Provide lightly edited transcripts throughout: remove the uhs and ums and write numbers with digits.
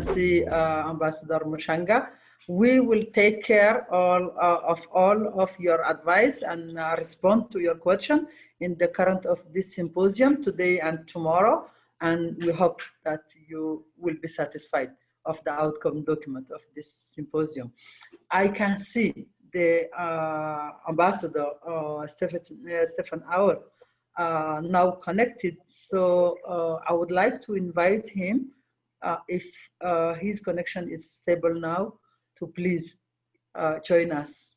Excellency Ambassador Mushanga. We will take care of all of your advice and respond to your question in the current of this symposium today and tomorrow. And we hope that you will be satisfied of the outcome document of this symposium. I can see the Ambassador Stefan Auer now connected. So I would like to invite him, if his connection is stable now, to please join us.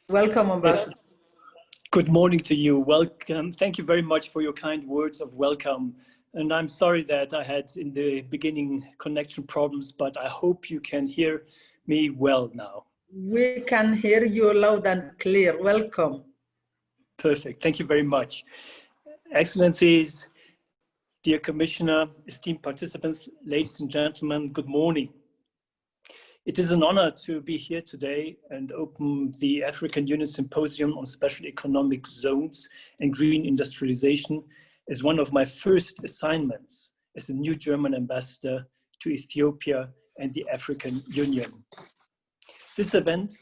Welcome, Ambassador. Yes. Good morning to you. Welcome. Thank you very much for your kind words of welcome. And I'm sorry that I had in the beginning connection problems, but I hope you can hear me well now. We can hear you loud and clear. Welcome. Perfect. Thank you very much. Excellencies, dear Commissioner, esteemed participants, ladies and gentlemen, good morning. It is an honor to be here today and open the African Union Symposium on Special Economic Zones and Green Industrialization as one of my first assignments as a new German ambassador to Ethiopia and the African Union. This event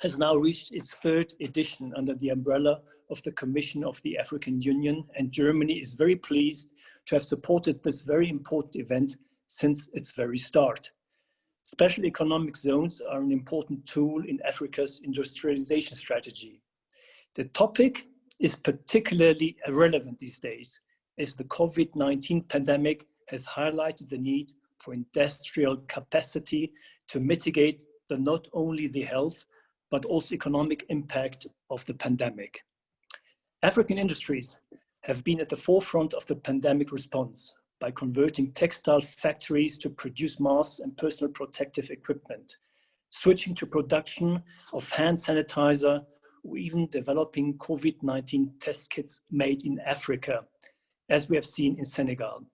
has now reached its third edition under the umbrella of the Commission of the African Union, and Germany is very pleased to have supported this very important event since its very start. Special economic zones are an important tool in Africa's industrialization strategy. The topic is particularly relevant these days, as the COVID-19 pandemic has highlighted the need for industrial capacity to mitigate not only the health, but also economic impact of the pandemic. African industries have been at the forefront of the pandemic response by converting textile factories to produce masks and personal protective equipment, switching to production of hand sanitizer, or even developing COVID-19 test kits made in Africa, as we have seen in Senegal.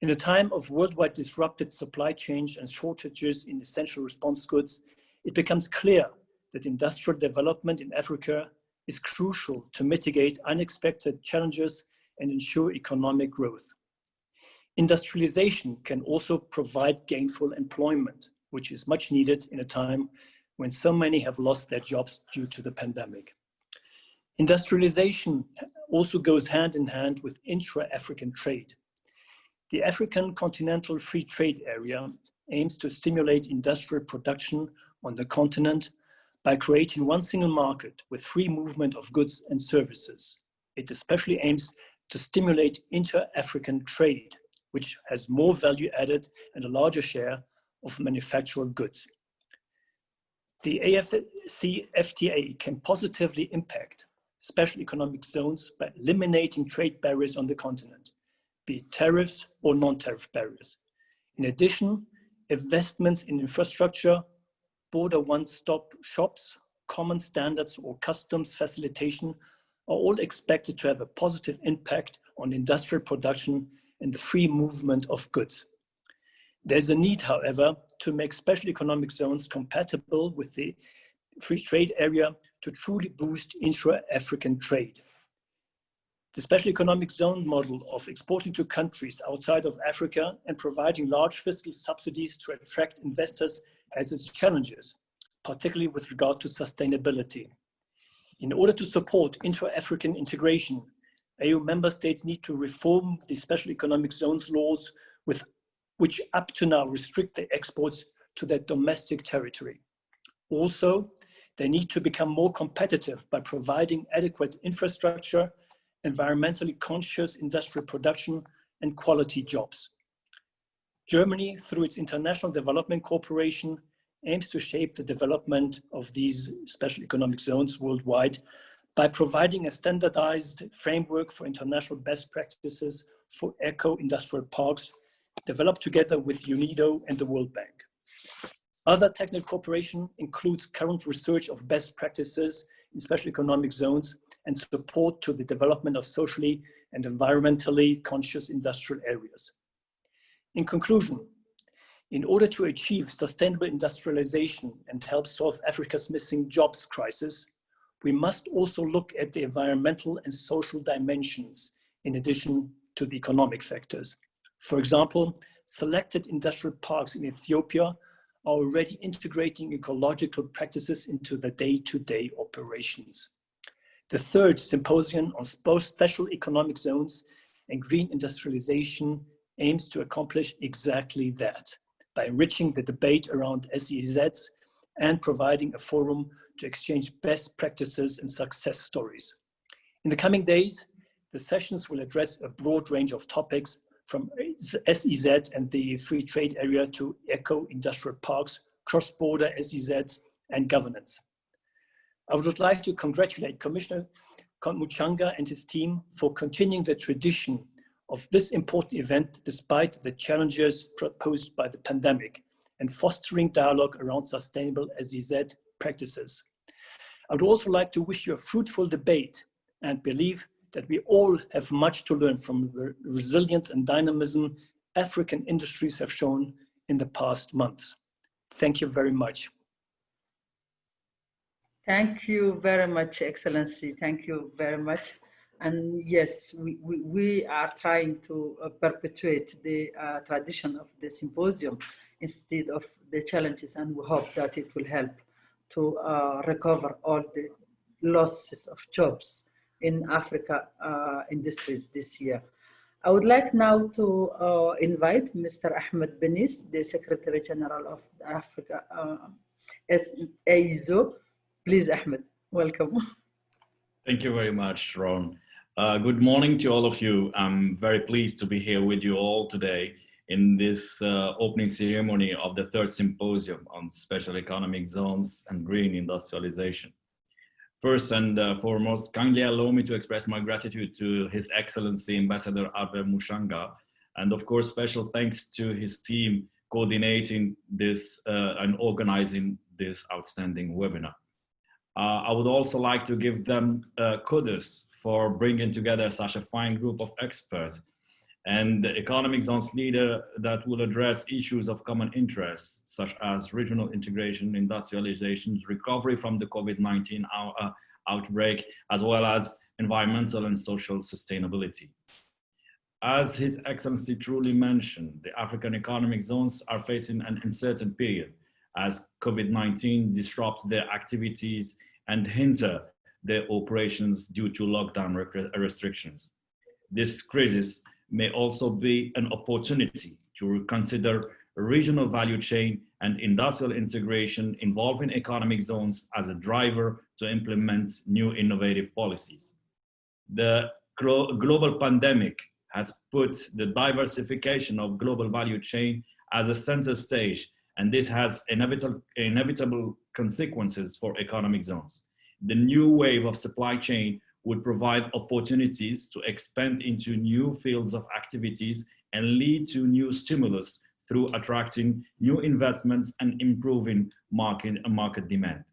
In a time of worldwide disrupted supply chains and shortages in essential response goods, it becomes clear that industrial development in Africa is crucial to mitigate unexpected challenges and ensure economic growth. Industrialization can also provide gainful employment, which is much needed in a time when so many have lost their jobs due to the pandemic. Industrialization also goes hand in hand with intra-African trade. The African Continental Free Trade Area aims to stimulate industrial production on the continent by creating one single market with free movement of goods and services. It especially aims to stimulate inter-African trade, which has more value added and a larger share of manufactured goods. The Fcfta can positively impact special economic zones by eliminating trade barriers on the continent, be it tariffs or non-tariff barriers. In addition, investments in infrastructure, border one-stop shops, common standards or customs facilitation are all expected to have a positive impact on industrial production and the free movement of goods. There's a need, however, to make special economic zones compatible with the free trade area to truly boost intra-African trade. The special economic zone model of exporting to countries outside of Africa and providing large fiscal subsidies to attract investors has its challenges, particularly with regard to sustainability. In order to support intra-African integration, EU member states need to reform the special economic zones laws which up to now restrict their exports to their domestic territory. Also, they need to become more competitive by providing adequate infrastructure, environmentally conscious industrial production, and quality jobs. Germany, through its International Development Corporation, aims to shape the development of these special economic zones worldwide by providing a standardized framework for international best practices for eco-industrial parks, developed together with UNIDO and the World Bank. Other technical cooperation includes current research of best practices in special economic zones and support to the development of socially and environmentally conscious industrial areas. In conclusion, in order to achieve sustainable industrialization and help solve Africa's missing jobs crisis, we must also look at the environmental and social dimensions in addition to the economic factors. For example, selected industrial parks in Ethiopia are already integrating ecological practices into the day-to-day operations. The third symposium on both special economic zones and green industrialization aims to accomplish exactly that by enriching the debate around SEZs and providing a forum to exchange best practices and success stories. In the coming days, the sessions will address a broad range of topics from SEZ and the free trade area to eco-industrial parks, cross-border SEZs, and governance. I would like to congratulate Commissioner Muchanga and his team for continuing the tradition of this important event despite the challenges posed by the pandemic and fostering dialogue around sustainable SEZ practices. I would also like to wish you a fruitful debate and believe that we all have much to learn from the resilience and dynamism African industries have shown in the past months. Thank you very much. Thank you very much, Excellency. Thank you very much. And yes, we are trying to perpetuate the tradition of the symposium instead of the challenges, and we hope that it will help to recover all the losses of jobs in Africa industries this year. I would like now to invite Mr. Ahmed Binis, the Secretary General of Africa AEZO. Please, Ahmed, welcome. Thank you very much, Ron. Good morning to all of you. I'm very pleased to be here with you all today in this opening ceremony of the third symposium on special economic zones and green industrialization. First and foremost, kindly allow me to express my gratitude to His Excellency Ambassador Albert Muchanga, and of course, special thanks to his team coordinating this and organizing this outstanding webinar. I would also like to give them kudos for bringing together such a fine group of experts and the economic zones leader that will address issues of common interest, such as regional integration, industrialization, recovery from the COVID-19 outbreak, as well as environmental and social sustainability. As His Excellency truly mentioned, the African economic zones are facing an uncertain period as COVID-19 disrupts their activities and hinder their operations due to lockdown restrictions. This crisis may also be an opportunity to reconsider regional value chain and industrial integration involving economic zones as a driver to implement new innovative policies. The global pandemic has put the diversification of global value chain as a center stage, and this has inevitable consequences for economic zones. The new wave of supply chain would provide opportunities to expand into new fields of activities and lead to new stimulus through attracting new investments and improving market demand.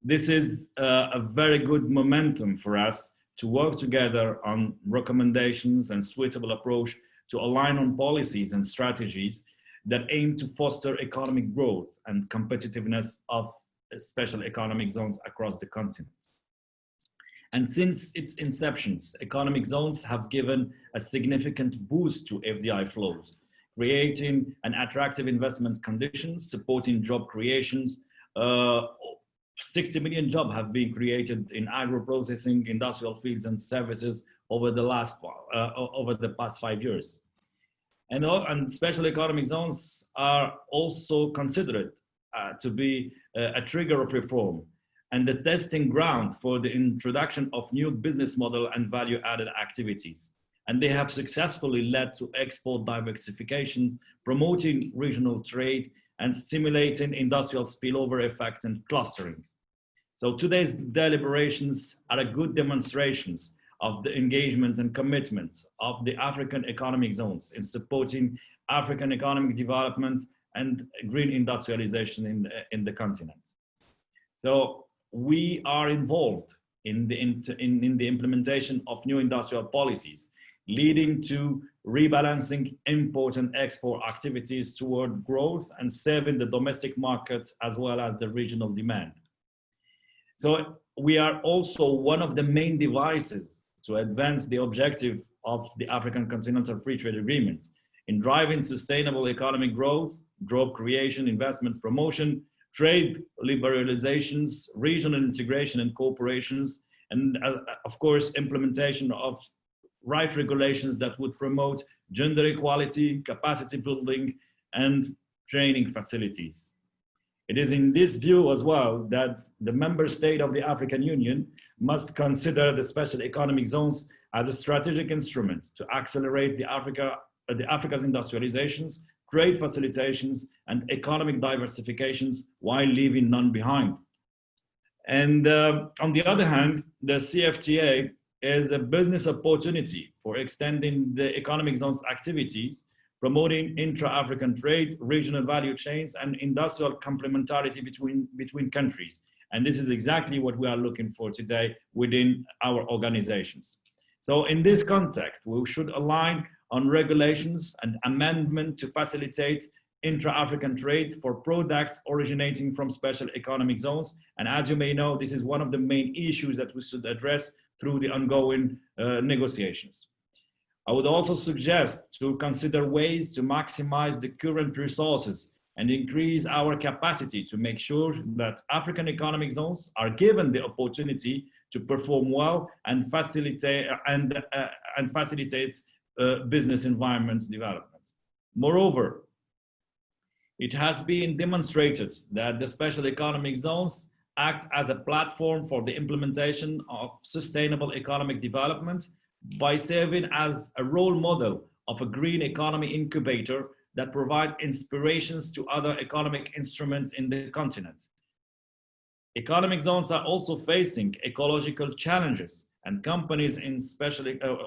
This is a very good momentum for us to work together on recommendations and suitable approach to align on policies and strategies that aim to foster economic growth and competitiveness of special economic zones across the continent. And since its inception, economic zones have given a significant boost to FDI flows, creating an attractive investment conditions, supporting job creations. 60 million jobs have been created in agro-processing, industrial fields and services over the past 5 years. And special economic zones are also considered to be a trigger of reform and the testing ground for the introduction of new business model and value-added activities. And they have successfully led to export diversification, promoting regional trade, and stimulating industrial spillover effect and clustering. So today's deliberations are a good demonstrations of the engagement and commitment of the African economic zones in supporting African economic development and green industrialization in the continent. So we are involved in the implementation of new industrial policies, leading to rebalancing import and export activities toward growth and serving the domestic market as well as the regional demand. So we are also one of the main devices to advance the objective of the African Continental Free Trade Agreement in driving sustainable economic growth, job creation, investment promotion, trade liberalizations, regional integration and cooperations, and of course, implementation of right regulations that would promote gender equality, capacity building, and training facilities. It is in this view as well that the member state of the African Union must consider the special economic zones as a strategic instrument to accelerate Africa's industrializations, trade facilitations, and economic diversifications while leaving none behind. And on the other hand, the CFTA is a business opportunity for extending the economic zone's activities, promoting intra-African trade, regional value chains, and industrial complementarity between countries. And this is exactly what we are looking for today within our organizations. So in this context, we should align on regulations and amendment to facilitate intra-African trade for products originating from special economic zones. And as you may know, this is one of the main issues that we should address through the ongoing negotiations. I would also suggest to consider ways to maximize the current resources and increase our capacity to make sure that African economic zones are given the opportunity to perform well and facilitate business environments development. Moreover, it has been demonstrated that the special economic zones act as a platform for the implementation of sustainable economic development by serving as a role model of a green economy incubator that provide inspirations to other economic instruments in the continent. Economic zones are also facing ecological challenges, and companies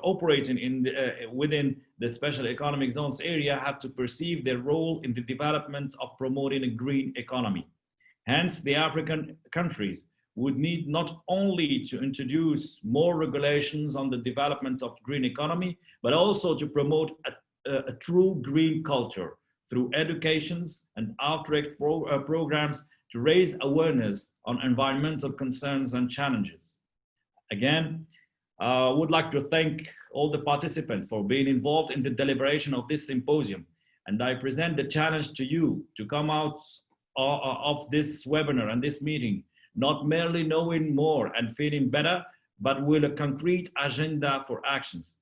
operating within the special economic zones area have to perceive their role in the development of promoting a green economy. Hence, the African countries would need not only to introduce more regulations on the development of green economy, but also to promote a true green culture through educations and outreach programs to raise awareness on environmental concerns and challenges. Again, I would like to thank all the participants for being involved in the deliberation of this symposium. And I present the challenge to you to come out of this webinar and this meeting, not merely knowing more and feeling better, but with a concrete agenda for actions.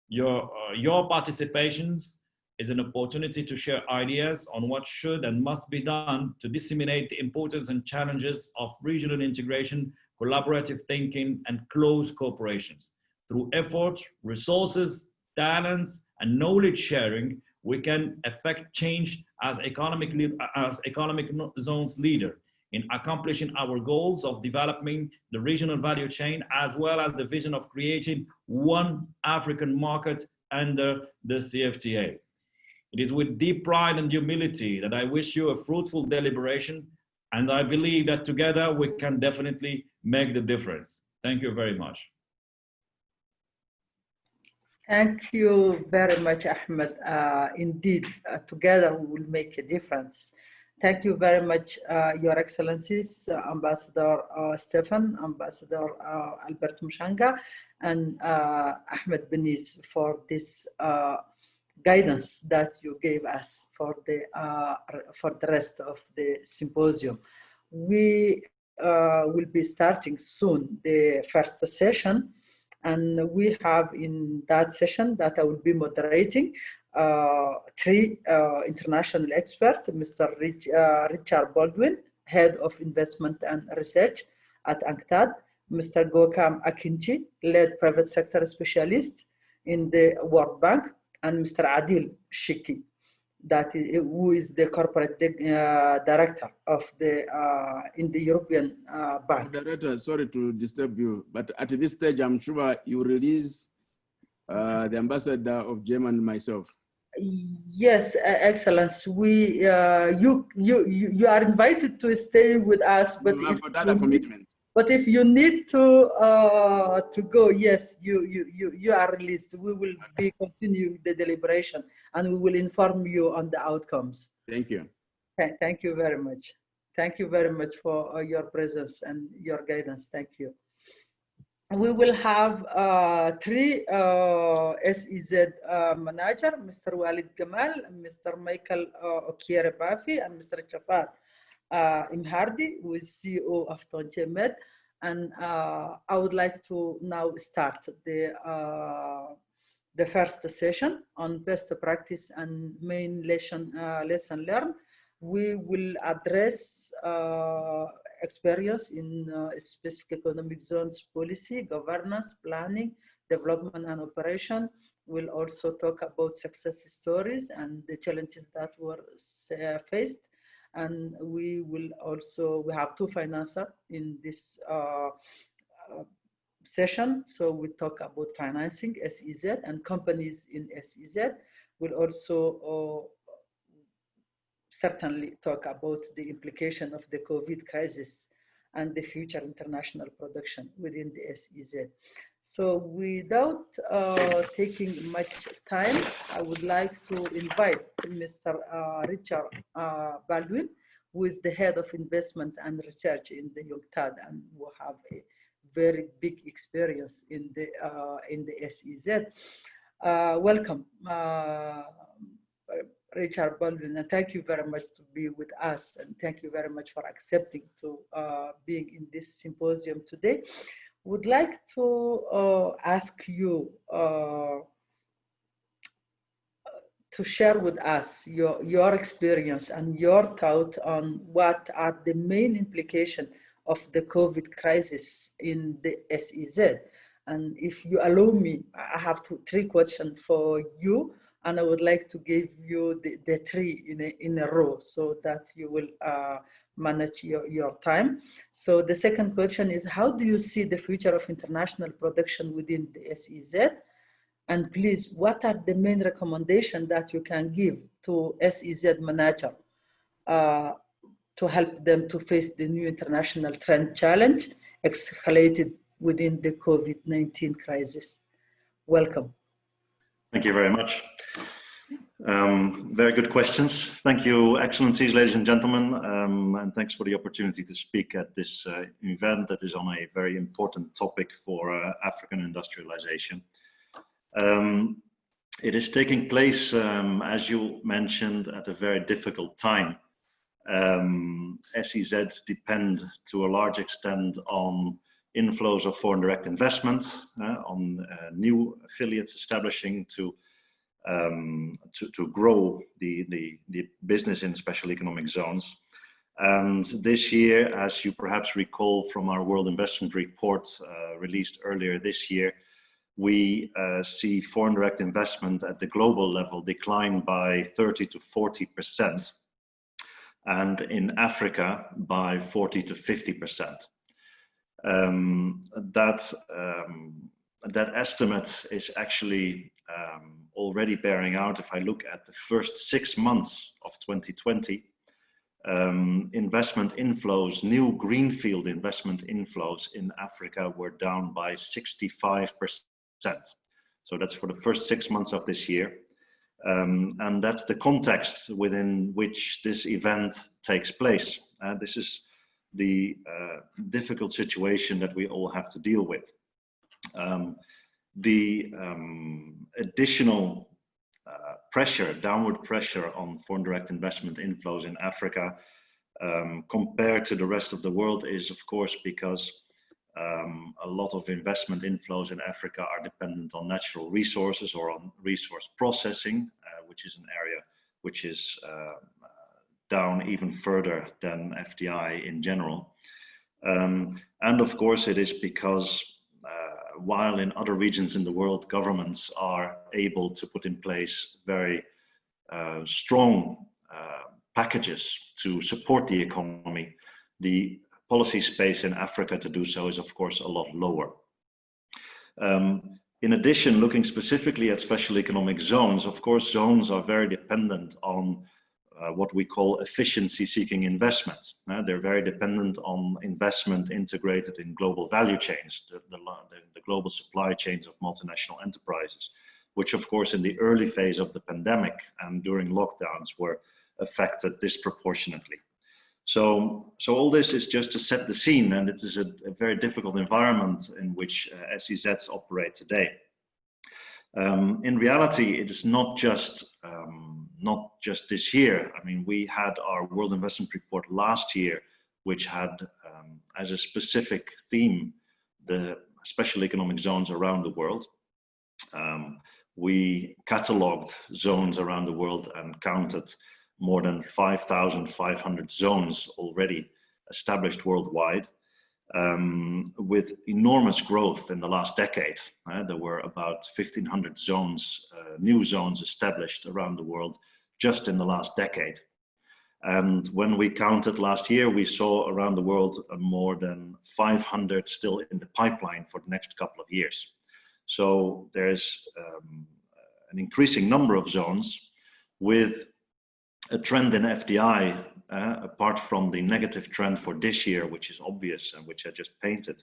Your participations is an opportunity to share ideas on what should and must be done to disseminate the importance and challenges of regional integration, collaborative thinking, and close cooperations. Through effort, resources, talents, and knowledge sharing, we can effect change as economic zones leader in accomplishing our goals of developing the regional value chain, as well as the vision of creating one African market under the CFTA. It is with deep pride and humility that I wish you a fruitful deliberation, and I believe that together we can definitely make the difference. Thank you very much. Thank you very much, Ahmed. Indeed, together we will make a difference. Thank you very much, Your Excellencies, Ambassador Stefan, Ambassador Albert Mushanga, and Ahmed Binis for this guidance that you gave us for the rest of the symposium. We will be starting soon the first session, and we have in that session that I will be moderating 3 international experts: Mr. Richard Baldwin, Head of Investment and Research at UNCTAD; Mr. Gokam Akinci, Lead Private Sector Specialist in the World Bank; and Mr. Adil Shiki, who is the Corporate Director of in the European Bank. Director, sorry to disturb you, but at this stage, I'm sure you release the Ambassador of Germany and myself. Yes, Excellence. You are invited to stay with us, but I've got other commitment. But if you need to go, yes, you are released. We will be continuing the deliberation, and we will inform you on the outcomes. Thank you. Thank you very much. Thank you very much for your presence and your guidance. Thank you. we will have three SEZ manager, Mr. Walid Gamal, Mr. Michael Okiere Bafi, and Mr. Jafar Imhardi, who is CEO of Tonje Med. And I would like to now start the first session on best practice and main lesson learned. We will address experience in specific economic zones policy, governance, planning, development, and operation. We'll also talk about success stories and the challenges that were faced. And we have two financiers in this session. So we talk about financing, SEZ, and companies in SEZ. We'll also certainly talk about the implication of the COVID crisis and the future international production within the SEZ. So without taking much time, I would like to invite Mr. Richard Baldwin, who is the head of investment and research in the UNCTAD and who have a very big experience in the SEZ. Welcome, Richard Baldwin, and thank you very much to be with us, and thank you very much for accepting to being in this symposium today. Would like to ask you to share with us your experience and your thought on what are the main implications of the COVID crisis in the SEZ. And if you allow me, I have three questions for you, and I would like to give you the three in a row so that you will manage your time. So the second question is, how do you see the future of international production within the SEZ? And please, what are the main recommendations that you can give to SEZ manager to help them to face the new international trend challenge escalated within the COVID-19 crisis? Welcome. Thank you very much. Very good questions. Thank you, Excellencies, ladies and gentlemen, and thanks for the opportunity to speak at this event that is on a very important topic for African industrialization. It is taking place, as you mentioned, at a very difficult time. SEZs depend to a large extent on inflows of foreign direct investment, on new affiliates establishing to grow the business in special economic zones. And this year, as you perhaps recall from our World Investment Report released earlier this year, we see foreign direct investment at the global level decline by 30 to 40%, and in Africa by 40 to 50%. That estimate is actually already bearing out. If I look at the first 6 months of 2020, investment inflows, new greenfield investment inflows in Africa were down by 65%. So that's for the first 6 months of this year. And that's the context within which this event takes place. This is the difficult situation that we all have to deal with. The additional pressure, downward pressure on foreign direct investment inflows in Africa compared to the rest of the world is, of course, because a lot of investment inflows in Africa are dependent on natural resources or on resource processing, which is an area which is down even further than FDI in general. And of course, it is because while in other regions in the world, governments are able to put in place very strong packages to support the economy, the policy space in Africa to do so is, of course, a lot lower. In addition, looking specifically at special economic zones, of course, zones are very dependent on what we call efficiency-seeking investments. They're very dependent on investment integrated in global value chains, the global supply chains of multinational enterprises, which, of course, in the early phase of the pandemic and during lockdowns were affected disproportionately. So all this is just to set the scene, and it is a very difficult environment in which SEZs operate today. In reality, it is not just this year. I mean, we had our World Investment Report last year, which had as a specific theme the special economic zones around the world. We cataloged zones around the world and counted more than 5,500 zones already established worldwide, with enormous growth in the last decade. There were about 1,500 zones, new zones established around the world just in the last decade. And when we counted last year, we saw around the world more than 500 still in the pipeline for the next couple of years. So there's an increasing number of zones with a trend in FDI, apart from the negative trend for this year, which is obvious and which I just painted.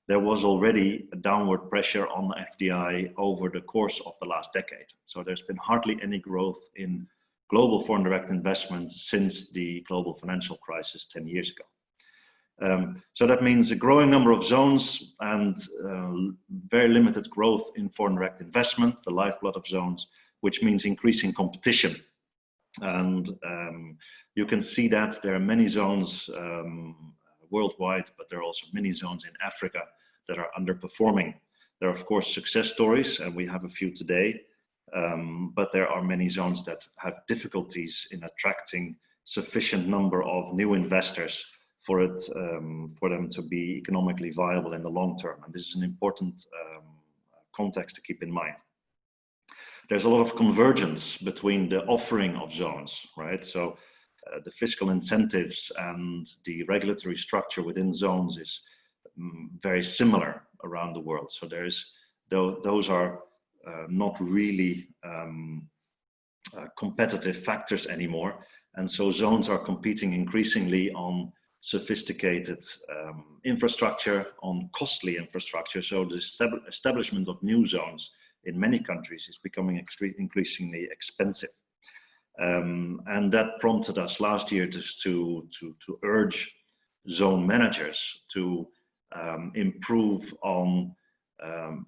There was already a downward pressure on FDI over the course of the last decade. So there's been hardly any growth in global foreign direct investments since the global financial crisis 10 years ago. So that means a growing number of zones and very limited growth in foreign direct investment, the lifeblood of zones, which means increasing competition. And you can see that there are many zones worldwide, but there are also many zones in Africa that are underperforming. There are, of course, success stories, and we have a few today, but there are many zones that have difficulties in attracting sufficient number of new investors for them to be economically viable in the long term. And this is an important context to keep in mind. There's a lot of convergence between the offering of zones, right? So the fiscal incentives and the regulatory structure within zones is very similar around the world. So those are not really competitive factors anymore. And so zones are competing increasingly on sophisticated infrastructure, on costly infrastructure. So the establishment of new zones in many countries is becoming increasingly expensive. And that prompted us last year to urge zone managers to improve on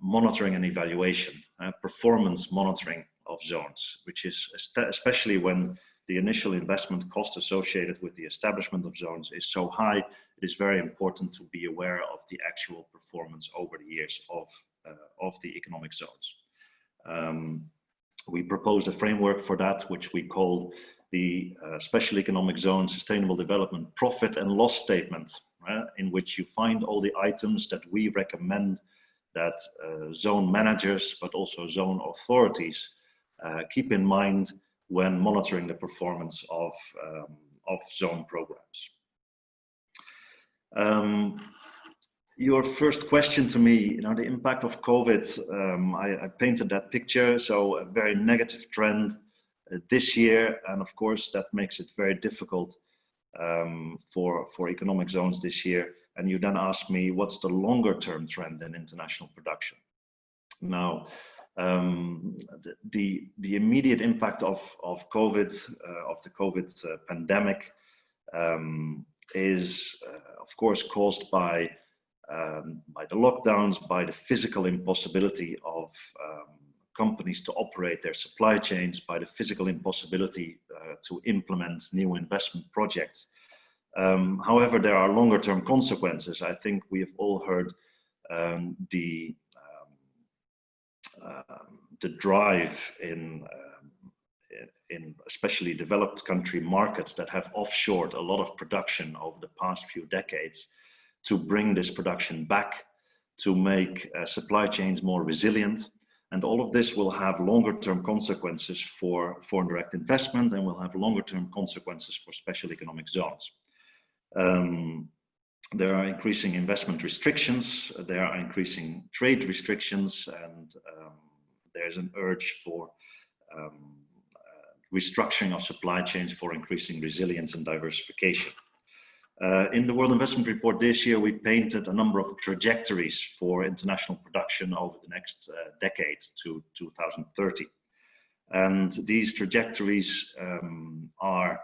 monitoring and evaluation, performance monitoring of zones, which is especially when the initial investment cost associated with the establishment of zones is so high, it is very important to be aware of the actual performance over the years of the economic zones. We proposed a framework for that, which we call the Special Economic Zone Sustainable Development Profit and Loss Statement, in which you find all the items that we recommend that zone managers, but also zone authorities keep in mind when monitoring the performance of zone programs. Your first question to me, the impact of COVID, I painted that picture. So a very negative trend this year. And of course, that makes it very difficult for economic zones this year. And you then ask me, what's the longer term trend in international production? Now, the immediate impact of COVID, of the COVID pandemic, is of course caused by the lockdowns, by the physical impossibility of companies to operate their supply chains, by the physical impossibility to implement new investment projects. However, there are longer term consequences. I think we have all heard the drive in especially developed country markets that have offshored a lot of production over the past few decades to bring this production back, to make supply chains more resilient. And all of this will have longer term consequences for foreign direct investment and will have longer term consequences for special economic zones. There are increasing investment restrictions, there are increasing trade restrictions, and there's an urge for restructuring of supply chains for increasing resilience and diversification. In the World Investment Report this year, we painted a number of trajectories for international production over the next decade to 2030. And these trajectories are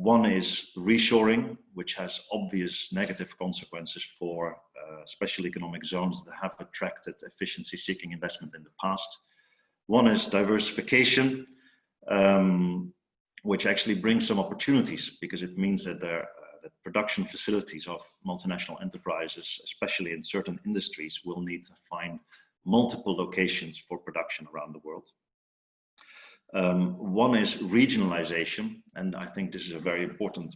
One is reshoring, which has obvious negative consequences for special economic zones that have attracted efficiency-seeking investment in the past. One is diversification, which actually brings some opportunities, because it means that that production facilities of multinational enterprises, especially in certain industries, will need to find multiple locations for production around the world. One is regionalization, and I think this is a very important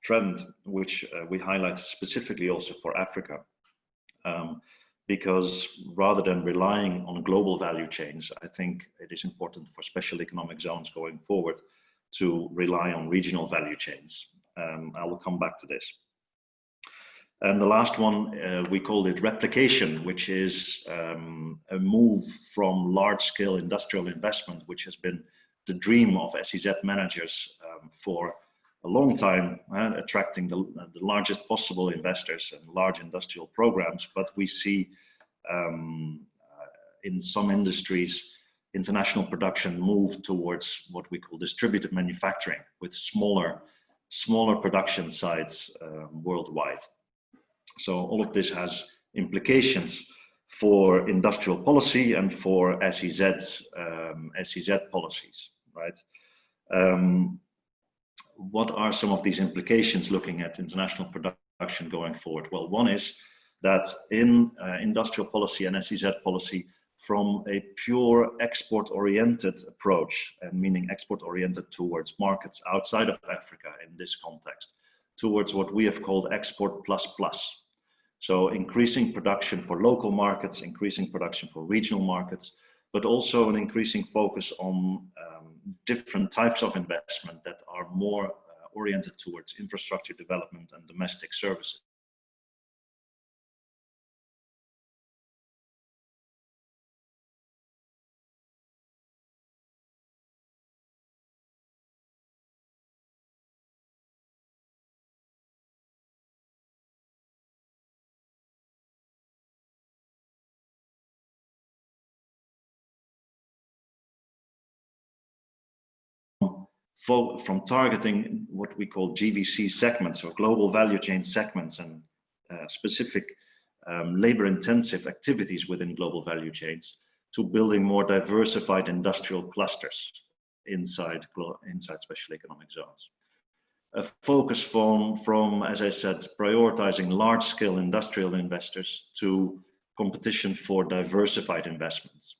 trend, which we highlight specifically also for Africa, because rather than relying on global value chains, I think it is important for special economic zones going forward to rely on regional value chains. I will come back to this. And the last one, we called it replication, which is a move from large-scale industrial investment, which has been the dream of SEZ managers for a long time, attracting the largest possible investors and large industrial programs. But we see in some industries, international production move towards what we call distributed manufacturing, with smaller production sites worldwide. So all of this has implications for industrial policy and for SEZ policies, right? What are some of these implications looking at international production going forward? Well, one is that in industrial policy and SEZ policy, from a pure export-oriented approach, and meaning export-oriented towards markets outside of Africa in this context, towards what we have called export plus plus. So increasing production for local markets, increasing production for regional markets, but also an increasing focus on different types of investment that are more oriented towards infrastructure development and domestic services. From targeting what we call GVC segments, or global value chain segments, and specific labor-intensive activities within global value chains, to building more diversified industrial clusters inside special economic zones. A focus from, as I said, prioritizing large-scale industrial investors to competition for diversified investments.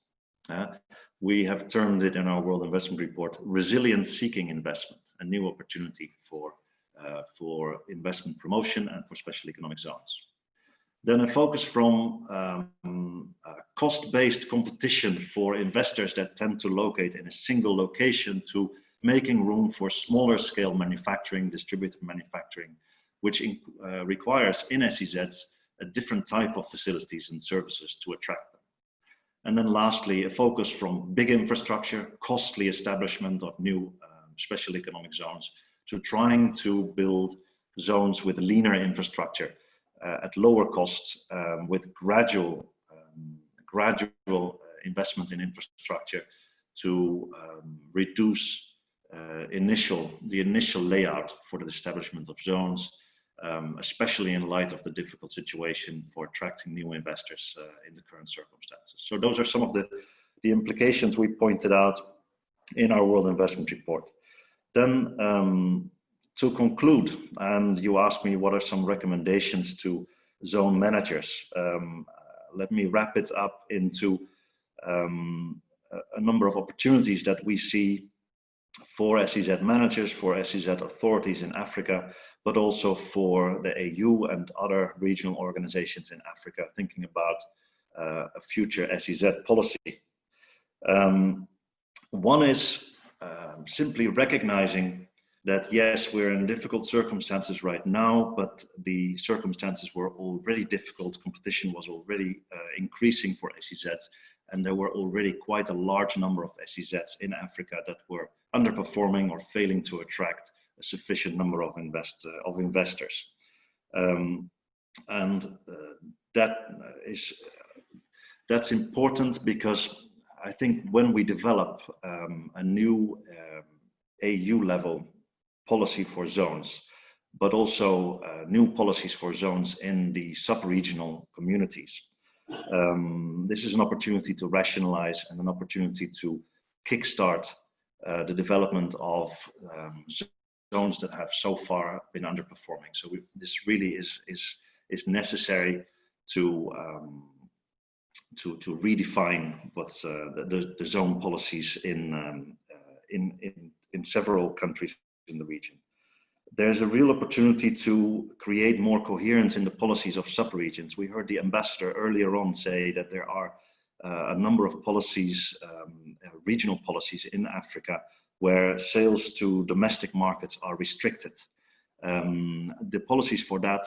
We have termed it in our World Investment Report, resilience-seeking investment, a new opportunity for investment promotion and for special economic zones. Then a focus from cost-based competition for investors that tend to locate in a single location, to making room for smaller scale manufacturing, distributed manufacturing, which requires in SEZs a different type of facilities and services to attract them. And then lastly, a focus from big infrastructure, costly establishment of new special economic zones, to trying to build zones with leaner infrastructure at lower costs, with gradual investment in infrastructure to reduce the initial layout for the establishment of zones, especially in light of the difficult situation for attracting new investors in the current circumstances. So those are some of the implications we pointed out in our World Investment Report. Then to conclude, and you asked me what are some recommendations to zone managers. Let me wrap it up into a number of opportunities that we see for SEZ managers, for SEZ authorities in Africa, but also for the AU and other regional organizations in Africa, thinking about a future SEZ policy. One is simply recognizing that, yes, we're in difficult circumstances right now, but the circumstances were already difficult. Competition was already increasing for SEZs, and there were already quite a large number of SEZs in Africa that were underperforming or failing to attract a sufficient number of investors. That's important, because I think when we develop a new AU level policy for zones, but also new policies for zones in the sub-regional communities. This is an opportunity to rationalize and an opportunity to kickstart the development of zones that have so far been underperforming. So this really is necessary to redefine what's the zone policies in several countries in the region. There's a real opportunity to create more coherence in the policies of sub-regions. We heard the ambassador earlier on say that there are a number of policies, regional policies in Africa, where sales to domestic markets are restricted. The policies for that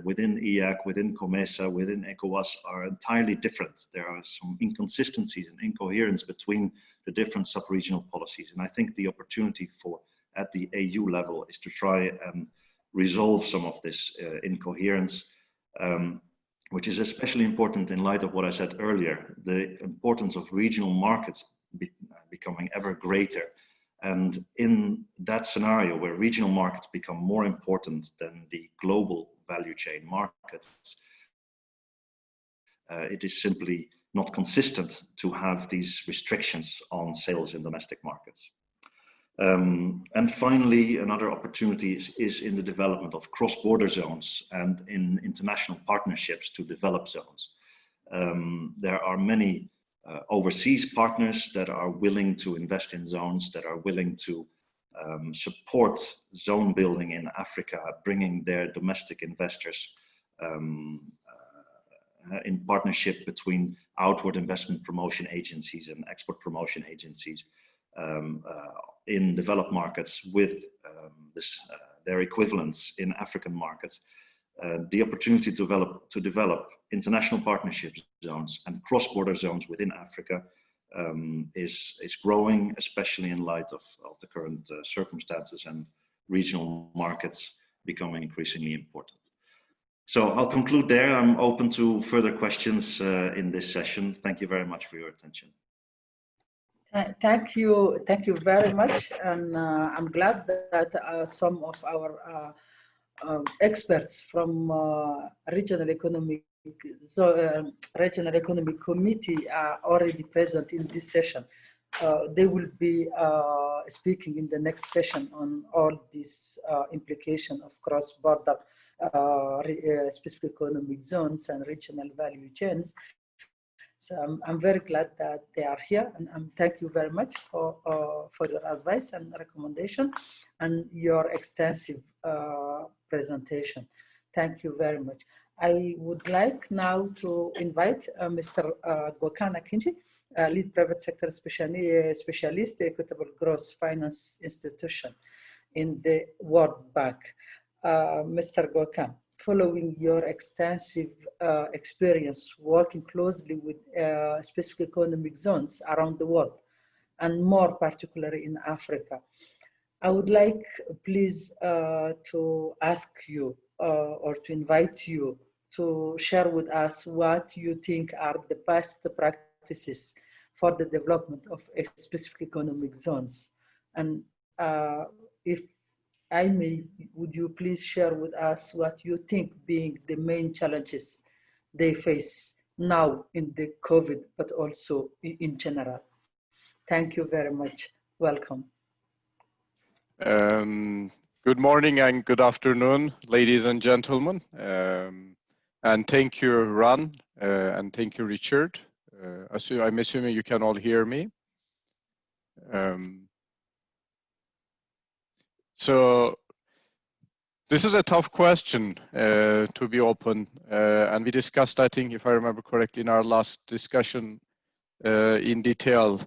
within EAC, within COMESA, within ECOWAS are entirely different. There are some inconsistencies and incoherence between the different sub-regional policies. And I think the opportunity for at the AU level is to try and resolve some of this incoherence, which is especially important in light of what I said earlier, the importance of regional markets becoming ever greater. And in that scenario where regional markets become more important than the global value chain markets, it is simply not consistent to have these restrictions on sales in domestic markets. And finally, another opportunity is in the development of cross-border zones and in international partnerships to develop zones. There are many overseas partners that are willing to invest in zones, that are willing to support zone building in Africa, bringing their domestic investors in partnership between outward investment promotion agencies and export promotion agencies in developed markets with their equivalents in African markets. The opportunity to develop international partnership zones and cross-border zones within Africa is growing, especially in light of the current circumstances and regional markets becoming increasingly important. So I'll conclude there. I'm open to further questions in this session. Thank you very much for your attention. Thank you very much, and I'm glad that some of our experts from regional economic committee are already present in this session. They will be speaking in the next session on all these implications of cross-border specific economic zones and regional value chains. So I'm very glad that they are here, and thank you very much for your advice and recommendation and your extensive presentation. Thank you very much. I would like now to invite Mr. Gokana Kinji, lead private sector specialist, Equitable Growth Finance Institution in the World Bank. Mr. Gokan, following your extensive experience working closely with specific economic zones around the world, and more particularly in Africa, I would like please to ask you or to invite you to share with us what you think are the best practices for the development of specific economic zones. And if I may, would you please share with us what you think being the main challenges they face now in the COVID, but also in general? Thank you very much. Welcome. Good morning and good afternoon, ladies and gentlemen. And thank you, Ron, and thank you, Richard. I'm assuming you can all hear me. So this is a tough question, to be open. And we discussed, I think, if I remember correctly, in our last discussion in detail.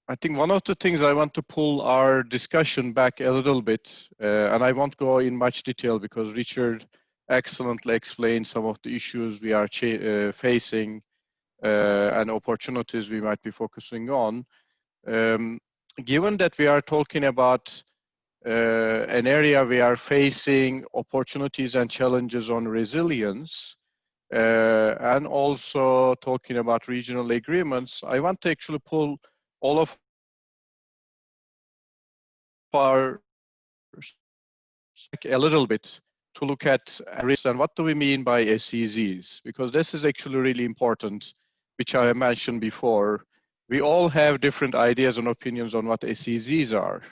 I think one of the things I want to pull our discussion back a little bit, and I won't go in much detail because Richard excellently explained some of the issues we are facing and opportunities we might be focusing on. Given that we are talking about an area we are facing opportunities and challenges on resilience, and also talking about regional agreements, I want to actually pull all of our a little bit to look at risks and what do we mean by AEZs, because this is actually really important, which I mentioned before. We all have different ideas and opinions on what AEZs are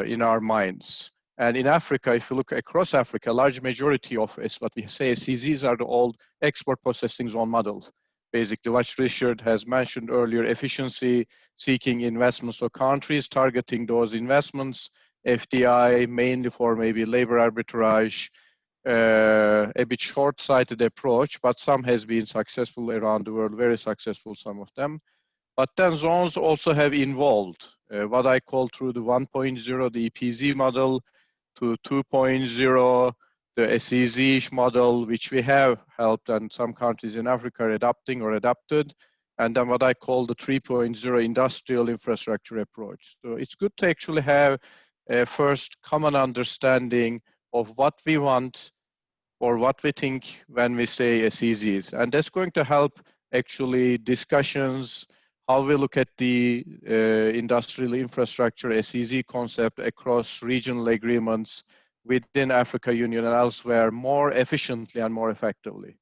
in our minds. And in Africa, if you look across Africa, a large majority of what we say AEZs are the old export processing zone models. Basically, what Richard has mentioned earlier, efficiency seeking investments, so countries targeting those investments, FDI mainly for maybe labor arbitrage, a bit short-sighted approach, but some has been successful around the world, very successful, some of them. But then zones also have evolved, what I call through the 1.0, the EPZ model, to 2.0, the AEZ model, which we have helped and some countries in Africa are adopting or adapted, and then what I call the 3.0 industrial infrastructure approach. So it's good to actually have a first common understanding of what we want or what we think when we say AEZs. And that's going to help actually discussions, how we look at the industrial infrastructure AEZ concept across regional agreements within Africa Union and elsewhere more efficiently and more effectively.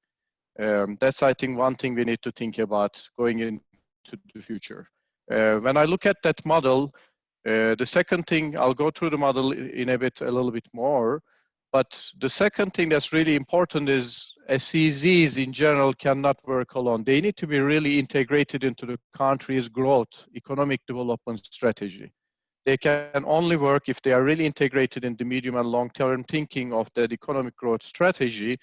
That's, I think, one thing we need to think about going into the future. When I look at that model, the second thing, I'll go through the model in a little bit more, but the second thing that's really important is AEZs in general cannot work alone. They need to be really integrated into the country's growth, economic development strategy. They can only work if they are really integrated in the medium and long-term thinking of that economic growth strategy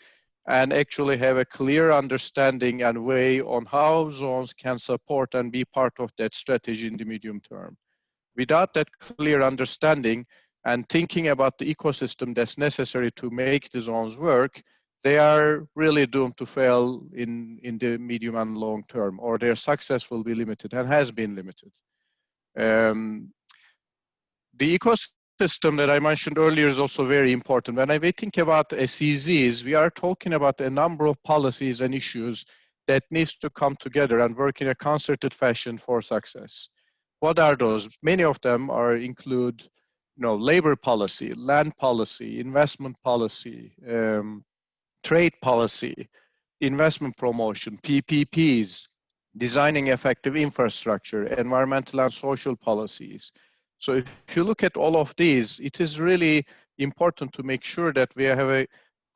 and actually have a clear understanding and way on how zones can support and be part of that strategy in the medium term. Without that clear understanding and thinking about the ecosystem that's necessary to make the zones work, they are really doomed to fail in the medium and long term, or their success will be limited and has been limited. The ecosystem that I mentioned earlier is also very important. When we think about AEZs, we are talking about a number of policies and issues that needs to come together and work in a concerted fashion for success. What are those? Many of them include, labor policy, land policy, investment policy, trade policy, investment promotion, PPPs, designing effective infrastructure, environmental and social policies. So if you look at all of these, it is really important to make sure that we have a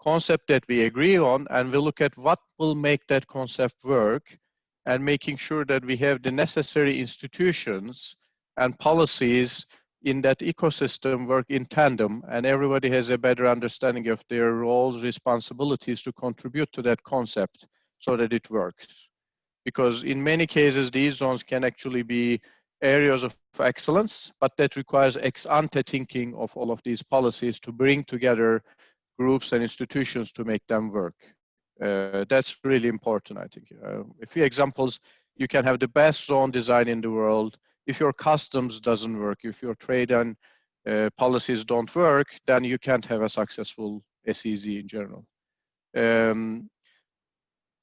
concept that we agree on and we look at what will make that concept work and making sure that we have the necessary institutions and policies in that ecosystem work in tandem and everybody has a better understanding of their roles, responsibilities to contribute to that concept so that it works. Because in many cases, these zones can actually be areas of excellence, but that requires ex-ante thinking of all of these policies to bring together groups and institutions to make them work. That's really important, I think. A few examples, you can have the best zone design in the world. If your customs doesn't work, if your trade and policies don't work, then you can't have a successful AEZ in general.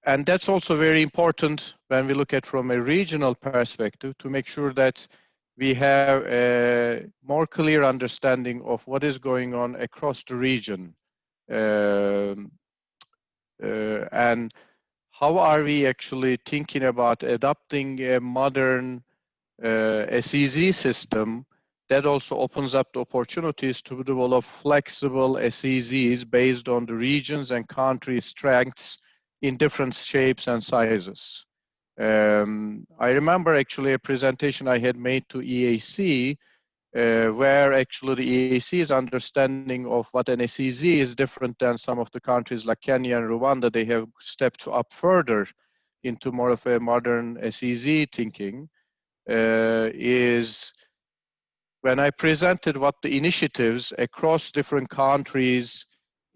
And that's also very important when we look at from a regional perspective to make sure that we have a more clear understanding of what is going on across the region. And how are we actually thinking about adopting a modern AEZ system that also opens up the opportunities to develop flexible AEZs based on the regions and country strengths in different shapes and sizes. I remember actually a presentation I had made to EAC where actually the EAC's understanding of what an AEZ is different than some of the countries like Kenya and Rwanda. They have stepped up further into more of a modern AEZ thinking is when I presented what the initiatives across different countries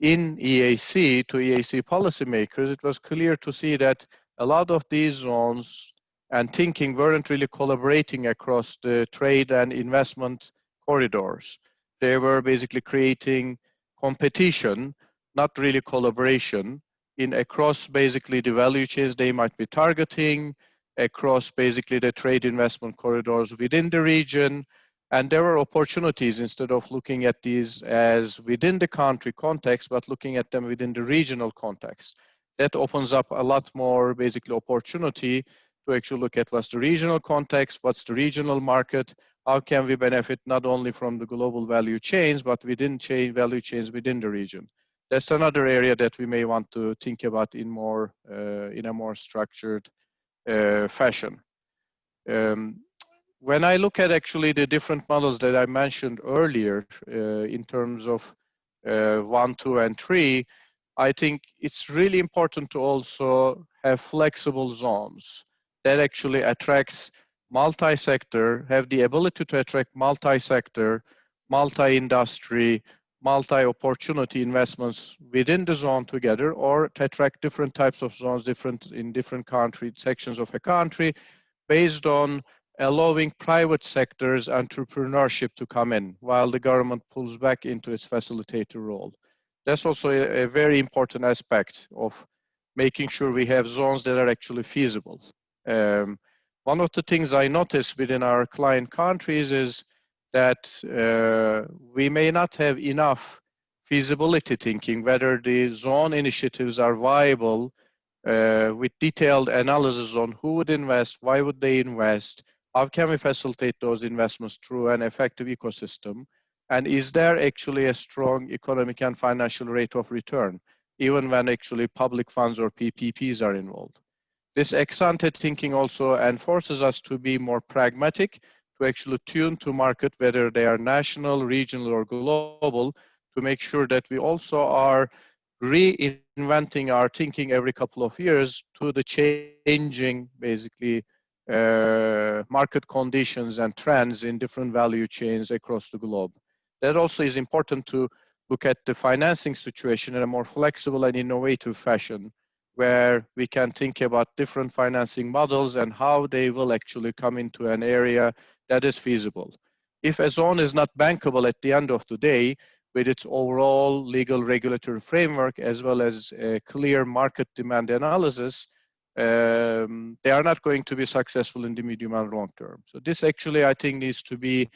in EAC to EAC policymakers, it was clear to see that a lot of these zones and thinking weren't really collaborating across the trade and investment corridors. They were basically creating competition, not really collaboration, in across basically the value chains they might be targeting, across basically the trade investment corridors within the region, And there are opportunities instead of looking at these as within the country context, but looking at them within the regional context. That opens up a lot more basically opportunity to actually look at what's the regional context, what's the regional market, how can we benefit not only from the global value chains, but within value chains within the region. That's another area that we may want to think about in a more structured fashion. When I look at actually the different models that I mentioned earlier in terms of 1, 2, and 3, I think it's really important to also have flexible zones that actually attracts multi-sector, have the ability to attract multi-sector, multi-industry, multi-opportunity investments within the zone together, or to attract different types of zones in different country sections of a country based on allowing private sectors entrepreneurship to come in while the government pulls back into its facilitator role. That's also a very important aspect of making sure we have zones that are actually feasible. One of the things I noticed within our client countries is that we may not have enough feasibility thinking, whether the zone initiatives are viable with detailed analysis on who would invest, why would they invest, how can we facilitate those investments through an effective ecosystem, and is there actually a strong economic and financial rate of return, even when actually public funds or PPPs are involved. This ex-ante thinking also enforces us to be more pragmatic, to actually tune to market, whether they are national, regional, or global, to make sure that we also are reinventing our thinking every couple of years to the changing, basically, market conditions and trends in different value chains across the globe. That also is important to look at the financing situation in a more flexible and innovative fashion, where we can think about different financing models and how they will actually come into an area that is feasible. If a zone is not bankable at the end of the day, with its overall legal regulatory framework, as well as a clear market demand analysis, they are not going to be successful in the medium and long term. So this actually, I think, needs to be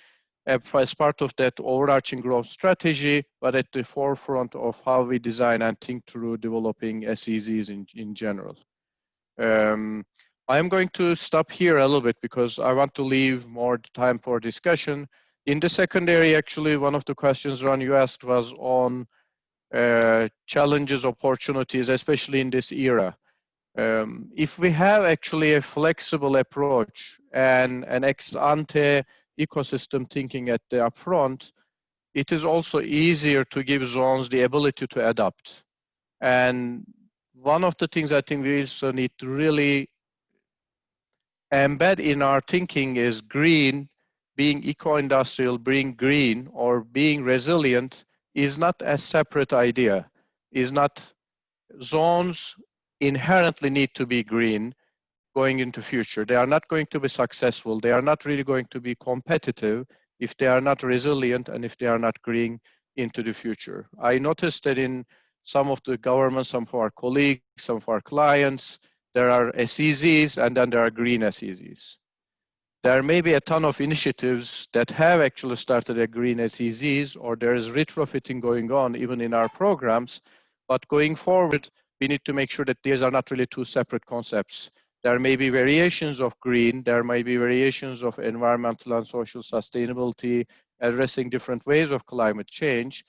as part of that overarching growth strategy, but at the forefront of how we design and think through developing SEZs in general. I am going to stop here a little bit because I want to leave more time for discussion. In the secondary, actually, one of the questions, Ron, you asked was on challenges, opportunities, especially in this era. If we have actually a flexible approach and an ex-ante ecosystem thinking at the upfront, it is also easier to give zones the ability to adapt. And one of the things I think we also need to really embed in our thinking is green, being eco-industrial, being green, or being resilient is not a separate idea. Is not zones inherently need to be green going into future. They are not going to be successful. They are not really going to be competitive if they are not resilient and if they are not green into the future. I noticed that in some of the governments, some of our colleagues, some of our clients, there are SEZs and then there are green SEZs. There may be a ton of initiatives that have actually started at green SEZs, or there is retrofitting going on even in our programs, but going forward, we need to make sure that these are not really two separate concepts. There may be variations of green, there may be variations of environmental and social sustainability, addressing different ways of climate change,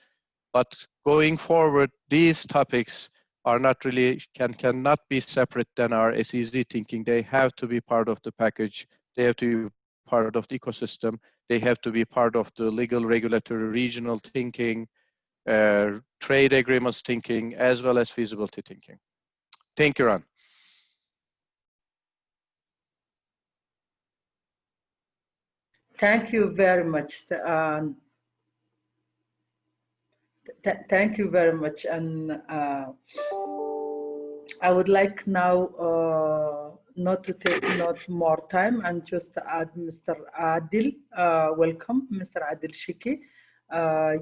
but going forward, these topics are not really, cannot be separate than our SEZ thinking. They have to be part of the package. They have to be part of the ecosystem. They have to be part of the legal, regulatory, regional thinking, trade agreements thinking, as well as feasibility thinking. Thank you, Ron. Thank you very much. Thank you very much. And I would like now not to take more time and just add Mr. Adil. Welcome, Mr. Adil Shiki.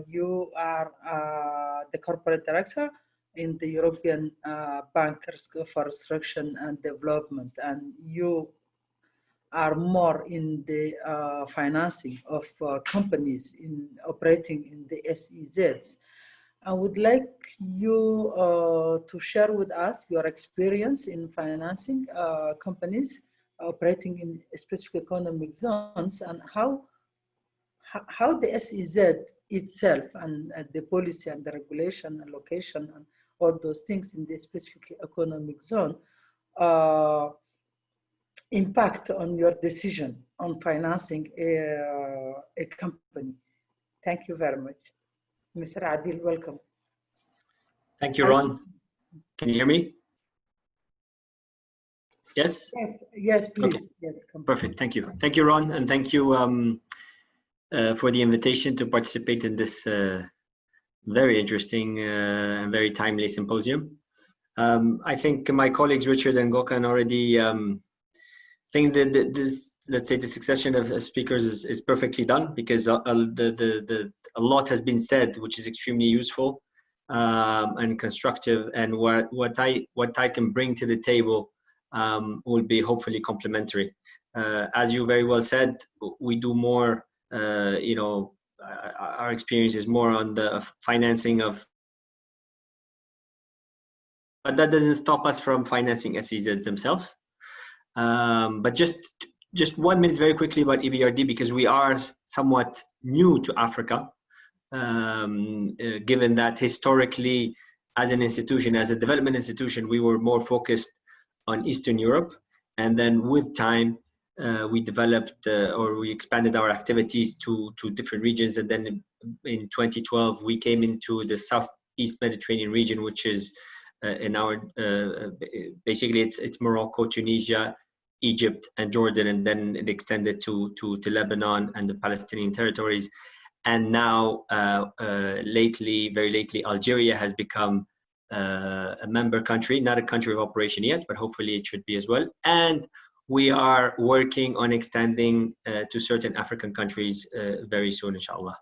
You are the corporate director in the European Bank for Reconstruction and Development, and you are more in the financing of companies in operating in the SEZs. I would like you to share with us your experience in financing companies operating in specific economic zones, and how the SEZ itself and the policy and the regulation and location and all those things in the specific economic zone impact on your decision on financing a company. Thank you very much. Mr. Adil, welcome. Thank you, Ron. Can you hear me? Yes? Yes, please. Okay. Yes, come. Perfect, thank you. Thank you, Ron, and thank you for the invitation to participate in this very interesting and very timely symposium. I think my colleagues Richard and Gökhan already think that this, let's say, the succession of speakers is perfectly done, because a lot has been said, which is extremely useful and constructive, and what I can bring to the table will be hopefully complementary. As you very well said, we do more, you know, our experience is more on the financing of, but that doesn't stop us from financing SEZs themselves. But just 1 minute very quickly about EBRD, because we are somewhat new to Africa, given that historically, as an institution, as a development institution, we were more focused on Eastern Europe. And then with time, we developed or we expanded our activities to different regions. And then in 2012, we came into the Southeast Mediterranean region, which is in our, basically it's Morocco, Tunisia, Egypt and Jordan, and then it extended to Lebanon and the Palestinian territories. And now, very lately, Algeria has become a member country, not a country of operation yet, but hopefully it should be as well. And we are working on extending to certain African countries very soon, inshallah.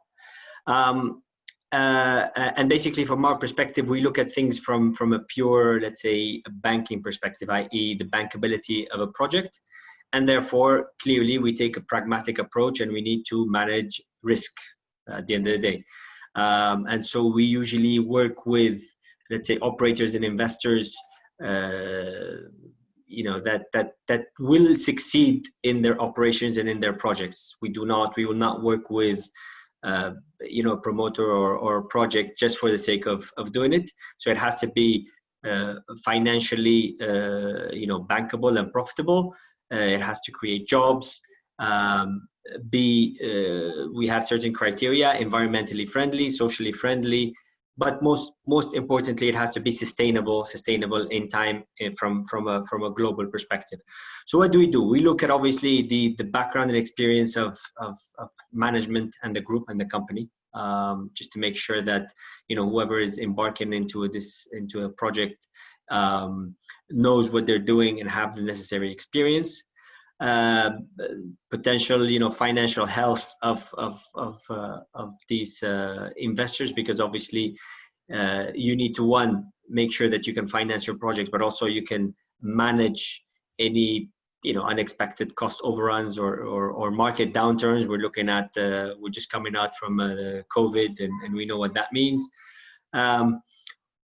And basically, from our perspective, we look at things from a pure, let's say, banking perspective, i.e. the bankability of a project. And therefore, clearly, we take a pragmatic approach, and we need to manage risk at the end of the day. And so we usually work with, let's say, operators and investors, you know, that will succeed in their operations and in their projects. We will not work with you know, a promoter or project just for the sake of doing it. So it has to be financially, you know, bankable and profitable. It has to create jobs. We have certain criteria: environmentally friendly, socially friendly, but most importantly, it has to be sustainable in time from a global perspective. So what do? We look at obviously the background and experience of management and the group and the company, just to make sure that, you know, whoever is embarking into a project knows what they're doing and have the necessary experience. Potential, you know, financial health of these investors, because obviously you need to, one, make sure that you can finance your project, but also you can manage any, you know, unexpected cost overruns or market downturns. We're looking at we're just coming out from COVID, and we know what that means.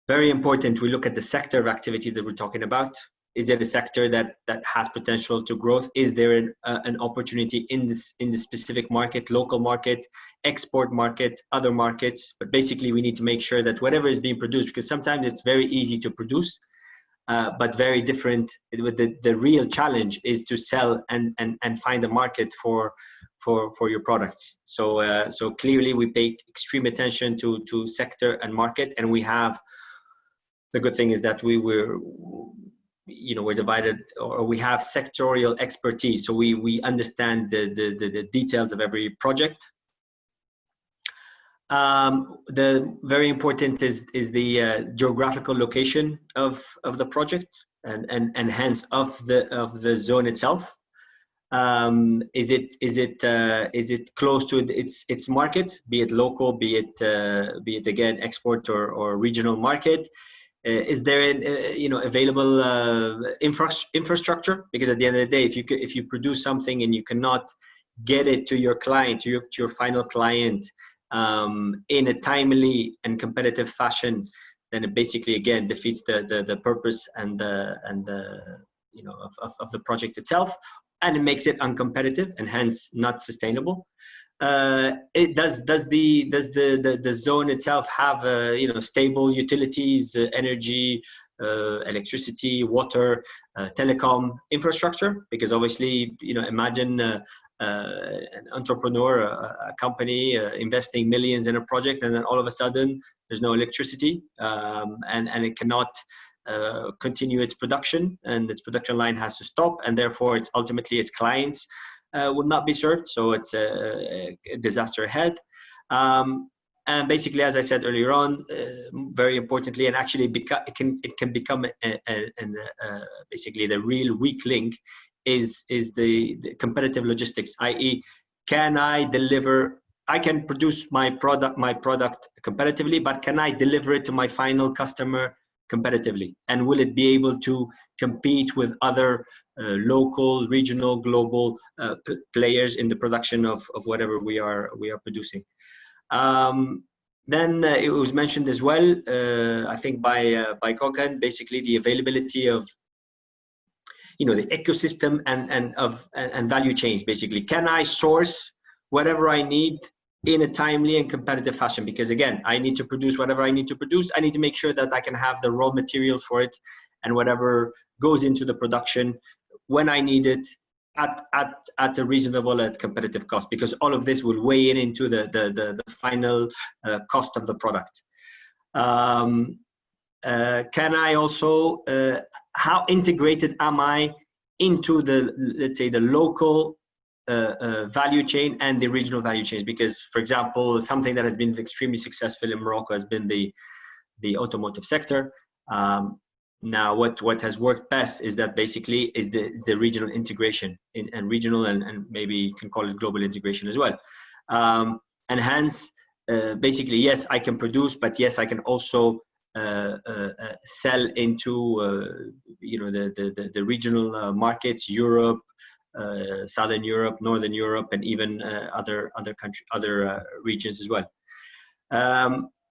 Very important, we look at the sector of activity that we're talking about. Is it a sector that has potential to growth? Is there an opportunity in the specific market, local market, export market, other markets? But basically, we need to make sure that whatever is being produced, because sometimes it's very easy to produce, but very different. The real challenge is to sell and find a market for your products. So clearly, we pay extreme attention to sector and market, and we have. The good thing is that we're divided, or we have sectorial expertise, so we understand the details of every project. The very important is the geographical location of the project and hence of the zone itself. Is it close to its market, be it local, be it again export or regional market? Is there available infrastructure? Because at the end of the day, if you produce something and you cannot get it to your client, to your final client, in a timely and competitive fashion, then it basically again defeats the purpose and the of the project itself, and it makes it uncompetitive and hence not sustainable. Does the zone itself have stable utilities, energy, electricity, water, telecom infrastructure? Because obviously, imagine an entrepreneur, a company investing millions in a project, and then all of a sudden there's no electricity, and it cannot continue its production, and its production line has to stop, and therefore it's ultimately its clients will not be served. So it's a disaster ahead. And basically, as I said earlier on, very importantly, and actually it can become basically the real weak link is the competitive logistics, i.e., can I deliver? I can produce my product competitively, but can I deliver it to my final customer competitively? And will it be able to compete with other local, regional, global players in the production of whatever we are producing? Then it was mentioned as well, I think by Kokan, basically the availability of the ecosystem and value chains. Basically, can I source whatever I need in a timely and competitive fashion? Because again, I need to produce whatever I need to produce. I need to make sure that I can have the raw materials for it, and whatever goes into the production when I need it at a reasonable and competitive cost, because all of this will weigh into the final cost of the product. Can I also, how integrated am I into the, let's say, the local value chain and the regional value chains? Because, for example, something that has been extremely successful in Morocco has been the automotive sector. Now, what has worked best is that basically is the regional integration and regional and maybe you can call it global integration as well. And hence, basically, yes, I can produce, but yes, I can also sell into the regional markets, Europe, Southern Europe, Northern Europe, and even other regions as well.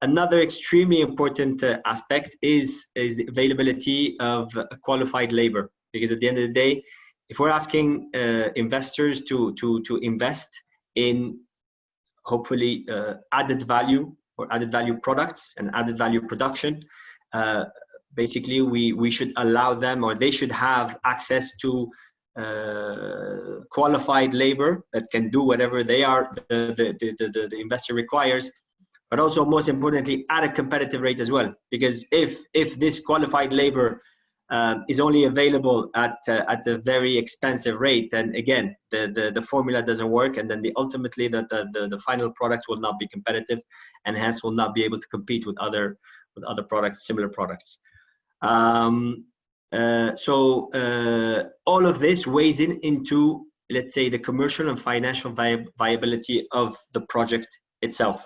Another extremely important aspect is the availability of qualified labor, because at the end of the day, if we're asking investors to invest in hopefully added value or added value products and added value production, basically we should allow them, or they should have access to qualified labor that can do whatever the investor requires, but also most importantly at a competitive rate as well. Because if this qualified labor is only available at a very expensive rate, then again the formula doesn't work, and then ultimately the final product will not be competitive, and hence will not be able to compete with other products, similar products. So all of this weighs into, let's say, the commercial and financial viability of the project itself.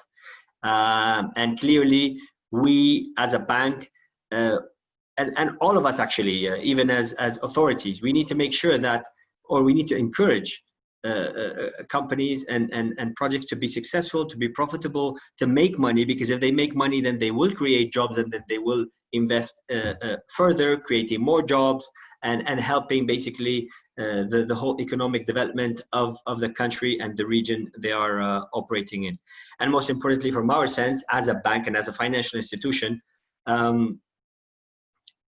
And clearly, we as a bank, and all of us actually, even as authorities, we need to make sure that, or we need to encourage companies and projects to be successful, to be profitable, to make money, because if they make money, then they will create jobs, and then they will invest further, creating more jobs and helping basically the whole economic development of the country and the region they are operating in. And most importantly, from our sense, as a bank and as a financial institution,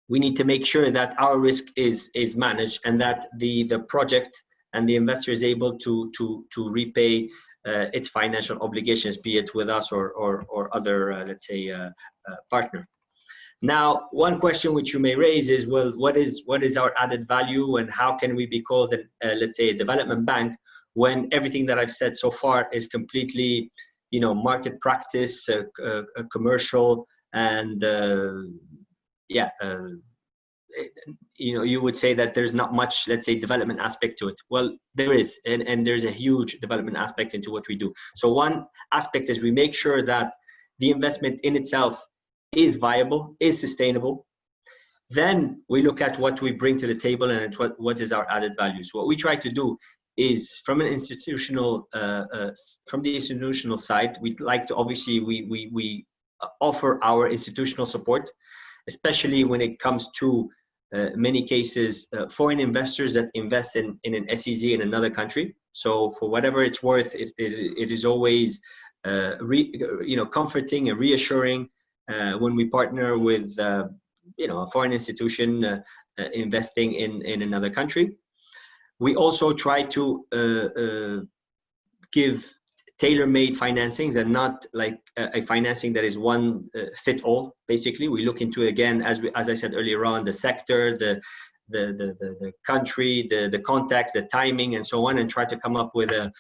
we need to make sure that our risk is managed, and that the project and the investor is able to repay its financial obligations, be it with us or other, let's say, partner. Now, one question which you may raise is, well, what is our added value, and how can we be called, let's say, a development bank, when everything that I've said so far is completely, market practice, commercial, and you would say that there's not much, let's say, development aspect to it. Well, there is, and there's a huge development aspect into what we do. So one aspect is we make sure that the investment in itself is viable, is sustainable, Then we look at what we bring to the table and what is our added value. So what we try to do is from an institutional, from the institutional side, we'd like to obviously we offer our institutional support, especially when it comes to many cases foreign investors that invest in an SEZ in another country. So for whatever it's worth, it is always comforting and reassuring when we partner with a foreign institution investing in another country. We also try to give tailor-made financings and not like a financing that is one fit all. Basically, we look into, again, as I said earlier on, the sector, the country, the context, the timing, and so on, and try to come up with a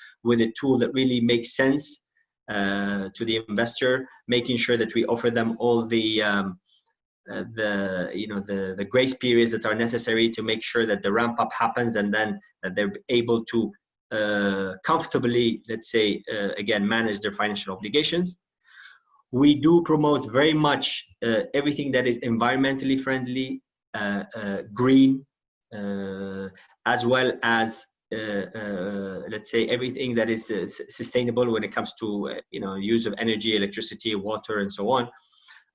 tool that really makes sense to the investor, making sure that we offer them all the grace periods that are necessary to make sure that the ramp up happens, and then that they're able to comfortably, let's say, again, manage their financial obligations. We do promote very much everything that is environmentally friendly, green, as well as let's say everything that is sustainable when it comes to use of energy, electricity, water, and so on,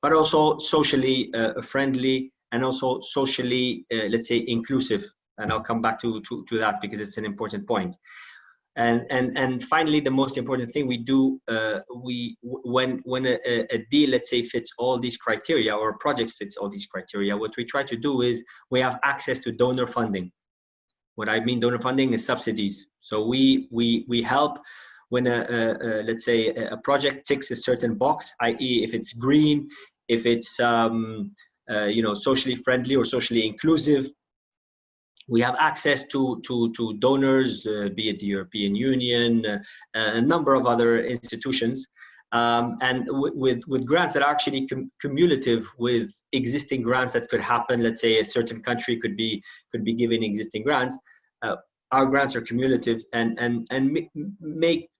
but also socially friendly and also socially, let's say, inclusive. And I'll come back to that because it's an important point. And finally, the most important thing we do, when a deal, let's say, fits all these criteria, or a project fits all these criteria, what we try to do is we have access to donor funding. What I mean donor funding is subsidies. So we help when let's say a project ticks a certain box, i.e. if it's green, if it's socially friendly or socially inclusive. We have access to donors, be it the European Union, a number of other institutions, and with grants that are actually cumulative with existing grants that could happen. Let's say a certain country could be given existing grants. Our grants are cumulative and make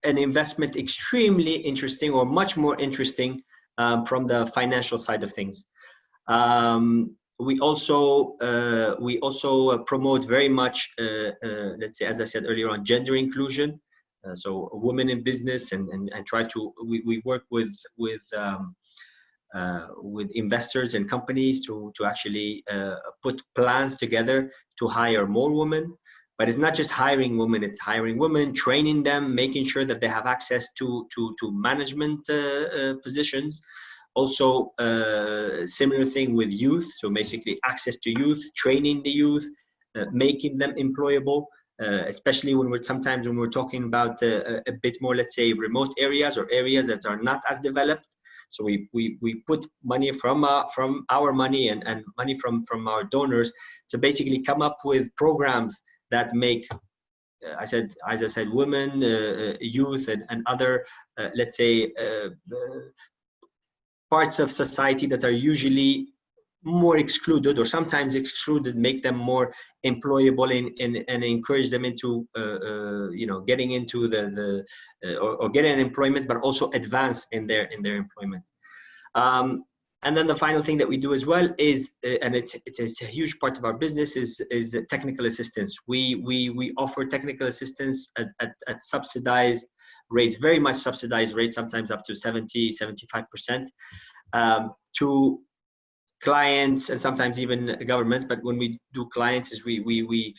an investment extremely interesting, or much more interesting from the financial side of things. We also promote very much, let's say, as I said earlier on, gender inclusion. So women in business, and try to, we work with investors and companies to actually put plans together to hire more women. But it's not just hiring women, it's hiring women, training them, making sure that they have access to management positions. Also, similar thing with youth. So basically access to youth, training the youth, making them employable, especially when sometimes when we're talking about a bit more, let's say, remote areas or areas that are not as developed. So we put money from our money and money from our donors to basically come up with programs that make, as I said, women, youth, and other, let's say, parts of society that are usually more excluded or sometimes excluded, make them more employable and encourage them into getting into or getting an employment, but also advance in their employment. And then the final thing that we do as well is, and it's a huge part of our business, is technical assistance. We offer technical assistance at subsidized rates, very much subsidized rates, sometimes up to 70-75%, to clients and sometimes even governments. But when we do clients, is we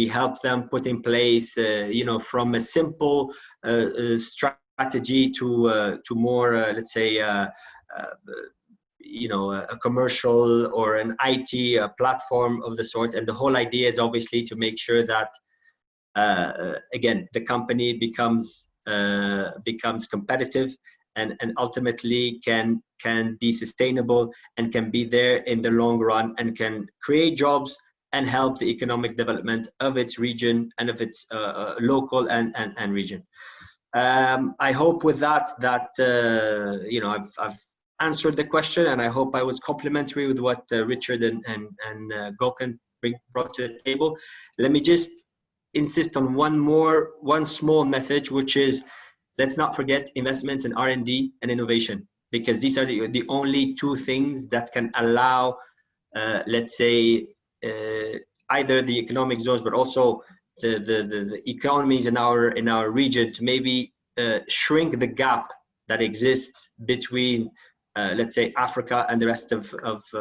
help them put in place, from a simple strategy to more, let's say, a commercial or an IT platform of the sort. And the whole idea is obviously to make sure that, again, the company becomes competitive and ultimately can be sustainable and can be there in the long run and can create jobs and help the economic development of its region and of its local and region. I hope with that I've answered the question, and I hope I was complimentary with what Richard and Gokhan brought to the table. Let me just insist on one small message, which is, let's not forget investments in R&D and innovation, because these are the only two things that can allow let's say, either the economic zones, but also the economies in our region to maybe shrink the gap that exists between let's say Africa and the rest of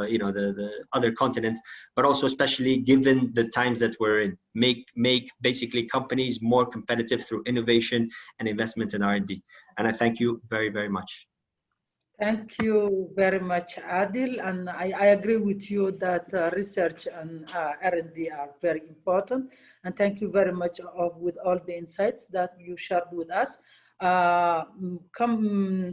you know, the other continents, but also especially given the times that we're in, make basically companies more competitive through innovation and investment in R&D. And I thank you very, very much. Thank you very much, Adil. And I agree with you that research and R&D are very important. And thank you very much with all the insights that you shared with us.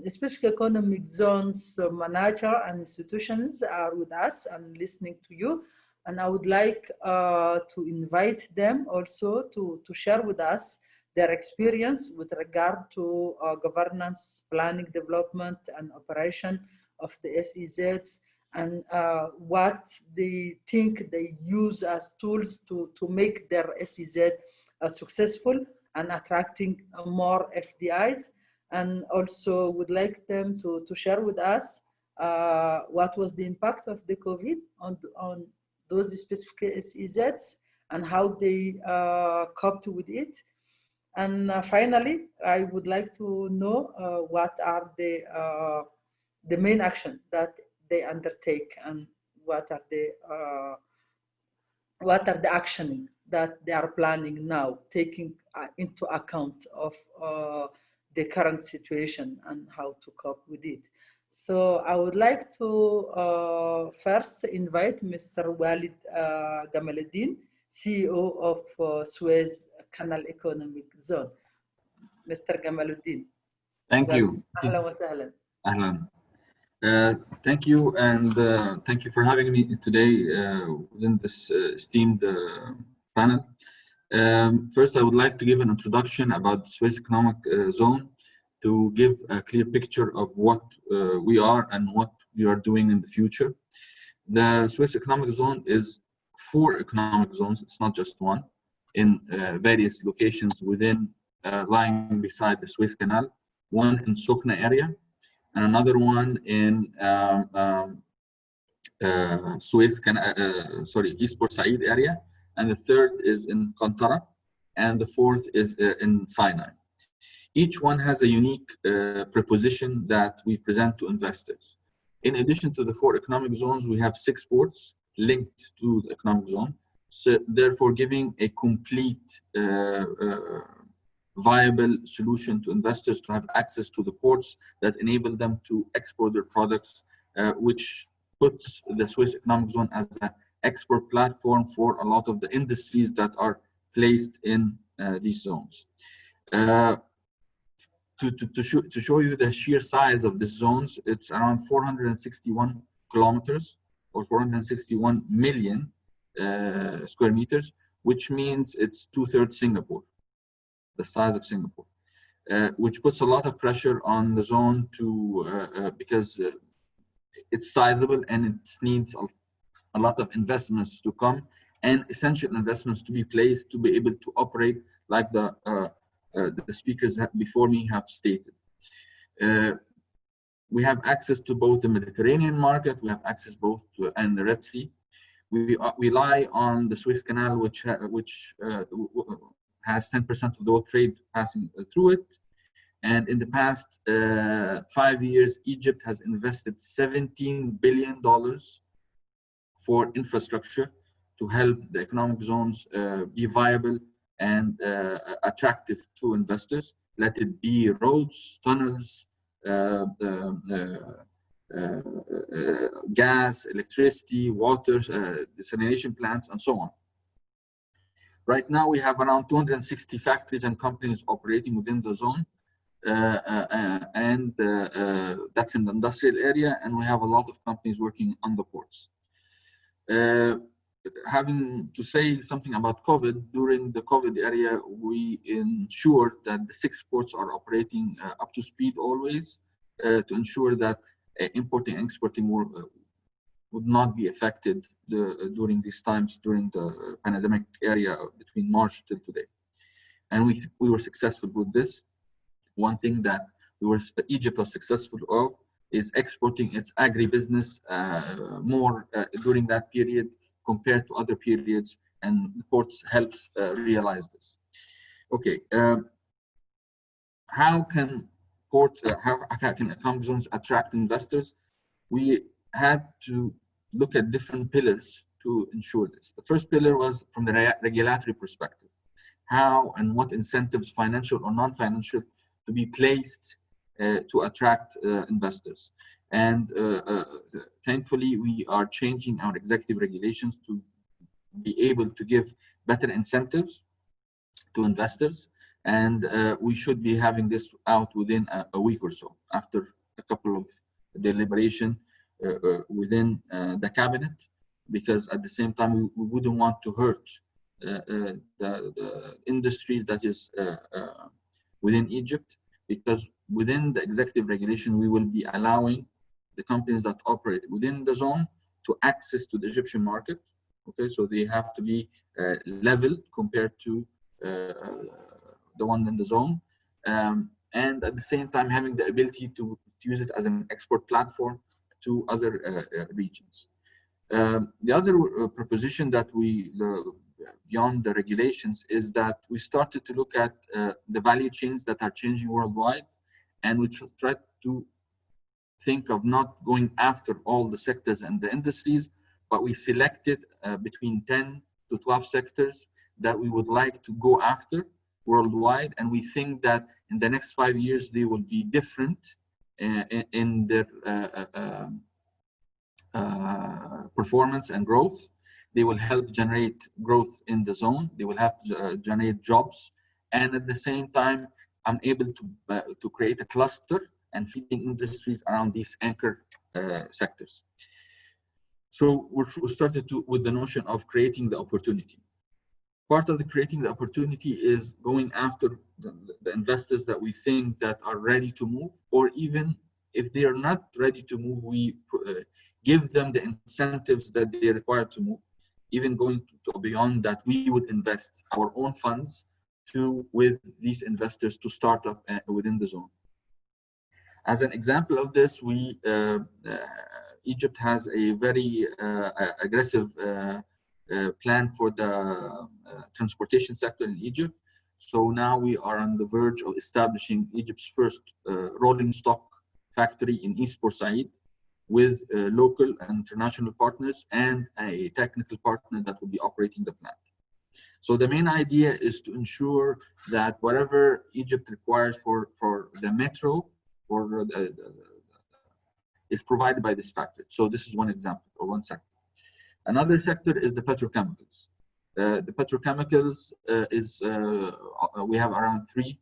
Specific economic zones manager and institutions are with us and listening to you. And I would like to invite them also to share with us their experience with regard to governance, planning, development, and operation of the SEZs, and what they think they use as tools to make their SEZ successful and attracting more FDIs. And also would like them to share with us what was the impact of the COVID on those specific SEZs and how they coped with it. And finally, I would like to know what are the main action that they undertake, and what are the actioning that they are planning now, taking into account of the current situation and how to cope with it. So I would like to first invite Mr. Walid Gamaluddin, CEO of Suez Canal Economic Zone. Mr. Gamaluddin. Thank you. Ahlan wa sahlan. Ahlan. Thank you, and thank you for having me today within this esteemed panel. First, I would like to give an introduction about the Suez Economic Zone to give a clear picture of what we are and what we are doing in the future. The Suez Economic Zone is 4 economic zones, it's not just one, in various locations within lying beside the Suez Canal, one in Sokhna area, and another one in East Port Said area, and the third is in Qantara, and the fourth is in Sinai. Each one has a unique proposition that we present to investors. In addition to the 4 economic zones, we have 6 ports linked to the economic zone, so therefore giving a complete viable solution to investors to have access to the ports that enable them to export their products, which puts the Suez Economic Zone as an export platform for a lot of the industries that are placed in these zones. To show you the sheer size of these zones, it's around 461 kilometers or 461 million square meters, which means it's 2/3 Singapore, the size of Singapore, which puts a lot of pressure on the zone because it's sizable and it needs a lot of investments to come, and essential investments to be placed to be able to operate like the speakers before me have stated. We have access to both the Mediterranean market, we have access both to and the Red Sea. We rely on the Suez Canal, which has 10% of the world trade passing through it. And in the past 5 years, Egypt has invested $17 billion for infrastructure to help the economic zones be viable and attractive to investors. Let it be roads, tunnels, gas, electricity, water, desalination plants, and so on. Right now, we have around 260 factories and companies operating within the zone, and that's in the industrial area, and we have a lot of companies working on the ports. Having to say something about COVID, during the COVID area, we ensured that the 6 ports are operating up to speed always to ensure that importing and exporting would not be affected during these times, during the pandemic area between March till today. And we were successful with this. One thing that Egypt was successful of is exporting its agribusiness more during that period compared to other periods, and the ports helps realize this. Okay, how can economic zones attract investors? We had to look at different pillars to ensure this. The first pillar was from the regulatory perspective. How and what incentives, financial or non-financial, to be placed to attract investors. And thankfully, we are changing our executive regulations to be able to give better incentives to investors. And we should be having this out within a week or so, after a couple of deliberation within the cabinet, because at the same time, we wouldn't want to hurt the industries that is within Egypt, because within the executive regulation, we will be allowing the companies that operate within the zone to access to the Egyptian market. Okay, so they have to be level compared to the one in the zone, and at the same time having the ability to use it as an export platform to other regions. The other proposition that we, beyond the regulations, is that we started to look at the value chains that are changing worldwide, and we try to think of not going after all the sectors and the industries, but we selected between 10 to 12 sectors that we would like to go after worldwide, and we think that in the next 5 years they will be different in their performance and growth. They will help generate growth in the zone. They will help generate jobs, and at the same time, I'm able to create a cluster and feeding industries around these anchor sectors. So we started with the notion of creating the opportunity. Part of the creating the opportunity is going after the investors that we think that are ready to move, or even if they are not ready to move, we give them the incentives that they require to move. Even going to beyond that, we would invest our own funds with these investors to start up within the zone. As an example of this, Egypt has a very aggressive plan for the transportation sector in Egypt. So now we are on the verge of establishing Egypt's first rolling stock factory in East Port Said, with local and international partners and a technical partner that will be operating the plant. So the main idea is to ensure that whatever Egypt requires for the metro is provided by this factory. So this is one example, or one sector. Another sector is the petrochemicals. The petrochemicals we have around 3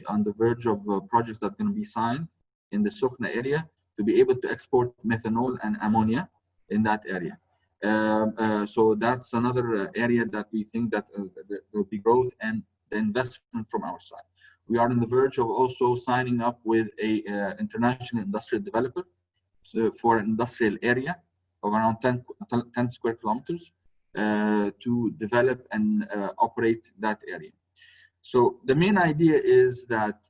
on the verge of projects that are going to be signed in the Sokhna area to be able to export methanol and ammonia in that area. So that's another area that we think that there will be growth and the investment from our side. We are on the verge of also signing up with a international industrial developer for an industrial area of around 10 square kilometers to develop and operate that area. So the main idea is that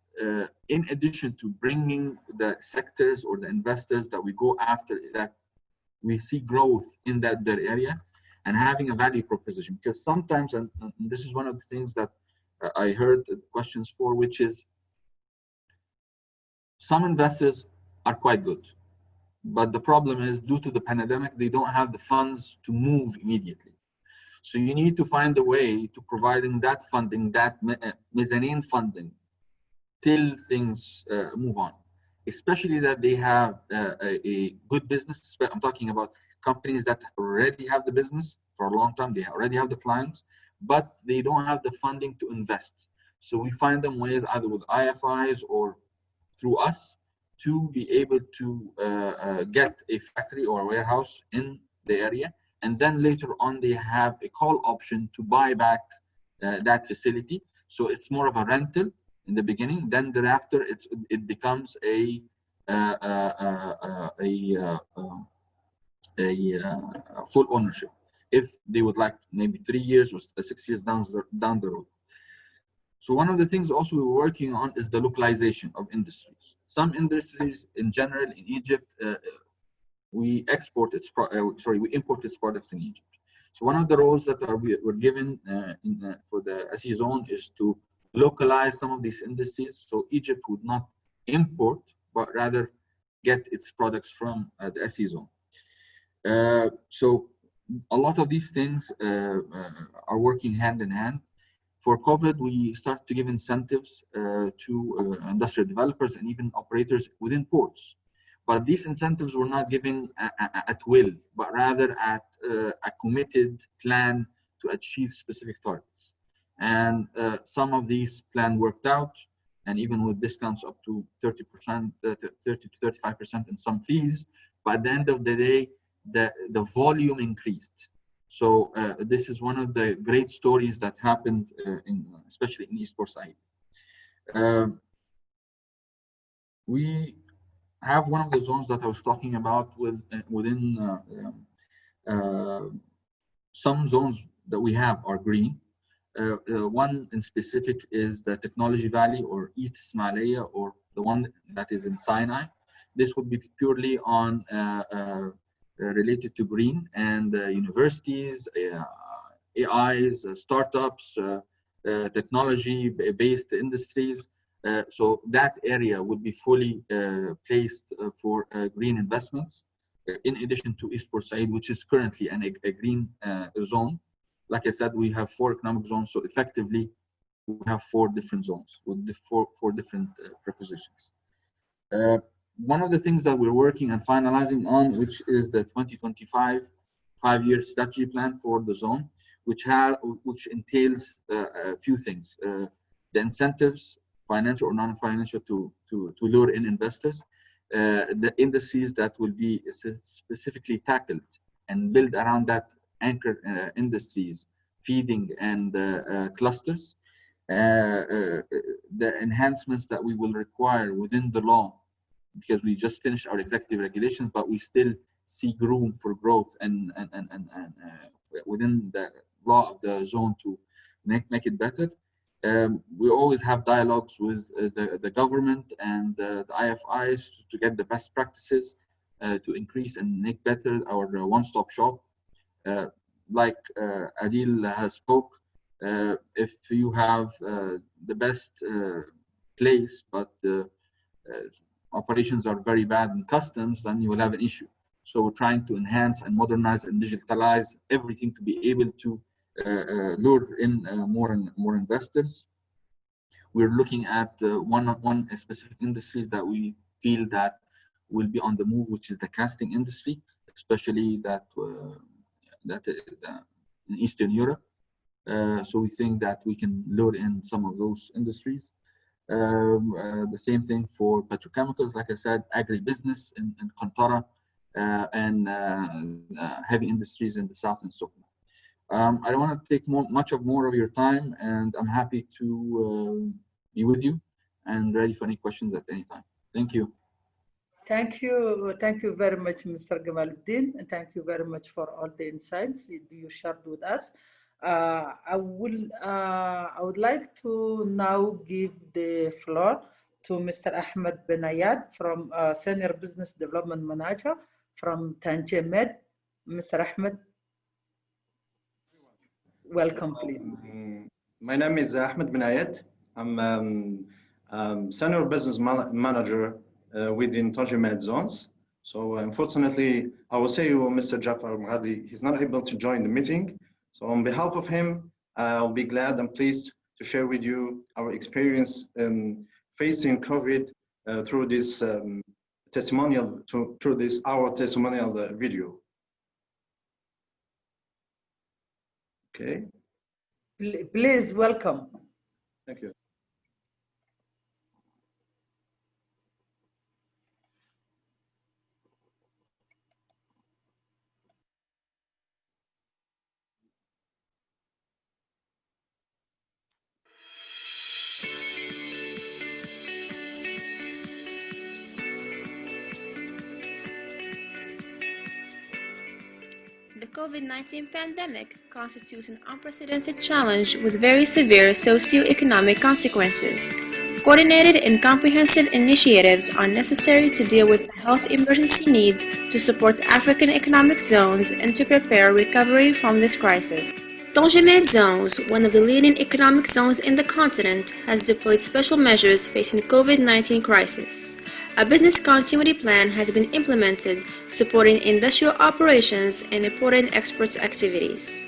in addition to bringing the sectors or the investors that we go after, that we see growth in that area and having a value proposition. Because sometimes, and this is one of the things that I heard questions for, which is some investors are quite good, but the problem is due to the pandemic, they don't have the funds to move immediately. So you need to find a way to providing that funding, that mezzanine funding, till things move on, especially that they have a good business. I'm talking about companies that already have the business for a long time, they already have the clients, but they don't have the funding to invest. So we find them ways either with IFIs or through us to be able to get a factory or a warehouse in the area. And then later on, they have a call option to buy back that facility. So it's more of a rental in the beginning. Then thereafter, it becomes a full ownership, if they would like, maybe 3 years or 6 years down the road. So one of the things also we're working on is the localization of industries. Some industries in general in Egypt, we import its products in Egypt. So one of the roles that were given for the SE zone is to localize some of these industries, so Egypt would not import, but rather get its products from the SE zone. So a lot of these things are working hand in hand. For COVID, we started to give incentives to industrial developers and even operators within ports. But these incentives were not given at will, but rather at a committed plan to achieve specific targets. And some of these plans worked out, and even with discounts up to 30%, 30 to 35% in some fees. But at the end of the day, the volume increased. So this is one of the great stories that happened, especially in East Port Said. We have one of the zones that I was talking about within some zones that we have are green. One in specific is the Technology Valley or East Ismailia, or the one that is in Sinai. This would be purely on related to green and universities, AIs, startups, technology-based industries. So that area would be fully placed for green investments, in addition to East Port Said, which is currently a green zone. Like I said, we have 4 economic zones, so effectively we have 4 different zones with the four different prepositions. One of the things that we're working and finalizing on, which is the 2025 5-year strategy plan for the zone, which entails a few things: the incentives, financial or non-financial, to lure in investors, the industries that will be specifically tackled and build around that anchor industries, feeding and clusters, the enhancements that we will require within the law, because we just finished our executive regulations, but we still see room for growth and within the law of the zone to make it better. We always have dialogues with the government and the IFIs to get the best practices to increase and make better our one-stop shop. Like Adil has spoke, if you have the best place, but operations are very bad in customs, then you will have an issue. So we're trying to enhance and modernize and digitalize everything to be able to lure in more and more investors. We're looking at one specific industries that we feel that will be on the move, which is the casting industry, especially that in Eastern Europe. So we think that we can lure in some of those industries. The same thing for petrochemicals, like I said, agribusiness in Qantara, and heavy industries in the south and so forth. I don't want to take much more of your time, and I'm happy to be with you and ready for any questions at any time. Thank you. Thank you very much, Mr. Gamaluddin, and thank you very much for all the insights you shared with us. I would like to now give the floor to Mr. Ahmed Benayad, from Senior Business Development Manager from Tangier Med. Mr. Ahmed, welcome, please. My name is Ahmed Benayad. I'm Senior Business Manager within Tangier Med Zones. So unfortunately, our CEO, Mr. Jafar Mghadi, he's not able to join the meeting. So on behalf of him, I'll be glad and pleased to share with you our experience facing COVID through this testimonial, through this our testimonial video. Okay. Please, welcome. Thank you. The COVID-19 pandemic constitutes an unprecedented challenge with very severe socio-economic consequences. Coordinated and comprehensive initiatives are necessary to deal with the health emergency needs to support African economic zones and to prepare recovery from this crisis. Tangimed Zones, one of the leading economic zones in the continent, has deployed special measures facing the COVID-19 crisis. A business continuity plan has been implemented, supporting industrial operations and important export activities.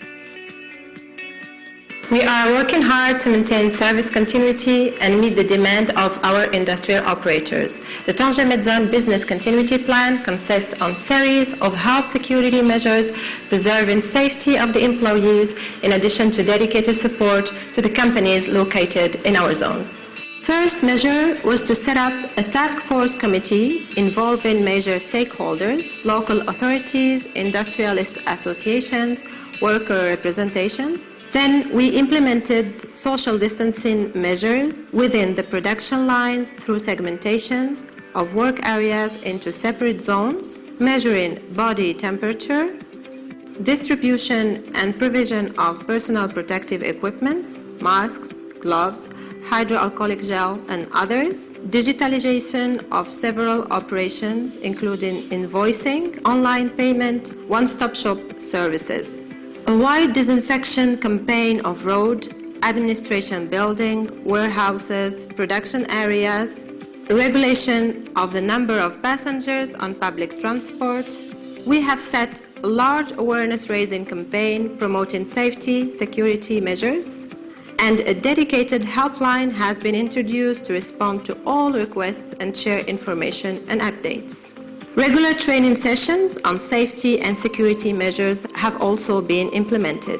We are working hard to maintain service continuity and meet the demand of our industrial operators. The Tangimed Zone Business Continuity Plan consists of a series of health security measures preserving safety of the employees, in addition to dedicated support to the companies located in our zones. First measure was to set up a task force committee involving major stakeholders, local authorities, industrialist associations, worker representations. Then we implemented social distancing measures within the production lines through segmentations of work areas into separate zones, measuring body temperature, distribution and provision of personal protective equipments, masks, gloves, hydroalcoholic gel, and others, digitalization of several operations, including invoicing, online payment, one-stop shop services. A wide disinfection campaign of road, administration building, warehouses, production areas, regulation of the number of passengers on public transport. We have set a large awareness-raising campaign promoting safety, security measures, and a dedicated helpline has been introduced to respond to all requests and share information and updates. Regular training sessions on safety and security measures have also been implemented.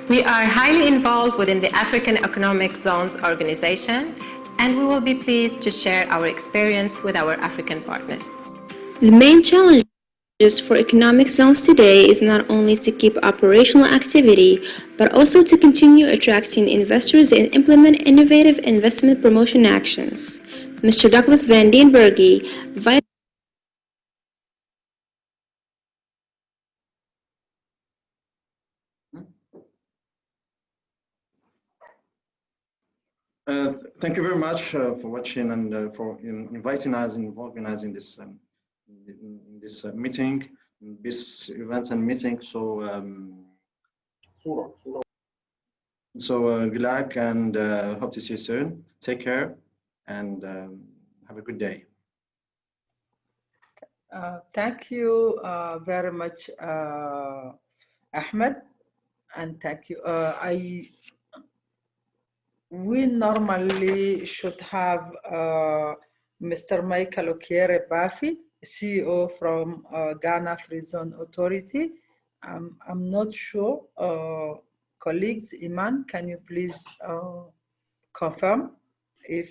We are highly involved within the African Economic Zones Organization, and we will be pleased to share our experience with our African partners. The main challenge for economic zones today is not only to keep operational activity, but also to continue attracting investors and implement innovative investment promotion actions. Mr. Douglas Van Dienbergie, Vice Thank you very much for watching and for inviting us and organizing this this meeting, this event and meeting. So good luck and hope to see you soon. Take care and have a good day. Thank you very much, Ahmed, and thank you. We normally should have Mr. Michael Okiere Bafi, CEO from Ghana Free Zone Authority. I'm not sure. Colleagues, Iman, can you please confirm?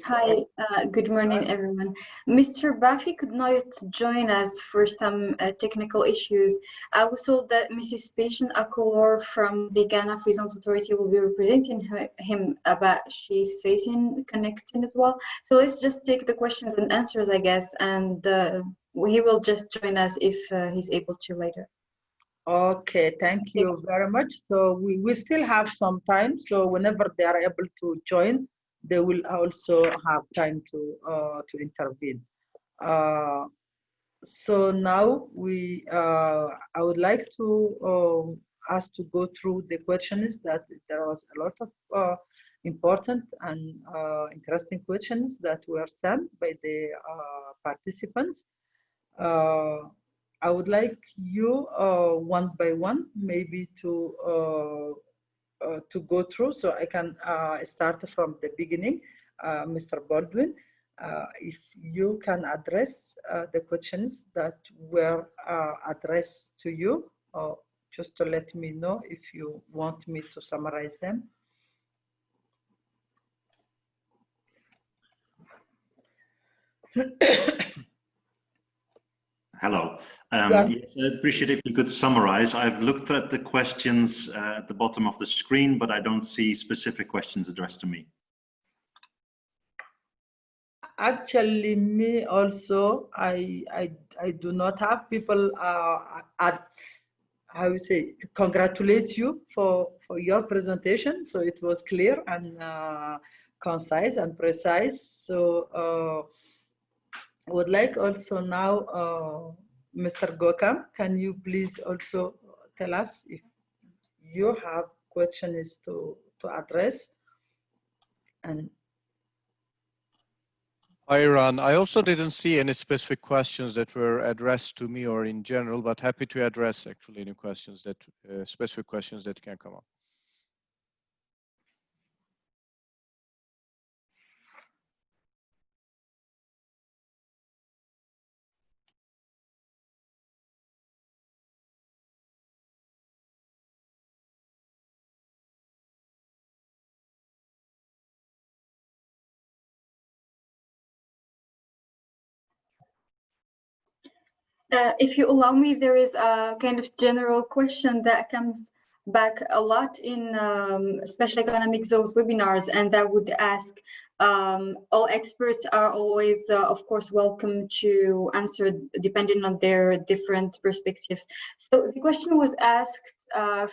Hi, good morning, everyone. Mr. Bafi could not join us for some technical issues. I was told that Mrs. Patient Akolor from the Ghana Free Zones Authority will be representing him, but she's facing connecting as well. So let's just take the questions and answers, I guess, and he will just join us if he's able to later. Okay, thank you very much. So we still have some time. So whenever they are able to join, they will also have time to intervene. So now I would like to ask to go through the questions that there was a lot of important and interesting questions that were sent by the participants. I would like you one by one maybe to go through, so I can start from the beginning. Mr. Baldwin, if you can address the questions that were addressed to you, just to let me know if you want me to summarize them. Hello. Yes, I appreciate if you could summarize. I've looked at the questions at the bottom of the screen, but I don't see specific questions addressed to me. Actually, me also, I do not have people how you say, congratulate you for your presentation. So it was clear and concise and precise. So I would like also now, Mr. Gokam, can you please also tell us if you have questions to address? And Hi, Ran. I also didn't see any specific questions that were addressed to me or in general, but happy to address actually any questions that specific questions that can come up. If you allow me, there is a kind of general question that comes back a lot in special economic zones webinars, and that would ask, all experts are always, of course, welcome to answer depending on their different perspectives. So the question was asked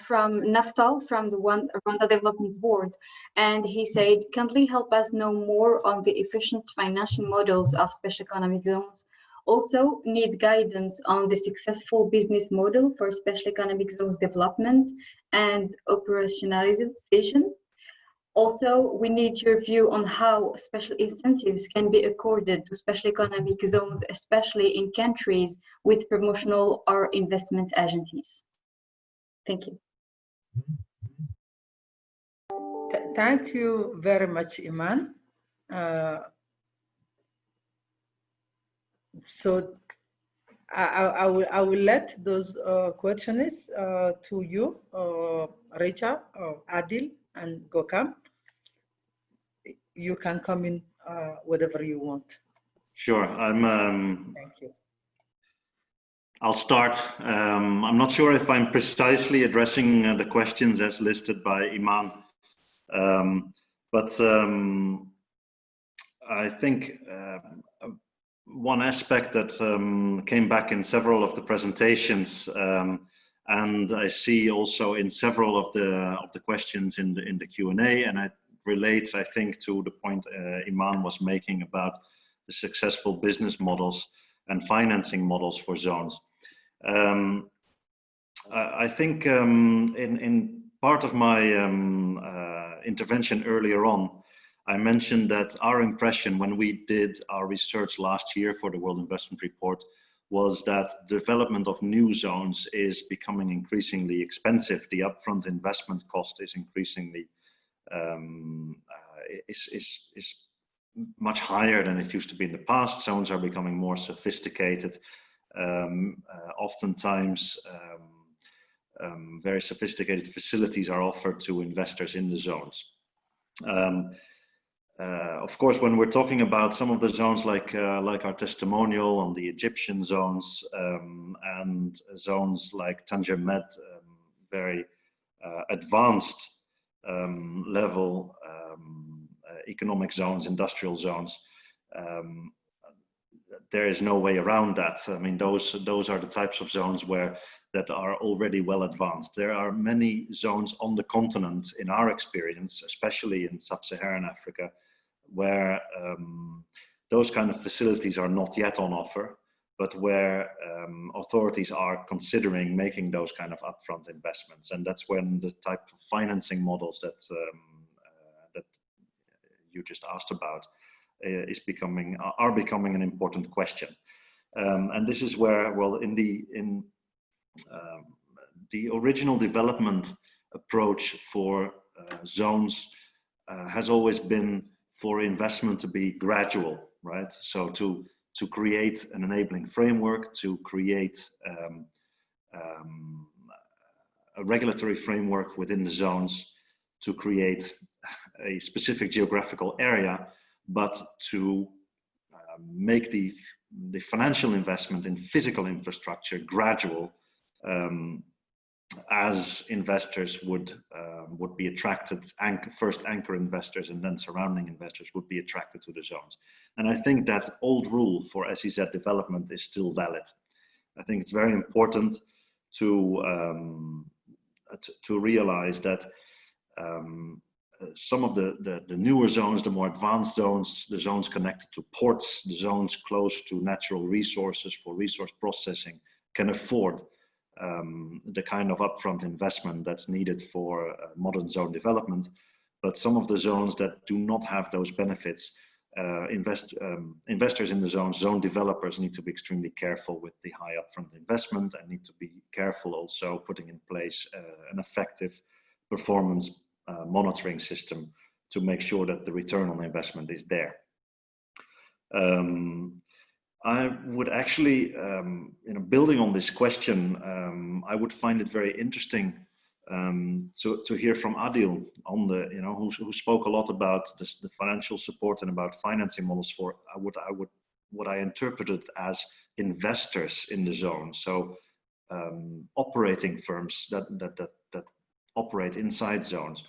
from Naftal from the Rwanda Development Board, and he said, kindly help us know more on the efficient financial models of special economic zones. Also need guidance on the successful business model for special economic zones development and operationalization. Also, we need your view on how special incentives can be accorded to special economic zones, especially in countries with promotional or investment agencies. Thank you. Thank you very much, Iman. So I will let those questions to you, Richa, Adil, and Gokam. You can come in whatever you want. Sure. Thank you. I'll start. I'm not sure if I'm precisely addressing the questions as listed by Iman, but I think one aspect that came back in several of the presentations, and I see also in several of the questions in the Q&A, and it relates, I think, to the point Iman was making about the successful business models and financing models for zones. I think in part of my intervention earlier on, I mentioned that our impression when we did our research last year for the World Investment Report was that development of new zones is becoming increasingly expensive. The upfront investment cost is increasingly is much higher than it used to be in the past. Zones are becoming more sophisticated. Oftentimes, very sophisticated facilities are offered to investors in the zones. Of course, when we're talking about some of the zones like our testimonial on the Egyptian zones and zones like Tanger Med, very advanced level economic zones, industrial zones, there is no way around that. I mean, those are the types of zones that are already well advanced. There are many zones on the continent, in our experience, especially in sub-Saharan Africa, where those kind of facilities are not yet on offer, but where authorities are considering making those kind of upfront investments. And that's when the type of financing models that you just asked about are becoming an important question. And this is where, well, in the original development approach for zones has always been for investment to be gradual, right? So to create an enabling framework, to create a regulatory framework within the zones, to create a specific geographical area, but to make the financial investment in physical infrastructure gradual, as investors would be attracted, first anchor investors and then surrounding investors would be attracted to the zones. And I think that old rule for SEZ development is still valid. I think it's very important to realize that some of the newer zones, the more advanced zones, the zones connected to ports, the zones close to natural resources for resource processing, can afford the kind of upfront investment that's needed for modern zone development. But some of the zones that do not have those benefits, investors in the zones, zone developers need to be extremely careful with the high upfront investment, and need to be careful also putting in place an effective performance monitoring system to make sure that the return on investment is there. I would actually, building on this question, I would find it very interesting to hear from Adil on the, who spoke a lot about the financial support and about financing models for what I interpreted as investors in the zone. So operating firms that operate inside zones.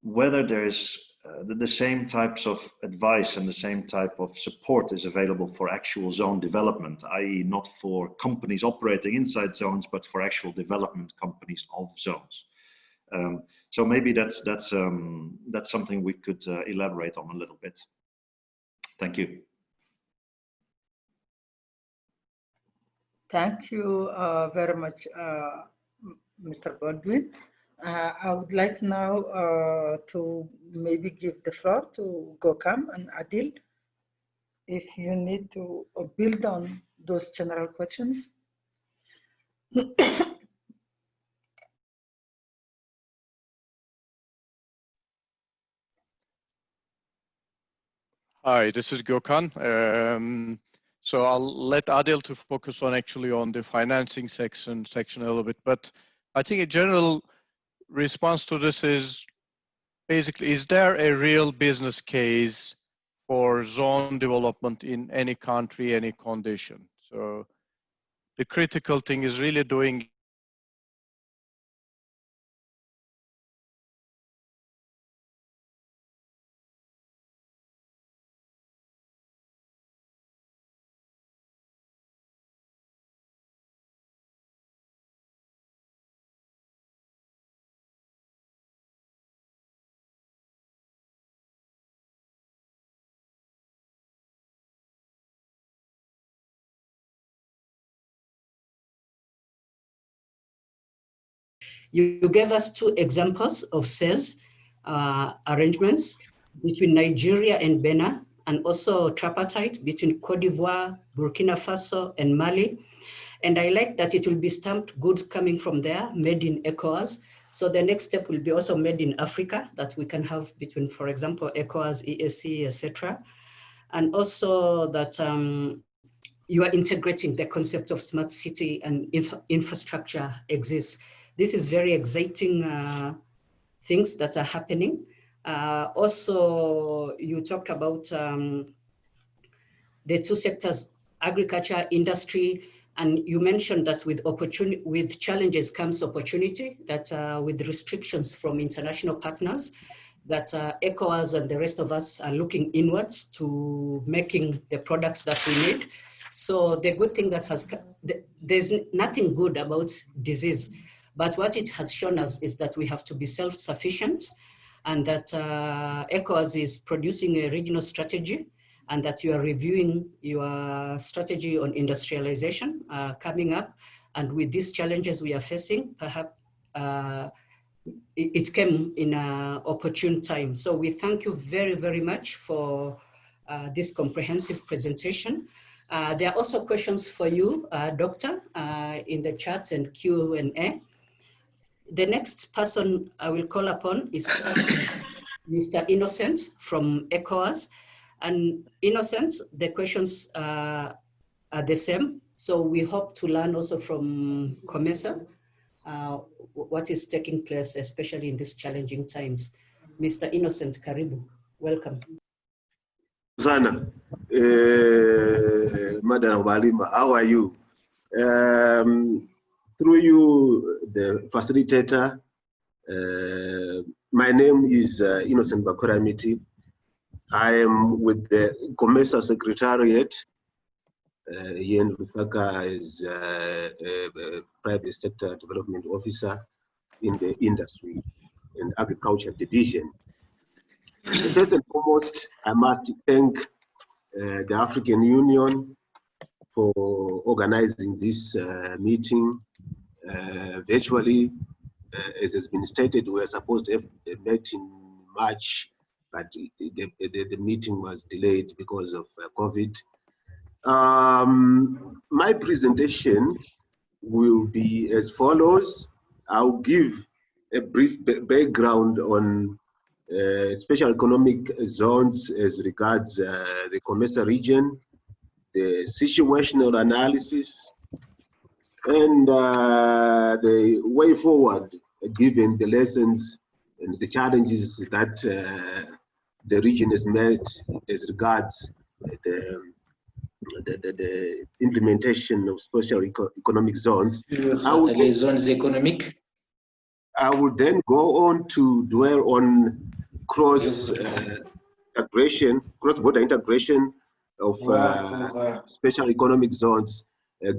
Whether there's the same types of advice and the same type of support is available for actual zone development, i.e. not for companies operating inside zones, but for actual development companies of zones. So maybe that's something we could elaborate on a little bit. Thank you. Thank you very much, Mr. Baldwin. I would like now to maybe give the floor to Gokam and Adil, if you need to build on those general questions. Hi, this is Gökhan. So I'll let Adil to focus on actually on the financing section a little bit, but I think a general response to this is basically, is there a real business case for zone development in any country, any condition? So the critical thing is really doing You gave us two examples of sales arrangements between Nigeria and Benin, and also tripartite between Cote d'Ivoire, Burkina Faso, and Mali. And I like that it will be stamped goods coming from there, made in ECOWAS. So the next step will be also made in Africa, that we can have between, for example, ECOWAS, EAC, etc. And also that you are integrating the concept of smart city and infrastructure exists. This is very exciting things that are happening. Also, you talked about the two sectors, agriculture, industry, and you mentioned that with challenges comes opportunity, that with restrictions from international partners, that ECOWAS and the rest of us are looking inwards to making the products that we need. So the good thing that there's nothing good about disease, but what it has shown us is that we have to be self-sufficient, and that ECOWAS is producing a regional strategy, and that you are reviewing your strategy on industrialization coming up. And with these challenges we are facing, perhaps it came in an opportune time. So we thank you very, very much for this comprehensive presentation. There are also questions for you, Doctor, in the chat and Q&A. The next person I will call upon is Mr. Innocent from ECOWAS. And Innocent, the questions are the same. So we hope to learn also from COMESA what is taking place, especially in these challenging times. Mr. Innocent, karibu, welcome. Sana, Madam Walima, how are you? Through you, the facilitator, my name is Innocent Bakuramiti. I am with the COMESA Secretariat Yen Rufaka is a private sector development officer in the industry and agriculture division. First and foremost, I must thank the African Union for organizing this meeting virtually. As has been stated, we were supposed to have met in March, but the meeting was delayed because of COVID. My presentation will be as follows. I'll give a brief background on special economic zones as regards the COMESA region, the situational analysis, and the way forward, given the lessons and the challenges that the region has met as regards the implementation of special economic zones. Les zones économiques. I would then go on to dwell on cross-border integration of special economic zones,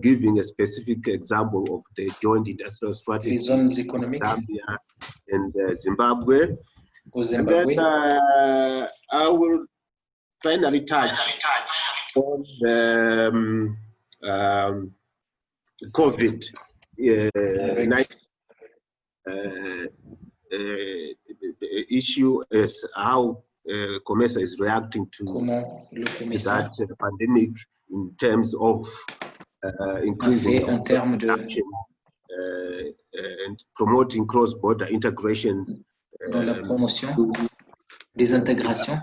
giving a specific example of the joint industrial strategy of Zambia and Zimbabwe. And then I will finally touch on the COVID-19 issue, as how COMESA is reacting to that pandemic in terms of increasing production and promoting cross-border integration. Dans la promotion des intégrations.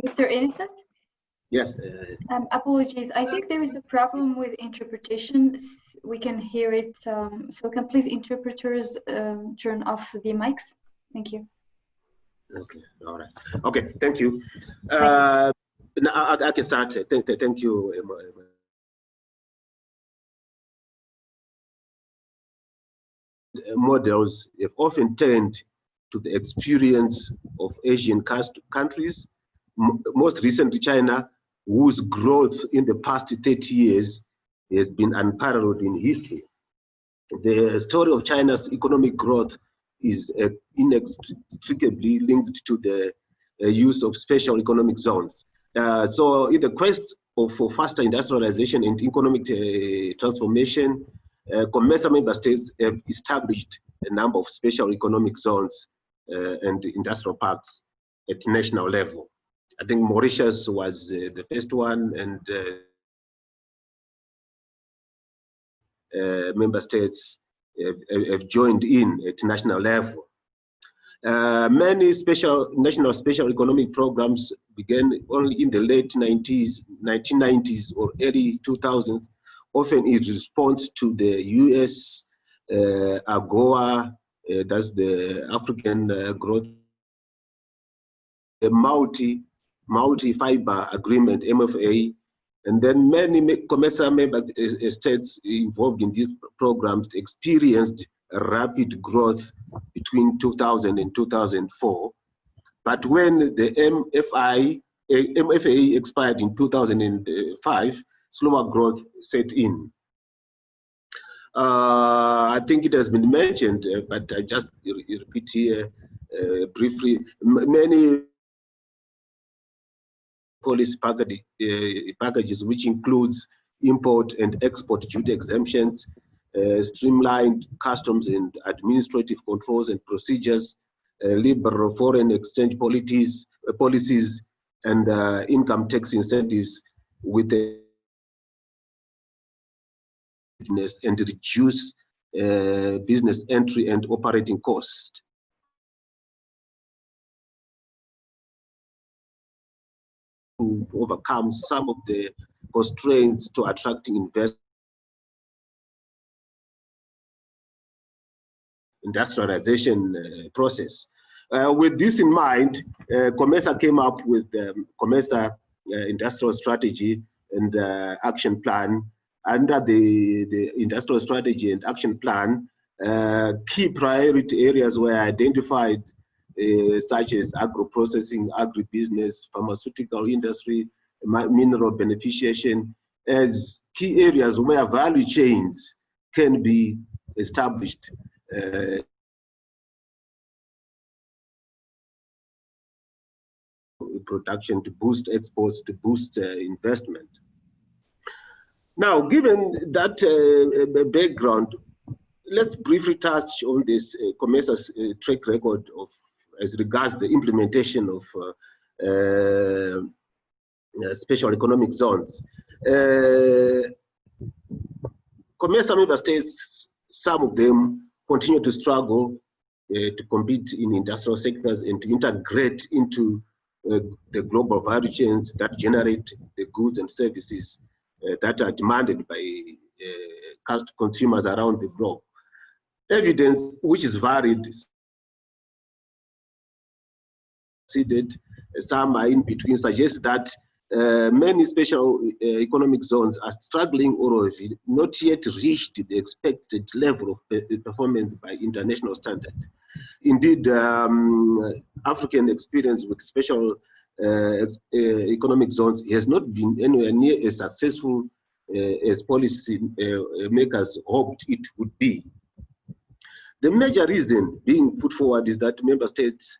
Mr. Innocent? Yes. Apologies. I think there is a problem with interpretation. We can hear it. So can please interpreters turn off the mics? Thank you. Okay. All right. Okay. Thank you. Now I can start. Thank you. Models have often turned to the experience of Asian countries, most recently China, whose growth in the past 30 years has been unparalleled in history. The story of China's economic growth is inextricably linked to the use of special economic zones. So in the quest for faster industrialization and economic transformation, COMESA member states have established a number of special economic zones and industrial parks at national level. I think Mauritius was the first one, and member states have joined in at national level. Many national special economic programs began only in the late 1990s or early 2000s, often in response to the US AGOA, that's the African growth, the multi-fiber agreement, MFA, and then many COMESA member states involved in these programs experienced a rapid growth between 2000 and 2004. But when the MFA expired in 2005, slower growth set in. I think it has been mentioned, but I just repeat here briefly. Many policy packages, which includes import and export duty exemptions, streamlined customs and administrative controls and procedures, liberal foreign exchange policies, and income tax incentives with the and reduce business entry and operating costs. To overcome some of the constraints to attracting investment. Industrialization process. With this in mind, COMESA came up with the COMESA industrial strategy and action plan. Under the industrial strategy and action plan, key priority areas were identified, such as agro-processing, agribusiness, pharmaceutical industry, mineral beneficiation, as key areas where value chains can be established. Production to boost exports, to boost investment. Now, given that background, let's briefly touch on this COMESA's track record of as regards the implementation of special economic zones. COMESA member states, some of them continue to struggle to compete in industrial sectors and to integrate into the global value chains that generate the goods and services that are demanded by consumers around the globe. Evidence, which is varied, some are in between, suggests that many special economic zones are struggling or have not yet reached the expected level of performance by international standard. Indeed, African experience with special economic zones has not been anywhere near as successful as policy makers hoped it would be. The major reason being put forward is that member states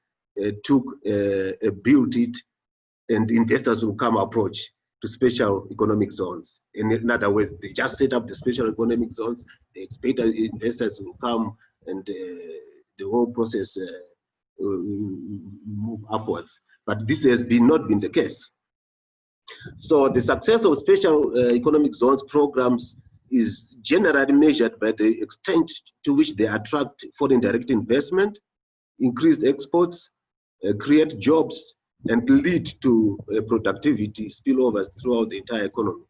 took a build it and investors will come approach to special economic zones. In other words, they just set up the special economic zones, they expect investors will come and the whole process will move upwards. But this has not been the case. So the success of special economic zones programs is generally measured by the extent to which they attract foreign direct investment, increase exports, create jobs, and lead to productivity spillovers throughout the entire economy.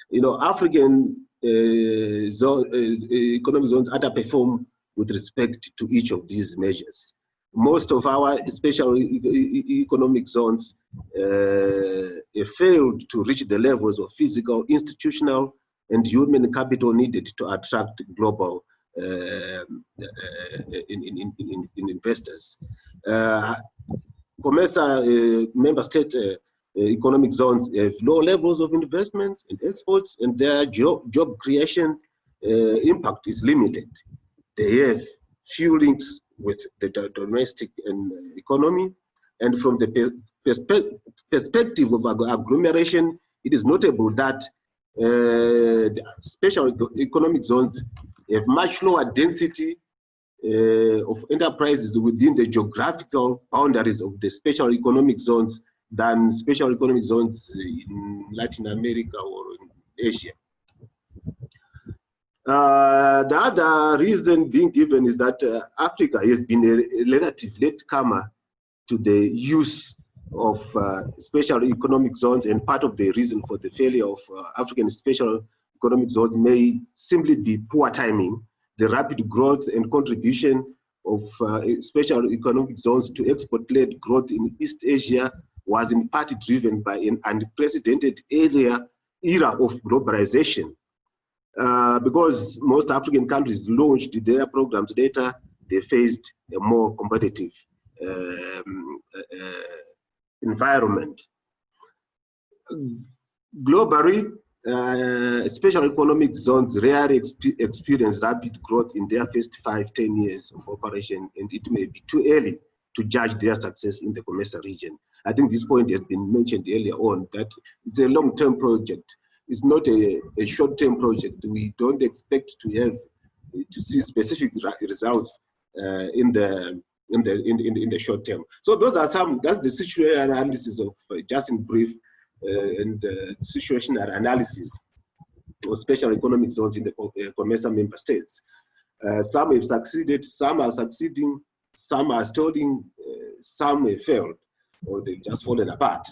You know, African economic zones underperform with respect to each of these measures. Most of our special economic zones failed to reach the levels of physical, institutional, and human capital needed to attract global investors. COMESA member state economic zones have low levels of investment and exports, and their job creation impact is limited. They have few links with the domestic economy, and from the perspective of agglomeration, it is notable that the special economic zones have much lower density of enterprises within the geographical boundaries of the special economic zones than special economic zones in Latin America or in Asia. The other reason being given is that Africa has been a relative latecomer to the use of special economic zones, and part of the reason for the failure of African special economic zones may simply be poor timing. The rapid growth and contribution of special economic zones to export-led growth in East Asia was in part driven by an unprecedented era of globalization. Because most African countries launched their programs later, they faced a more competitive environment. Globally, special economic zones rarely experience rapid growth in their first 5-10 years of operation, and it may be too early to judge their success in the COMESA region. I think this point has been mentioned earlier on, that it's a long-term project. It's not a short-term project. We don't expect to see specific results in the short term. So those are that's the situational analysis of, just in brief, and situational analysis of special economic zones in the COMESA member states. Some have succeeded, some are succeeding, some are stalling, some have failed, or they've just fallen apart.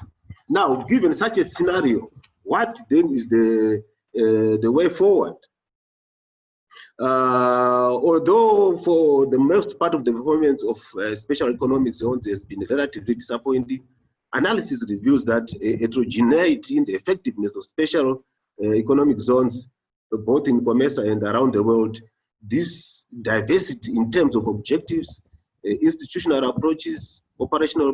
Now, given such a scenario, what then is the way forward? Although for the most part of the performance of special economic zones has been relatively disappointing, analysis reveals that heterogeneity in the effectiveness of special economic zones, both in COMESA and around the world, this diversity in terms of objectives, institutional approaches, operational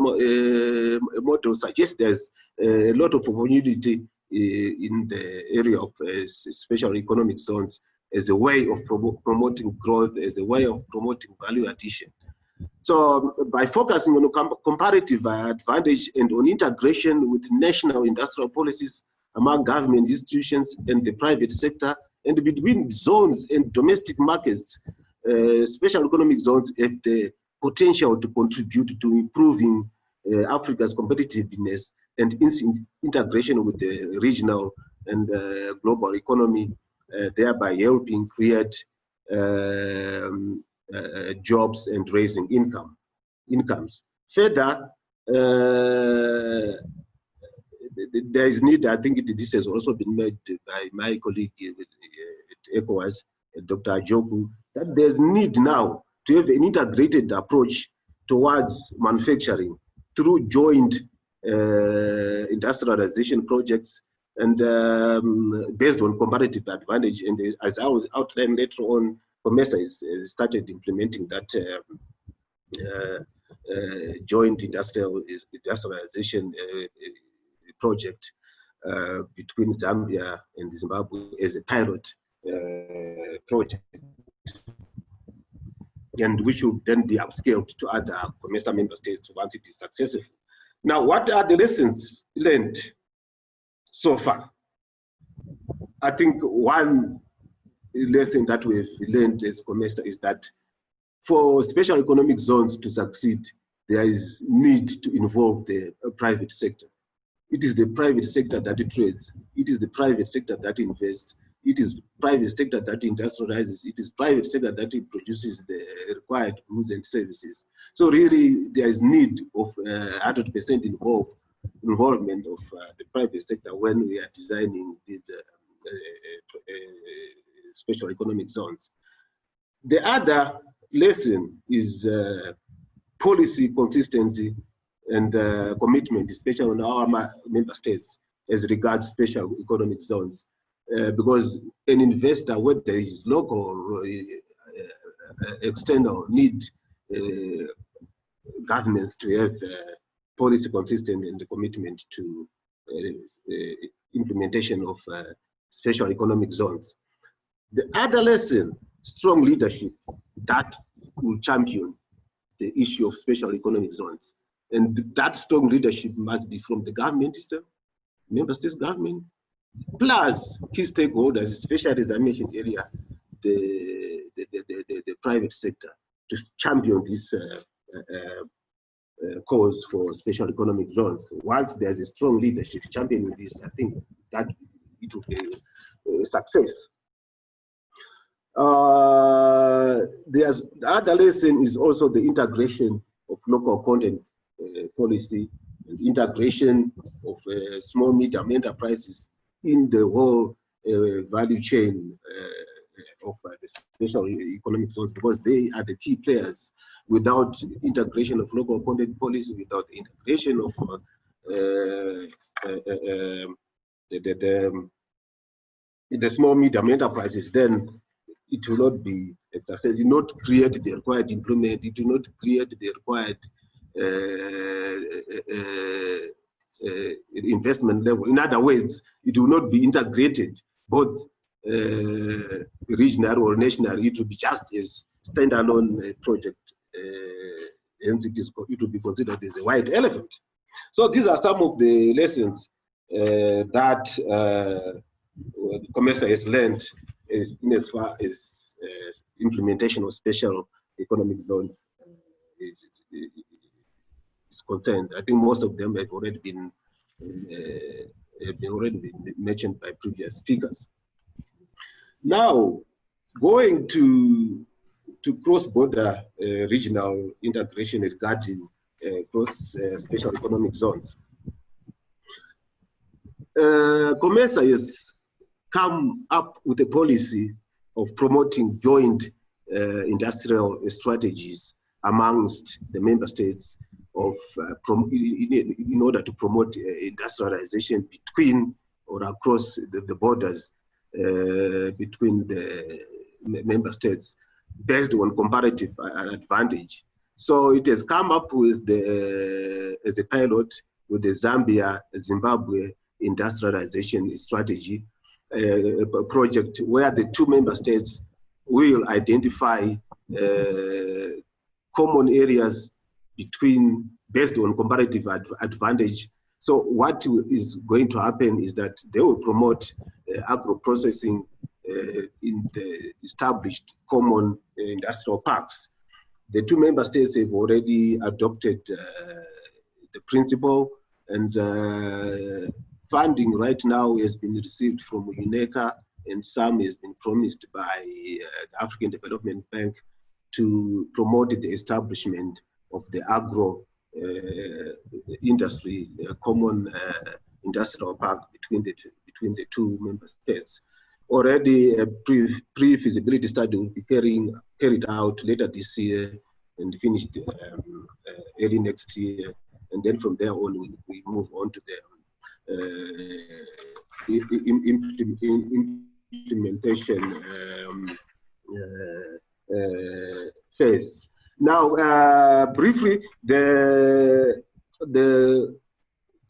models suggest there's a lot of opportunity in the area of special economic zones as a way of promoting growth, as a way of promoting value addition. So by focusing on comparative advantage and on integration with national industrial policies among government institutions and the private sector, and between zones and domestic markets, special economic zones have the potential to contribute to improving Africa's competitiveness and integration with the regional and global economy, thereby helping create jobs and raising incomes. Further, there is need, I think this has also been made by my colleague at ECOWAS, Dr. Ajoku, that there's need now to have an integrated approach towards manufacturing through joint industrialization projects and based on comparative advantage. And as I was outlined later on, COMESA has started implementing that joint industrialization project between Zambia and Zimbabwe as a pilot project, and which will then be upscaled to other COMESA member states once it is successful. Now, what are the lessons learned so far? I think one lesson that we've learned as COMESA is that for special economic zones to succeed, there is need to involve the private sector. It is the private sector that trades. It is the private sector that invests. It is private sector that industrializes. It is private sector that produces the required goods and services. So really, there is need of 100% involvement of the private sector when we are designing these special economic zones. The other lesson is policy consistency and commitment, especially on our member states as regards special economic zones. Because an investor, whether it is local or external, need governments to have policy consistent and the commitment to implementation of special economic zones. The other lesson, strong leadership that will champion the issue of special economic zones. And that strong leadership must be from the government itself, member states government, plus key stakeholders, especially as I mentioned earlier, the private sector, to champion this cause for special economic zones. Once there's a strong leadership championing this, I think that it will be a success. The other lesson is also the integration of local content policy, and integration of small medium enterprises in the whole value chain of the special economic zones, because they are the key players. Without integration of local content policy, without the integration of the small medium enterprises, then it will not be a success. It will not create the required employment. It will not create the required investment level. In other words, it will not be integrated, both regional or national. It will be just as standalone project. Hence, it will be considered as a white elephant. So these are some of the lessons that COMESA has learned in as far as implementation of special economic zones is concerned. I think most of them have already been mentioned by previous speakers. Now, going to cross-border regional integration regarding cross special economic zones. COMESA has come up with a policy of promoting joint industrial strategies amongst the member states in order to promote industrialization between or across the borders between the member states based on comparative advantage. So it has come up with as a pilot with the Zambia, Zimbabwe industrialization strategy project, where the two member states will identify common areas based on comparative advantage. So what is going to happen is that they will promote agro-processing in the established common industrial parks. The two member states have already adopted the principle, and funding right now has been received from UNECA, and some has been promised by the African Development Bank to promote the establishment of the agro industry, common industrial park between the two member states. Already a pre-feasibility study will be carried out later this year and finished early next year, and then from there on we move on to the implementation phase. Now, briefly, the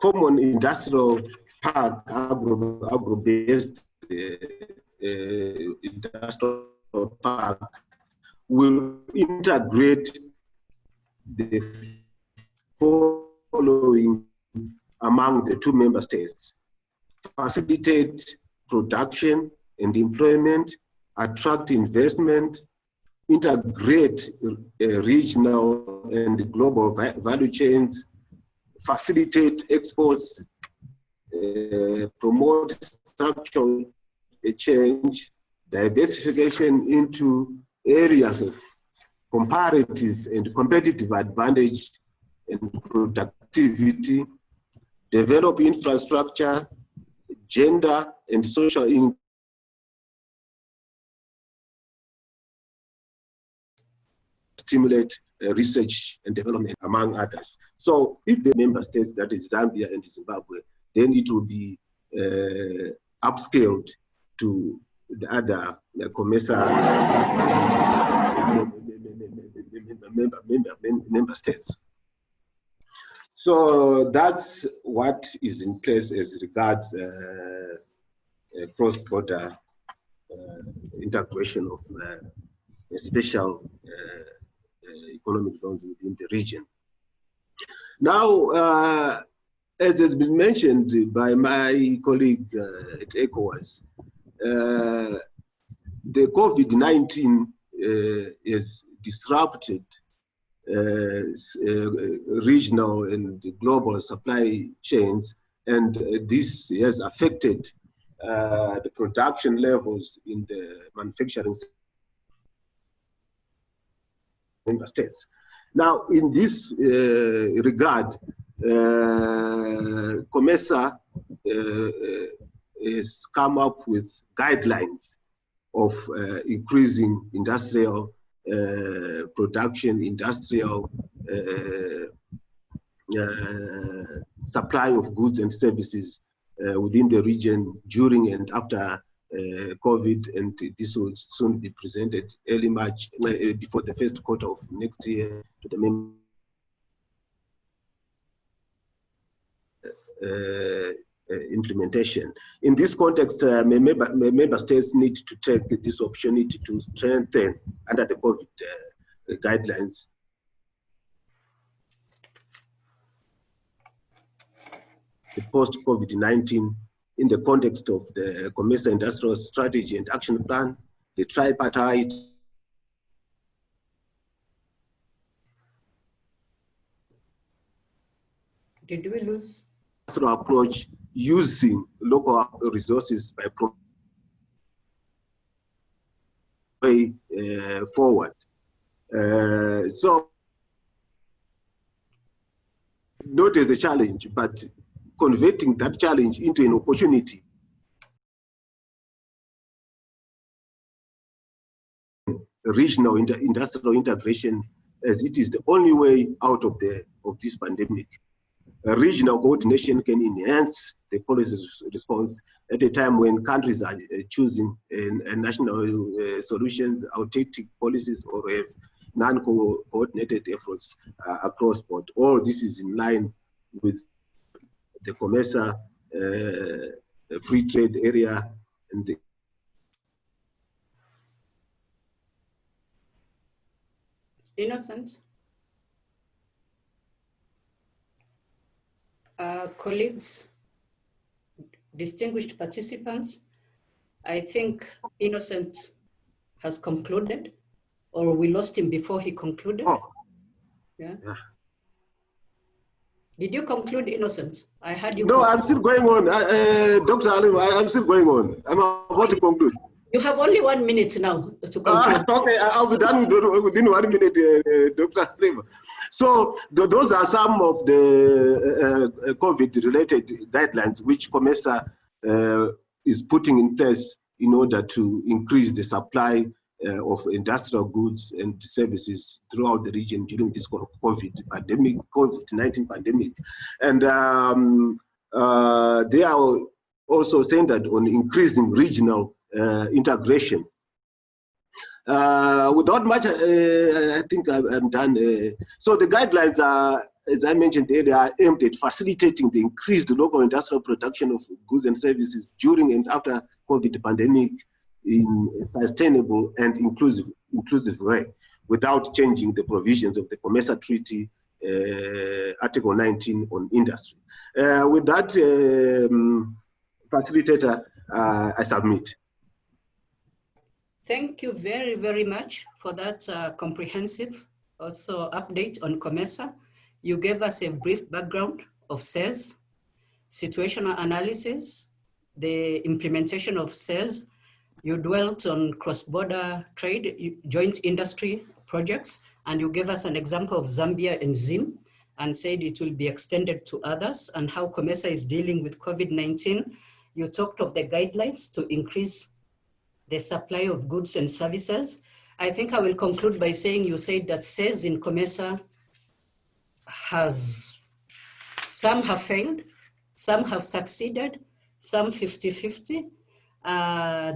common industrial park, agro-based industrial park, will integrate the following among the two member states: facilitate production and employment, attract investment, integrate regional and global value chains, facilitate exports, promote structural change, diversification into areas of comparative and competitive advantage and productivity, develop infrastructure, gender and social stimulate research and development, among others. So if the member states, that is Zambia and Zimbabwe, then it will be upscaled to the other COMESA member states. So that's what is in place as regards cross-border integration of special economic zones within the region. Now, as has been mentioned by my colleague at ECOWAS, the COVID-19 has disrupted regional and global supply chains, and this has affected the production levels in the manufacturing member states. Now, in this regard, COMESA has come up with guidelines of increasing industrial production, industrial supply of goods and services within the region during and after COVID, and this will soon be presented early March, before the first quarter of next year, to the implementation. In this context, member states need to take this opportunity to strengthen, under the COVID guidelines, the post-COVID-19 in the context of the COMESA Industrial Strategy and Action Plan, the tripartite Did we lose? approach using local resources by way forward. So, not as a challenge, but converting that challenge into an opportunity. Regional industrial integration, as it is the only way out of this pandemic. Regional coordination can enhance the policy response at a time when countries are choosing national solutions, autarkic policies, or have non-coordinated efforts across board. All this is in line with the COMESA free trade area. And Innocent. Colleagues, distinguished participants, I think Innocent has concluded, or we lost him before he concluded. Oh. Yeah. Did you conclude, Innocent? I heard you. No, I'm still going on. Dr. Alim, I'm still going on. I'm about to conclude. You have only 1 minute now to conclude. Okay, I'll be done within 1 minute, Dr. Alim. So those are some of the COVID-related guidelines which COMESA is putting in place in order to increase the supply of industrial goods and services throughout the region during this COVID-19 pandemic. And they are also centered on increasing regional integration. Without much, I think I'm done. So the guidelines are, as I mentioned earlier, are aimed at facilitating the increased local industrial production of goods and services during and after COVID pandemic in a sustainable and inclusive way, without changing the provisions of the COMESA Treaty, Article 19 on industry. With that, facilitator, I submit. Thank you very, very much for that comprehensive also update on COMESA. You gave us a brief background of SES, situational analysis, the implementation of SES. You dwelt on cross-border trade, joint industry projects, and you gave us an example of Zambia and ZIM and said it will be extended to others and how COMESA is dealing with COVID-19. You talked of the guidelines to increase the supply of goods and services. I think I will conclude by saying you said that SES in COMESA some have failed, some have succeeded, some 50-50.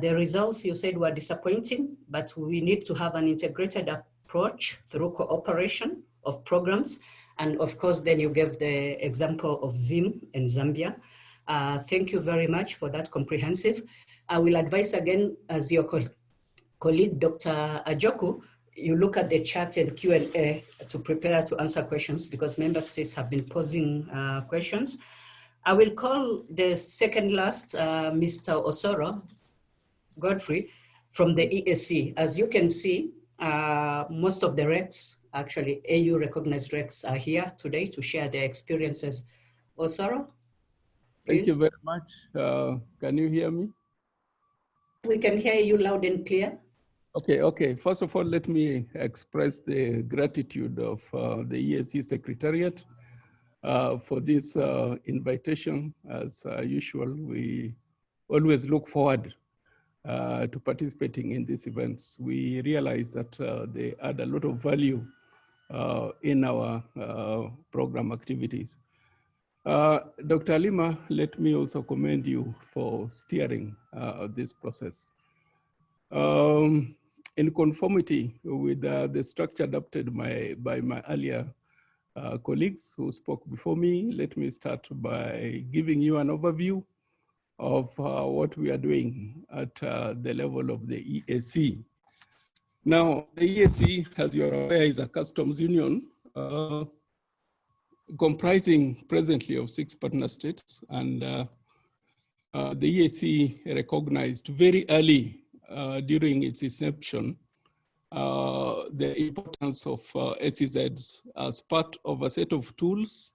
The results you said were disappointing, but we need to have an integrated approach through cooperation of programs. And of course, then you gave the example of ZIM in Zambia. Thank you very much for that comprehensive. I will advise again, as your colleague, Dr. Ajoku, you look at the chat and Q&A to prepare to answer questions because member states have been posing questions. I will call the second last, Mr. Osoro Godfrey from the EAC. As you can see, most of the RECs, actually AU recognized RECs are here today to share their experiences. Osoro, please. Thank you very much. Can you hear me? We can hear you loud and clear. Okay. First of all, let me express the gratitude of the EAC Secretariat for this invitation. As usual, we always look forward to participating in these events. We realize that they add a lot of value in our program activities. Dr. Alima, let me also commend you for steering this process. In conformity with the structure adopted by my earlier colleagues who spoke before me, let me start by giving you an overview of what we are doing at the level of the EAC. Now, the EAC, as you're aware, is a customs union comprising presently of 6 partner states, and the EAC recognized very early during its inception the importance of SEZs as part of a set of tools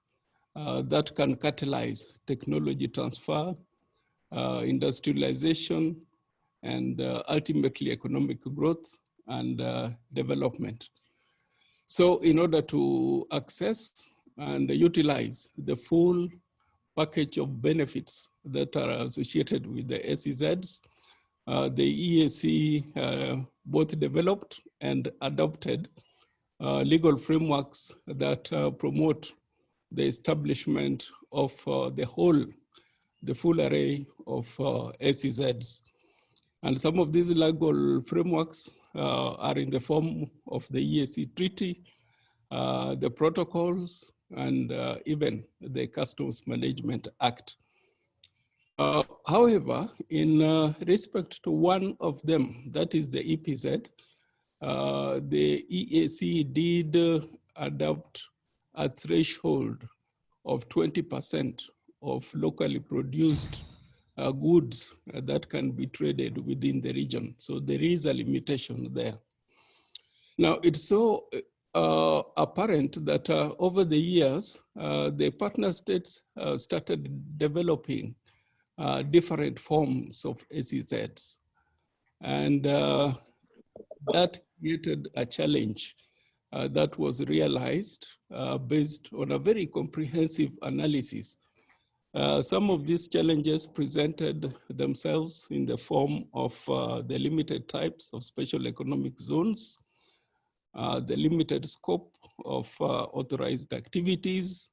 that can catalyze technology transfer, industrialization, and ultimately economic growth and development. So in order to access and utilize the full package of benefits that are associated with the SEZs, the EAC both developed and adopted legal frameworks that promote the establishment of the full array of SEZs. And some of these legal frameworks are in the form of the EAC Treaty, the protocols, and even the Customs Management Act. However, in respect to one of them, that is the EPZ, the EAC did adopt a threshold of 20% of locally produced goods that can be traded within the region. So there is a limitation there. Now, it's so apparent that over the years, the partner states started developing different forms of ACZs. And that created a challenge that was realized based on a very comprehensive analysis. Some of these challenges presented themselves in the form of the limited types of special economic zones, the limited scope of authorized activities,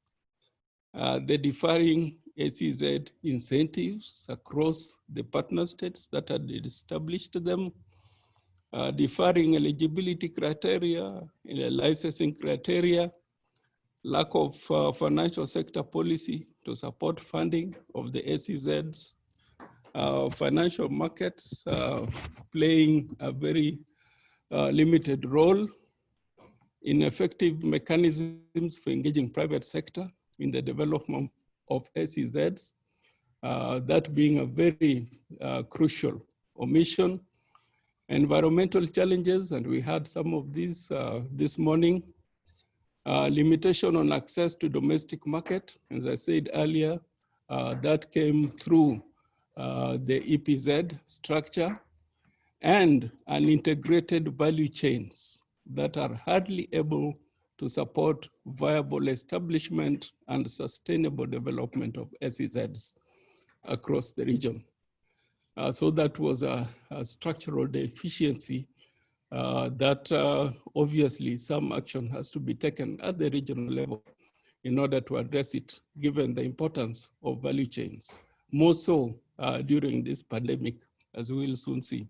the differing ACZ incentives across the partner states that had established them, differing eligibility criteria, licensing criteria, lack of financial sector policy to support funding of the ACZs, financial markets playing a very limited role, ineffective mechanisms for engaging private sector in the development of ACZs, that being a very crucial omission. Environmental challenges, and we had some of these this morning. Limitation on access to domestic market, as I said earlier, that came through the EPZ structure, and an integrated value chains that are hardly able to support viable establishment and sustainable development of SEZs across the region. So that was a structural deficiency that obviously some action has to be taken at the regional level in order to address it, given the importance of value chains, more so during this pandemic, as we will soon see.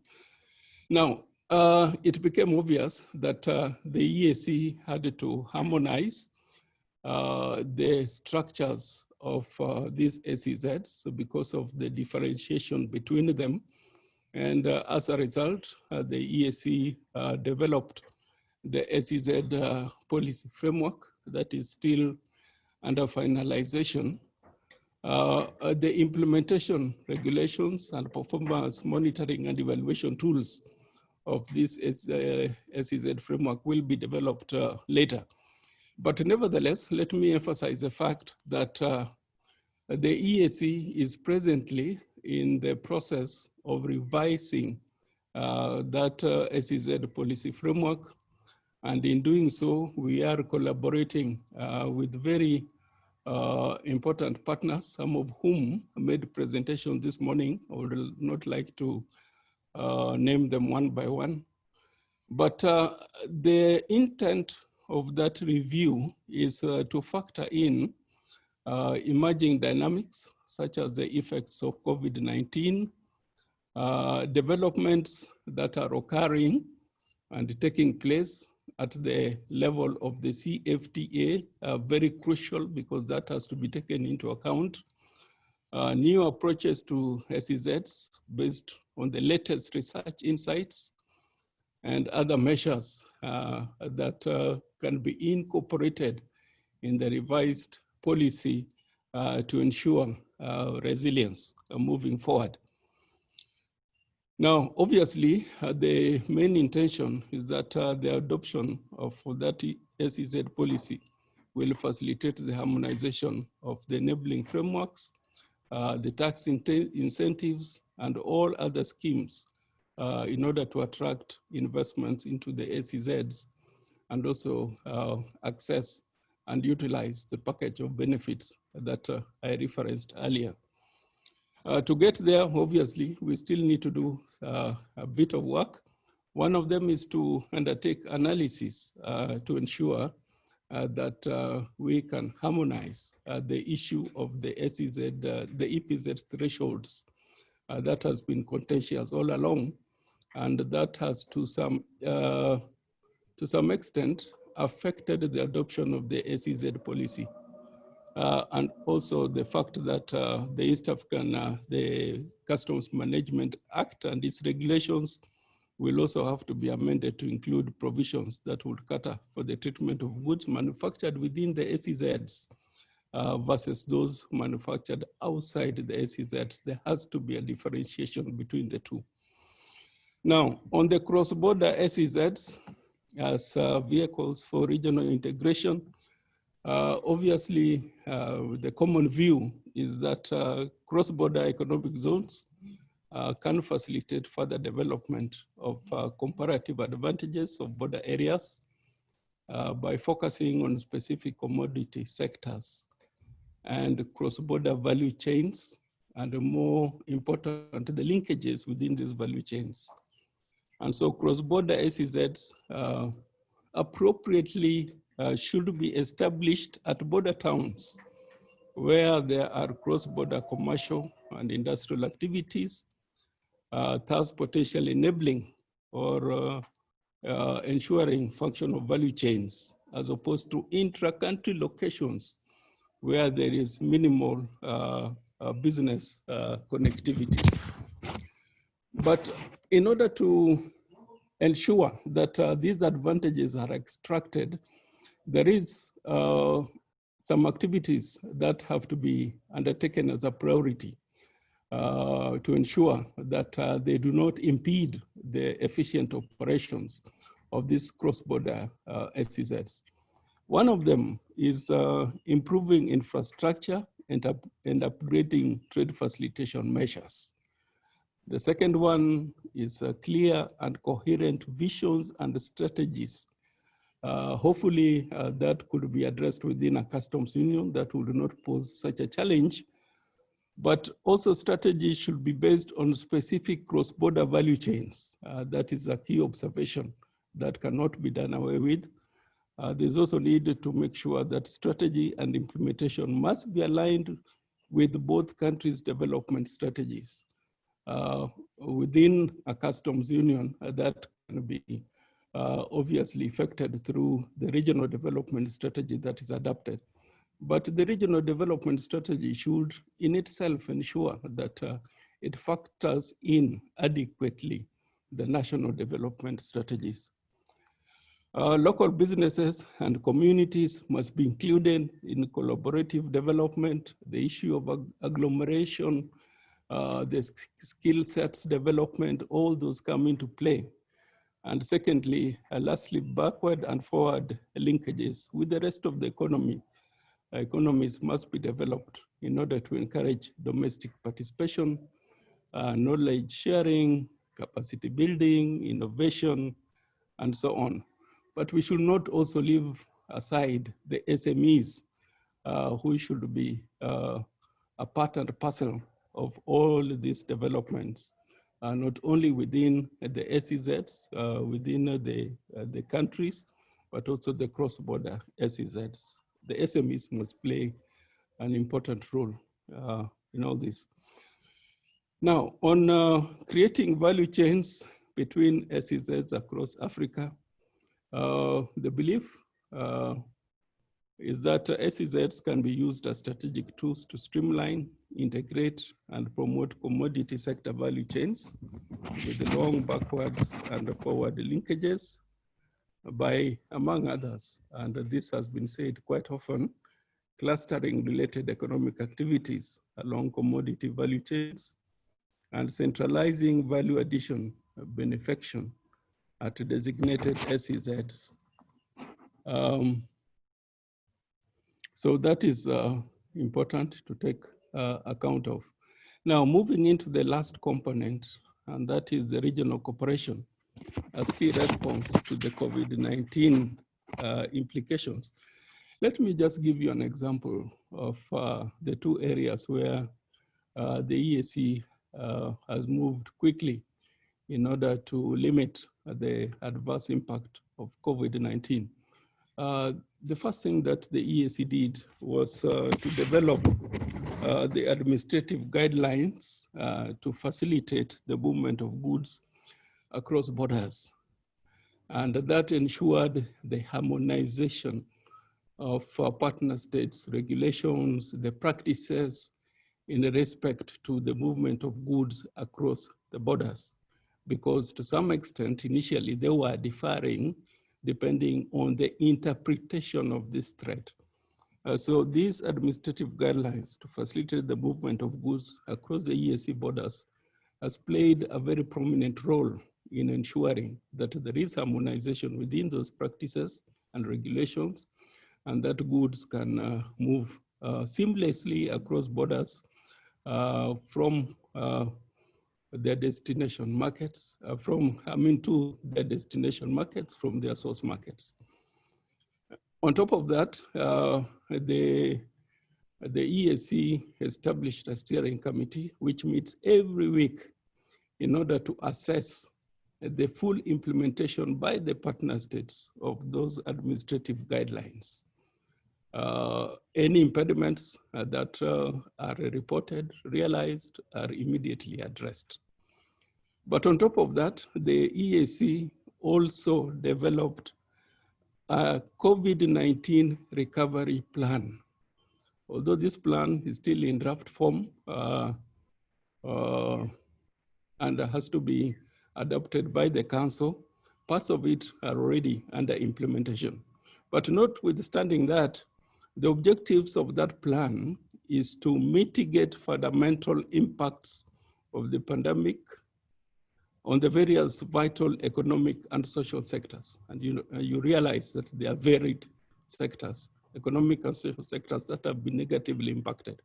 Now, it became obvious that the EAC had to harmonize the structures of these SEZs because of the differentiation between them. And as a result, the EAC developed the SEZ policy framework that is still under finalization. The implementation regulations and performance monitoring and evaluation tools of this SEZ framework will be developed later. But nevertheless, let me emphasize the fact that the EAC is presently in the process of revising that SEZ policy framework. And in doing so, we are collaborating with very important partners, some of whom made presentation this morning. I would not like to name them one by one. But the intent of that review is to factor in emerging dynamics, such as the effects of COVID-19, developments that are occurring and taking place at the level of the Cfta, very crucial because that has to be taken into account. New approaches to SEZs based on the latest research insights and other measures that can be incorporated in the revised policy to ensure resilience moving forward. Now, obviously, the main intention is that the adoption of that SEZ policy will facilitate the harmonization of the enabling frameworks, the tax incentives, and all other schemes in order to attract investments into the SEZs and also access and utilize the package of benefits that I referenced earlier. To get there, obviously, we still need to do a bit of work. One of them is to undertake analysis to ensure that we can harmonize the issue of the SEZ, the EPZ thresholds that has been contentious all along, and that has to some extent affected the adoption of the SEZ policy. and also the fact that the East African, the Customs Management Act and its regulations will also have to be amended to include provisions that would cater for the treatment of goods manufactured within the ACZs versus those manufactured outside the ACZs. There has to be a differentiation between the two. Now, on the cross-border ACZs as vehicles for regional integration, obviously, the common view is that cross-border economic zones can facilitate further development of comparative advantages of border areas by focusing on specific commodity sectors and cross-border value chains, and more important, the linkages within these value chains. And so cross-border ACZs appropriately should be established at border towns where there are cross-border commercial and industrial activities, thus potentially enabling or ensuring functional value chains, as opposed to intra-country locations where there is minimal business connectivity. But in order to ensure that these advantages are extracted, there is some activities that have to be undertaken as a priority to ensure that they do not impede the efficient operations of these cross-border SCZs. One of them is improving infrastructure and upgrading trade facilitation measures. The second one is clear and coherent visions and strategies. Hopefully that could be addressed within a customs union that would not pose such a challenge, but also strategies should be based on specific cross-border value chains. That is a key observation that cannot be done away with. There's also need to make sure that strategy and implementation must be aligned with both countries' development strategies. Within a customs union, that can be obviously affected through the regional development strategy that is adopted. But the regional development strategy should in itself ensure that it factors in adequately the national development strategies. Local businesses and communities must be included in collaborative development. The issue of agglomeration, the skill sets development, all those come into play. And secondly, lastly, backward and forward linkages with the rest of the economy. Economies must be developed in order to encourage domestic participation, knowledge sharing, capacity building, innovation, and so on. But we should not also leave aside the SMEs who should be a part and parcel of all these developments, not only within the SEZs, within the countries, but also the cross-border SEZs. The SMEs must play an important role in all this. Now, on creating value chains between SEZs across Africa, the belief is that SEZs can be used as strategic tools to streamline, integrate, and promote commodity sector value chains with the long backwards and forward linkages by, among others, and this has been said quite often, clustering related economic activities along commodity value chains and centralizing value addition benefaction at designated SEZs. So that is important to take account of. Now, moving into the last component, and that is the regional cooperation as key response to the COVID-19 implications. Let me just give you an example of the two areas where the EAC has moved quickly in order to limit the adverse impact of COVID-19. The first thing that the EAC did was to develop the administrative guidelines to facilitate the movement of goods across borders. And that ensured the harmonization of partner states' regulations, the practices in respect to the movement of goods across the borders. Because to some extent, initially they were differing depending on the interpretation of this threat. So these administrative guidelines to facilitate the movement of goods across the EAC borders has played a very prominent role in ensuring that there is harmonization within those practices and regulations, and that goods can move seamlessly across borders from their destination markets, to their destination markets from their source markets. On top of that, the EAC established a steering committee which meets every week in order to assess the full implementation by the partner states of those administrative guidelines. Any impediments that are reported, realized, are immediately addressed. But on top of that, the EAC also developed a COVID-19 recovery plan. Although this plan is still in draft form and has to be adopted by the council, parts of it are already under implementation. But notwithstanding that, the objectives of that plan is to mitigate fundamental impacts of the pandemic on the various vital economic and social sectors. And you realize that they are varied sectors, economic and social sectors that have been negatively impacted.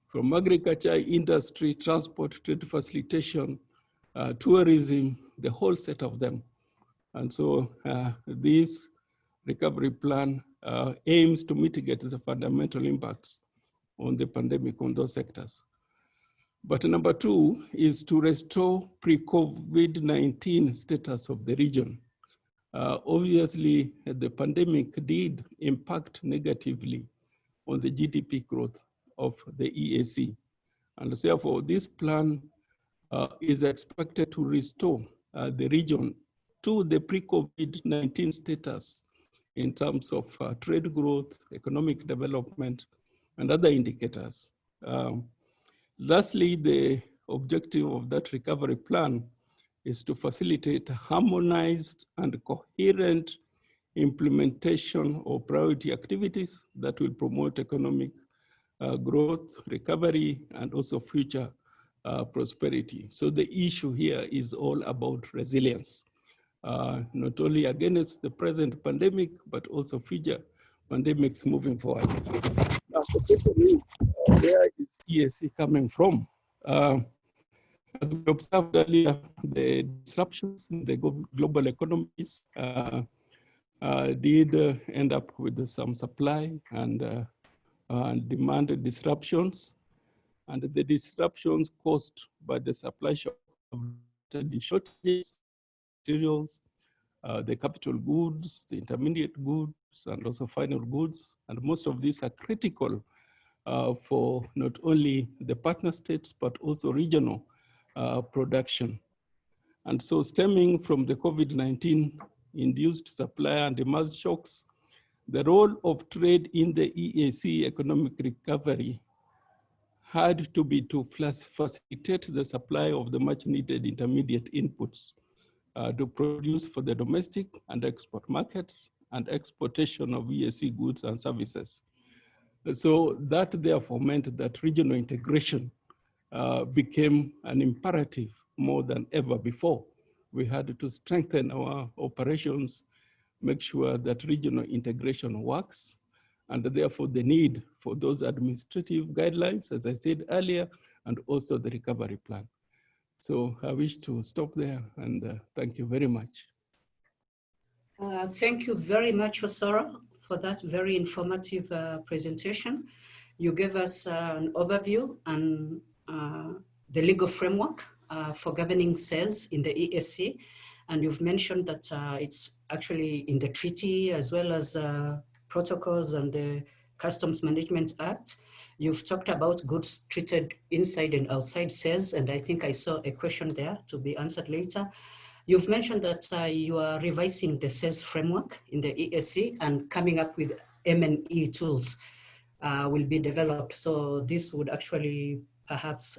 From agriculture, industry, transport, trade facilitation, tourism, the whole set of them. And so this recovery plan aims to mitigate the fundamental impacts on the pandemic on those sectors. But number two is to restore pre-COVID-19 status of the region. Obviously, the pandemic did impact negatively on the GDP growth of the EAC. And therefore, this plan is expected to restore the region to the pre-COVID-19 status in terms of trade growth, economic development, and other indicators. Lastly, the objective of that recovery plan is to facilitate harmonized and coherent implementation of priority activities that will promote economic growth, recovery, and also future prosperity. So the issue here is all about resilience, not only against the present pandemic, but also future pandemics moving forward. Now, where is EAC coming from? As we observed earlier, the disruptions in the global economies did end up with some supply and demand disruptions. And the disruptions caused by the supply shock the shortages, materials, the capital goods, the intermediate goods, and also final goods. And most of these are critical for not only the partner states, but also regional production. And so stemming from the COVID-19 induced supply and demand shocks, the role of trade in the EAC economic recovery had to be to facilitate the supply of the much needed intermediate inputs to produce for the domestic and export markets and exportation of EAC goods and services. So that therefore meant that regional integration became an imperative more than ever before. We had to strengthen our operations, make sure that regional integration works, and therefore the need for those administrative guidelines, as I said earlier, and also the recovery plan. So I wish to stop there and thank you very much. Thank you very much, Osara, for that very informative presentation. You gave us an overview on the legal framework for governing sales in the EAC, and you've mentioned that it's actually in the treaty as well as protocols and the Customs Management Act. You've talked about goods treated inside and outside sales, and I think I saw a question there to be answered later. You've mentioned that you are revising the sales framework in the EAC and coming up with M&E tools will be developed. So this would actually perhaps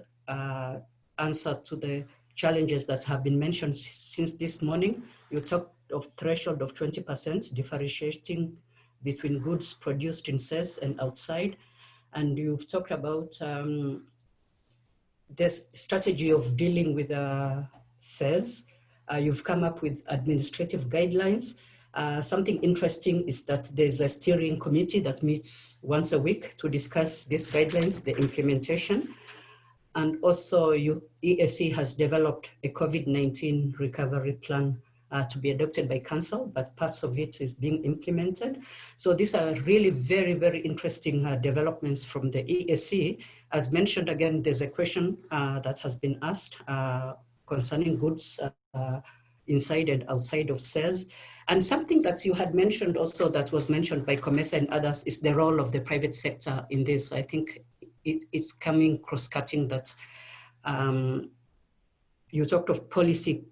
answer to the challenges that have been mentioned since this morning. You talked of threshold of 20%, differentiating between goods produced in CEZ and outside. And you've talked about this strategy of dealing with CEZ. You've come up with administrative guidelines. Something interesting is that there's a steering committee that meets once a week to discuss these guidelines, the implementation. And also EAC has developed a COVID-19 recovery plan to be adopted by council, but parts of it is being implemented. So these are really very, very interesting developments from the EAC. As mentioned again, there's a question that has been asked concerning goods inside and outside of CEZ. And something that you had mentioned also that was mentioned by COMESA and others is the role of the private sector in this. I think it's coming cross-cutting that you talked of policy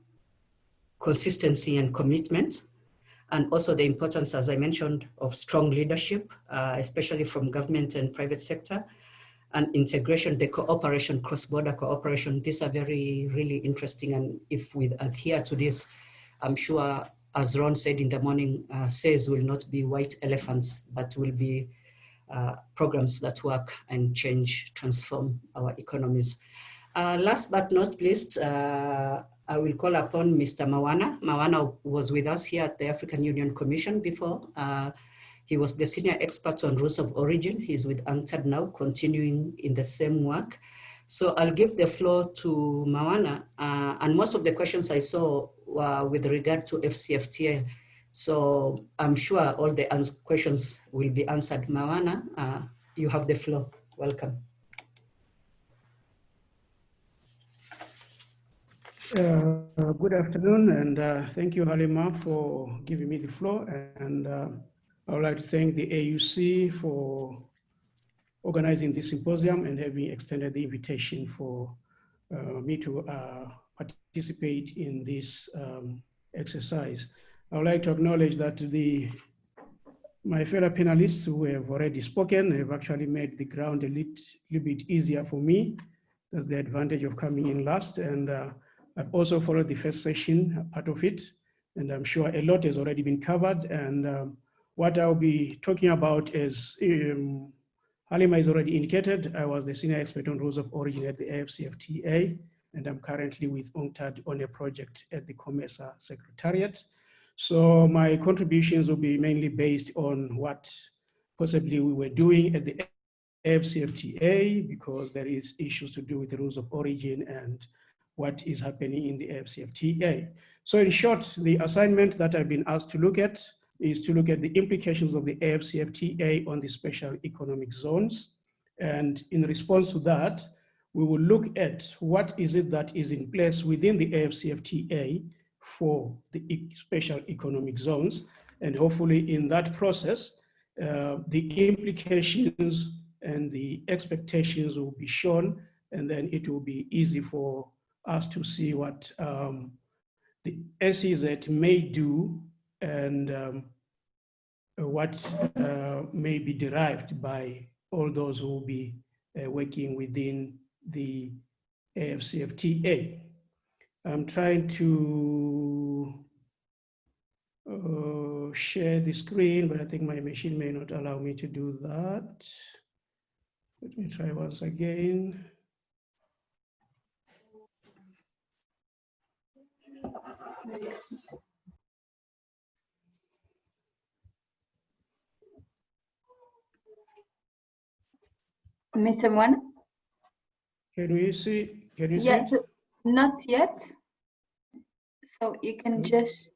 consistency and commitment, and also the importance, as I mentioned, of strong leadership, especially from government and private sector, and integration, the cooperation, cross-border cooperation. These are really interesting. And if we adhere to this, I'm sure, as Ron said in the morning, CEZ will not be white elephants, but will be programs that work and change, transform our economies. Last but not least, I will call upon Mr. Mawana. Mawana was with us here at the African Union Commission before. He was the senior expert on rules of origin. He's with UNCTAD now, continuing in the same work. So I'll give the floor to Mawana. And most of the questions I saw were with regard to Fcfta. So I'm sure all the questions will be answered. Mawana, you have the floor. Welcome. Good afternoon, and thank you, Halima, for giving me the floor. And I would like to thank the AUC for organizing this symposium and having extended the invitation for me to participate in this exercise. I would like to acknowledge that my fellow panelists who have already spoken have actually made the ground a little bit easier for me. That's the advantage of coming in last. And I've also followed the first session, part of it, and I'm sure a lot has already been covered. And what I'll be talking about is, Halima has already indicated, I was the senior expert on rules of origin at the Fcfta, and I'm currently with UNCTAD on a project at the COMESA Secretariat. So my contributions will be mainly based on what possibly we were doing at the Fcfta, because there is issues to do with the rules of origin and what is happening in the Fcfta. So in short, the assignment that I've been asked to look at is to look at the implications of the Fcfta on the special economic zones. And in response to that, we will look at what is it that is in place within the Fcfta for the special economic zones. And hopefully in that process, the implications and the expectations will be shown, and then it will be easy for us to see what the AEZO may do and what may be derived by all those who will be working within the Fcfta. I'm trying to share the screen, but I think my machine may not allow me to do that. Let me try once again. Mr. Moana? Can you see? Can you yes, see? Not yet. So you can just.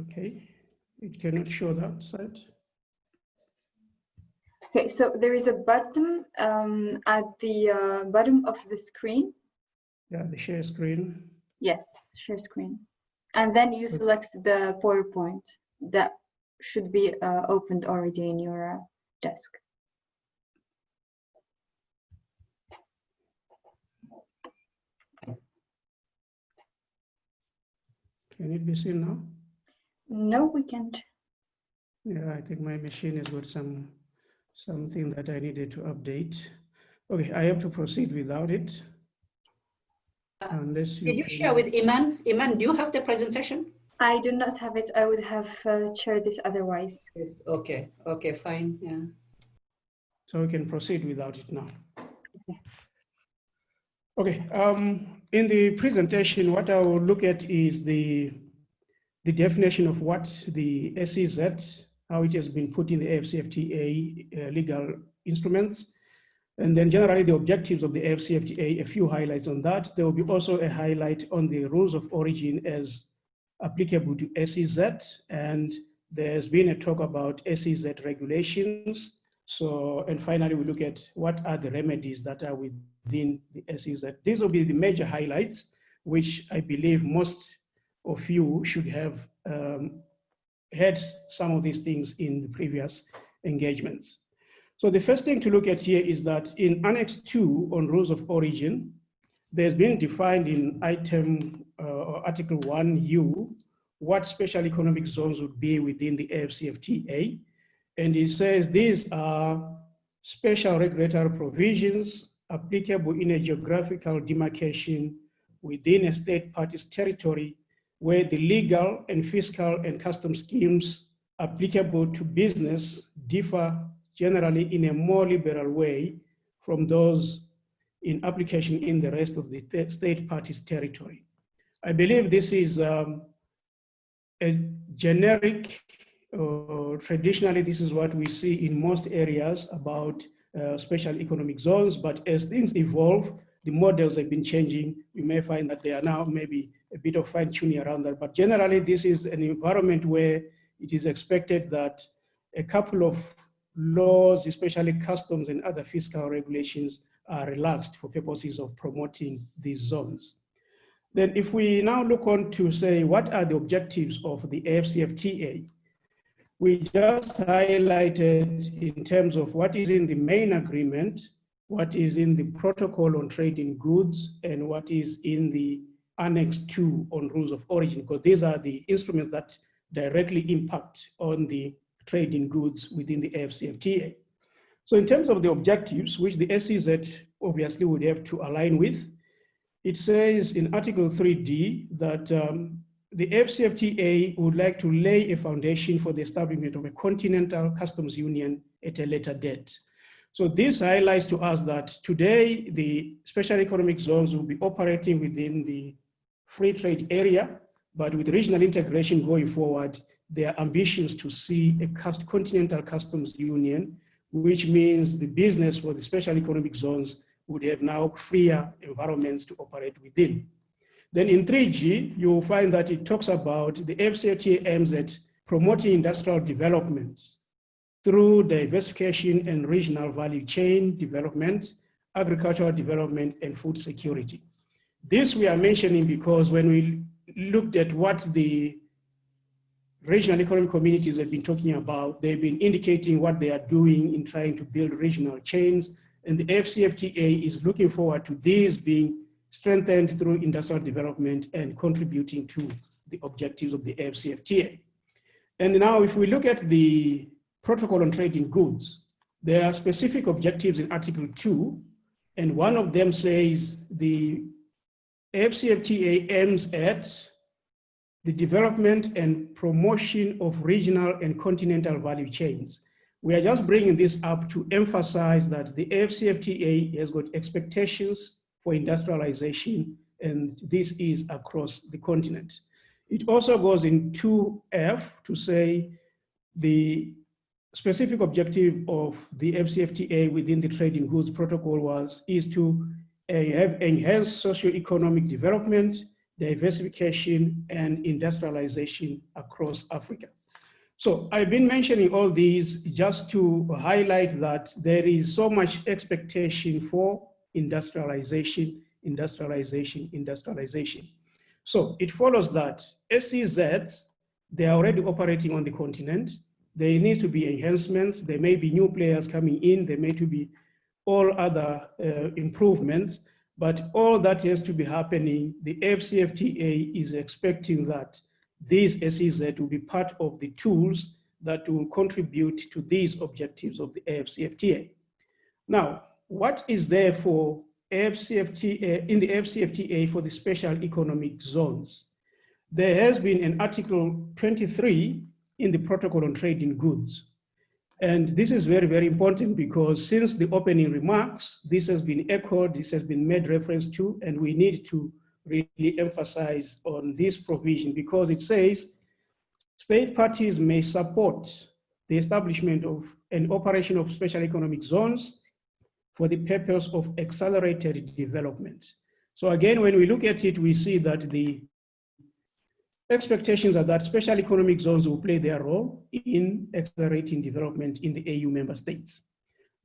Okay, it cannot show that side. Okay, so there is a button at the bottom of the screen. Yeah, the share screen. Yes, share screen. And then you select the PowerPoint that should be opened already in your desk. Can it be seen now? No, we can't. Yeah, I think my machine has got something that I needed to update. Okay, I have to proceed without it. Unless Did you share with Iman? Iman, do you have the presentation? I do not have it. I would have shared this otherwise. Yes. Okay. Okay. Fine. Yeah. So we can proceed without it now. Okay. In the presentation, what I will look at is the definition of what the SEZ, how it has been put in the AFCFTA legal instruments, and then generally the objectives of the AFCFTA, a few highlights on that. There will be also a highlight on the rules of origin as applicable to SEZ, and there's been a talk about SEZ regulations. So, and finally, we look at what are the remedies that are within the SEZ. These will be the major highlights, which I believe most of you should have had some of these things in the previous engagements. So the first thing to look at here is that in Annex 2 on rules of origin, there's been defined in item or Article 1U what special economic zones would be within the AFCFTA. And it says these are special regulatory provisions applicable in a geographical demarcation within a state party's territory where the legal and fiscal and custom schemes applicable to business differ generally in a more liberal way from those in application in the rest of the state party's territory. I believe this is a generic, traditionally this is what we see in most areas about special economic zones, but as things evolve, the models have been changing. You may find that there are now maybe a bit of fine tuning around that, but generally this is an environment where it is expected that a couple of laws, especially customs and other fiscal regulations, are relaxed for purposes of promoting these zones. Then if we now look on to say, what are the objectives of the AFCFTA? We just highlighted in terms of what is in the main agreement, what is in the protocol on trade in goods, and what is in the Annex 2 on rules of origin, because these are the instruments that directly impact on the trade in goods within the AFCFTA. So in terms of the objectives, which the SEZ obviously would have to align with, it says in Article 3D that the AFCFTA would like to lay a foundation for the establishment of a continental customs union at a later date. So this highlights to us that today the special economic zones will be operating within the free trade area, but with regional integration going forward, there are ambitions to see a continental customs union, which means the business for the special economic zones would have now freer environments to operate within. Then in 3G, you'll find that it talks about the AFCFTA aims at promoting industrial development through diversification and regional value chain development, agricultural development, and food security. This we are mentioning because when we looked at what the regional economic communities have been talking about, they've been indicating what they are doing in trying to build regional chains, and the AFCFTA is looking forward to these being strengthened through industrial development and contributing to the objectives of the AFCFTA. And now if we look at the protocol on trade in goods, there are specific objectives in Article 2, and one of them says the AFCFTA aims at the development and promotion of regional and continental value chains. We are just bringing this up to emphasize that the AFCFTA has got expectations for industrialization, and this is across the continent. It also goes in 2F to say the specific objective of the AFCFTA within the trade in goods protocol is to have enhanced socioeconomic development, diversification, and industrialization across Africa. So I've been mentioning all these just to highlight that there is so much expectation for industrialization, industrialization, industrialization. So it follows that SEZs, they are already operating on the continent. There needs to be enhancements. There may be new players coming in. There may be all other improvements, but all that has to be happening. The AFCFTA is expecting that these SEZ will be part of the tools that will contribute to these objectives of the AFCFTA. Now, what is there for AFCFTA, in the AFCFTA for the special economic zones? There has been an Article 23 in the Protocol on Trade in Goods. And this is very, very important because since the opening remarks, this has been echoed, this has been made reference to, and we need to really emphasize on this provision because it says state parties may support the establishment of an operation of special economic zones for the purpose of accelerated development. So again, when we look at it, we see that the expectations are that special economic zones will play their role in accelerating development in the AU member states.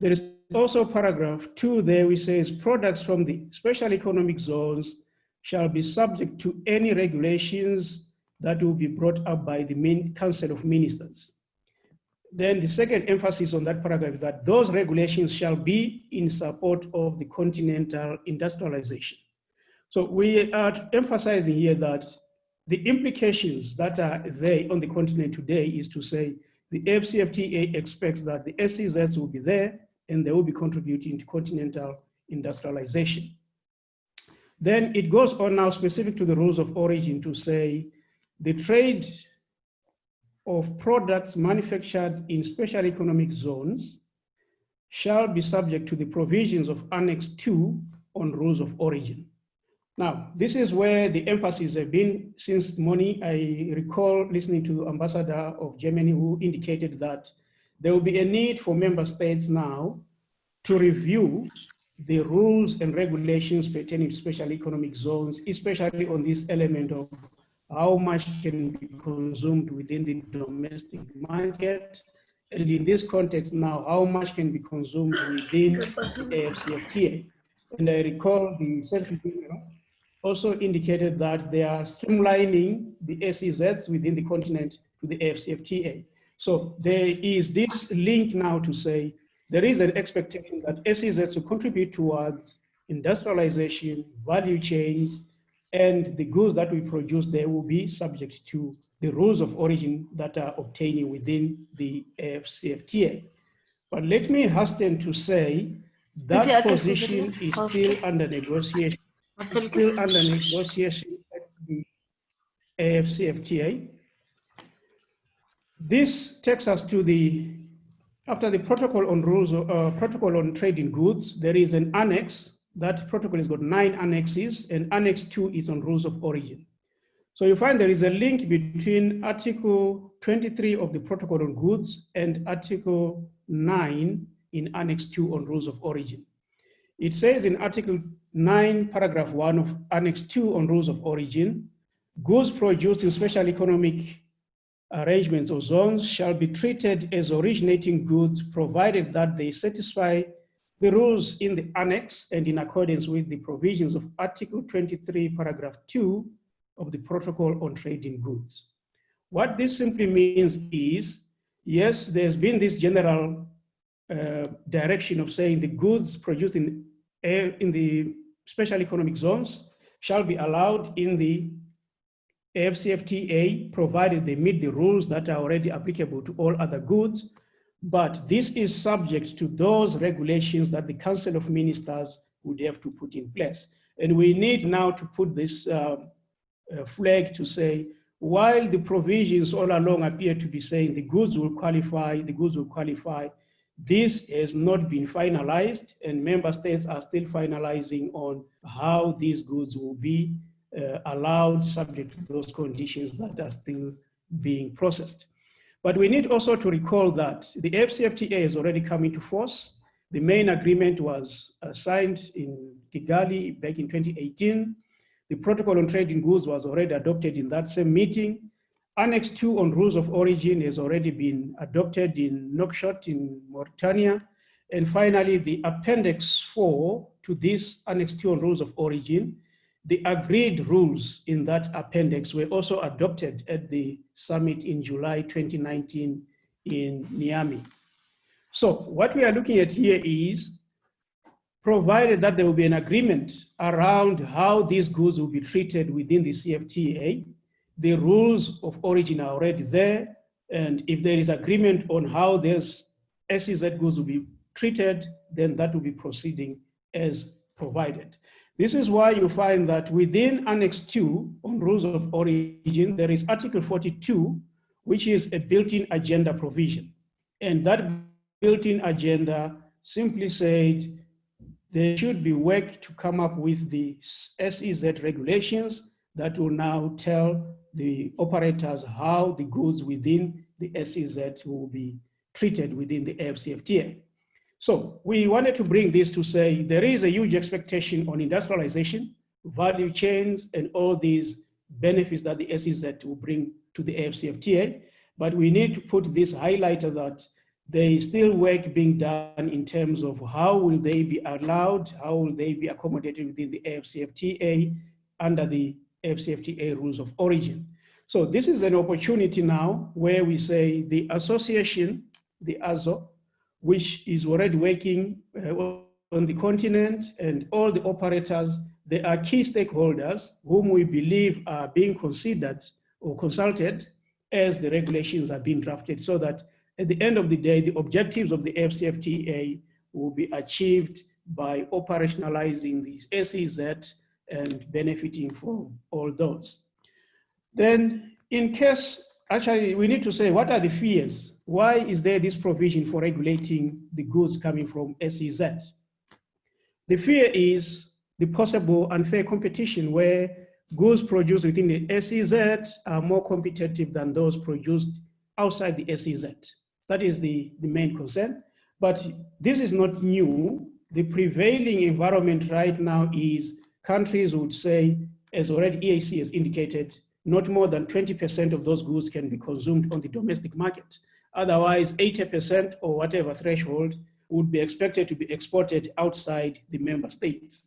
There is also paragraph 2 there which says products from the special economic zones shall be subject to any regulations that will be brought up by the Council of Ministers. Then the second emphasis on that paragraph is that those regulations shall be in support of the continental industrialization. So we are emphasizing here that the implications that are there on the continent today is to say the AFCFTA expects that the SEZs will be there and they will be contributing to continental industrialization. Then it goes on now specific to the rules of origin to say the trade of products manufactured in special economic zones shall be subject to the provisions of Annex 2 on rules of origin. Now, this is where the emphasis has been since morning. I recall listening to Ambassador of Germany who indicated that there will be a need for member states now to review the rules and regulations pertaining to special economic zones, especially on this element of how much can be consumed within the domestic market. And in this context now, how much can be consumed within the AFCFTA. And I recall the Secretary also indicated that they are streamlining the SEZs within the continent to the AFCFTA. So there is this link now to say there is an expectation that SEZs will contribute towards industrialization, value chains, and the goods that we produce there will be subject to the rules of origin that are obtaining within the AFCFTA. But let me hasten to say that position is still under negotiation. Still under negotiation at the AFCFTA. This takes us to the, after the protocol on rules, protocol on trade in goods, there is an annex. That protocol has got 9 annexes, and Annex 2 is on rules of origin. So you find there is a link between Article 23 of the protocol on goods and Article 9 in Annex 2 on rules of origin. It says in Article 9, paragraph 1 of Annex 2 on rules of origin, goods produced in special economic arrangements or zones shall be treated as originating goods provided that they satisfy the rules in the annex and in accordance with the provisions of Article 23, paragraph 2 of the Protocol on Trade in Goods. What this simply means is, yes, there's been this general direction of saying the goods produced in the special economic zones shall be allowed in the AFCFTA, provided they meet the rules that are already applicable to all other goods. But this is subject to those regulations that the Council of Ministers would have to put in place. And we need now to put this flag to say, while the provisions all along appear to be saying the goods will qualify, this has not been finalized, and member states are still finalizing on how these goods will be allowed subject to those conditions that are still being processed. But we need also to recall that the FCFTA has already come into force. The main agreement was signed in Kigali back in 2018. The Protocol on Trade in Goods was already adopted in that same meeting. Annex 2 on rules of origin has already been adopted in Nouakchott in Mauritania. And finally, the Appendix 4 to this Annex 2 on rules of origin, the agreed rules in that appendix were also adopted at the summit in July 2019 in Niamey. So what we are looking at here is, provided that there will be an agreement around how these goods will be treated within the CFTA, the rules of origin are already there. And if there is agreement on how these SEZ goods will be treated, then that will be proceeding as provided. This is why you find that within Annex 2 on rules of origin, there is Article 42, which is a built-in agenda provision. And that built-in agenda simply said there should be work to come up with the SEZ regulations that will now tell the operators how the goods within the SEZ will be treated within the AFCFTA. So we wanted to bring this to say there is a huge expectation on industrialization, value chains, and all these benefits that the SEZ will bring to the AFCFTA. But we need to put this highlighter that there is still work being done in terms of how will they be allowed, how will they be accommodated within the AFCFTA under the AFCFTA rules of origin. So this is an opportunity now where we say the association, the AEZO, which is already working on the continent, and all the operators, they are key stakeholders whom we believe are being considered or consulted as the regulations are being drafted, so that at the end of the day, the objectives of the FCFTA will be achieved by operationalizing these SEZ and benefiting from all those. Then in case, actually, we need to say, what are the fears? Why is there this provision for regulating the goods coming from SEZ? The fear is the possible unfair competition where goods produced within the SEZ are more competitive than those produced outside the SEZ. That is the main concern. But this is not new. The prevailing environment right now is countries would say, as already EAC has indicated, not more than 20% of those goods can be consumed on the domestic market. Otherwise, 80% or whatever threshold would be expected to be exported outside the member states.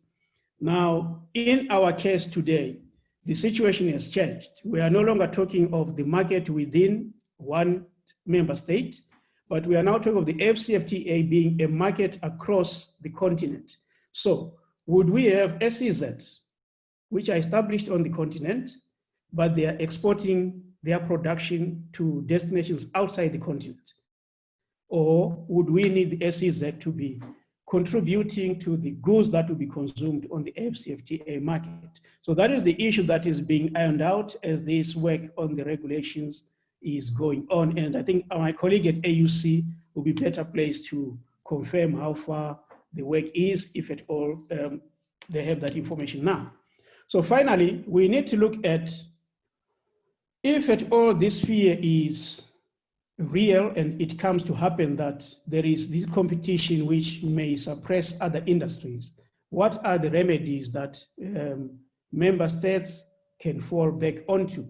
Now, in our case today, the situation has changed. We are no longer talking of the market within one member state, but we are now talking of the FCFTA being a market across the continent. So would we have SEZs, which are established on the continent, but they are exporting their production to destinations outside the continent? Or would we need the SEZ to be contributing to the goods that will be consumed on the FCFTA market? So that is the issue that is being ironed out as this work on the regulations is going on. And I think my colleague at AUC will be better placed to confirm how far the work is, if at all they have that information now. So finally, we need to look at if at all this fear is real and it comes to happen that there is this competition which may suppress other industries, what are the remedies that member states can fall back onto?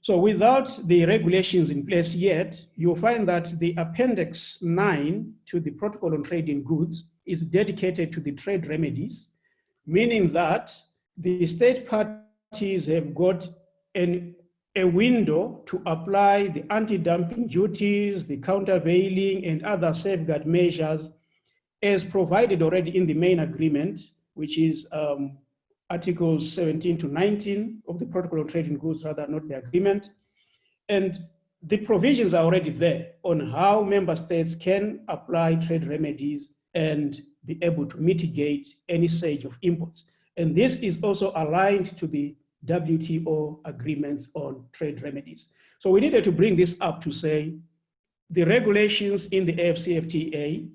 So without the regulations in place yet, you'll find that the Appendix 9 to the Protocol on Trade in Goods is dedicated to the trade remedies, meaning that the state parties have got a window to apply the anti-dumping duties, the countervailing, and other safeguard measures as provided already in the main agreement, which is Articles 17 to 19 of the Protocol on Trade in Goods, rather not the agreement. And the provisions are already there on how member states can apply trade remedies and be able to mitigate any surge of imports. And this is also aligned to the WTO agreements on trade remedies. So we needed to bring this up to say the regulations in the AFCFTA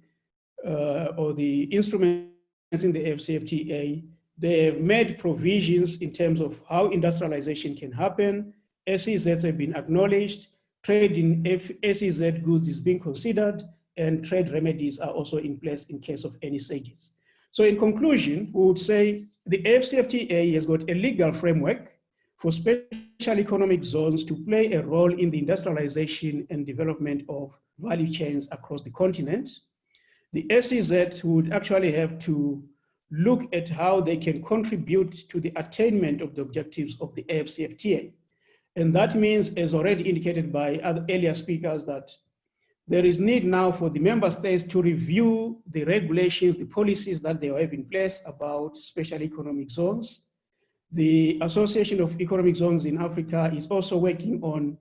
or the instruments in the AFCFTA, they have made provisions in terms of how industrialization can happen. SEZs have been acknowledged, trade in SEZ goods is being considered, and trade remedies are also in place in case of any surges. So in conclusion, we would say the AFCFTA has got a legal framework for special economic zones to play a role in the industrialization and development of value chains across the continent. The SEZ would actually have to look at how they can contribute to the attainment of the objectives of the AFCFTA. And that means, as already indicated by other earlier speakers, that there is need now for the member states to review the regulations, the policies that they have in place about special economic zones. The Association of Economic Zones in Africa is also working on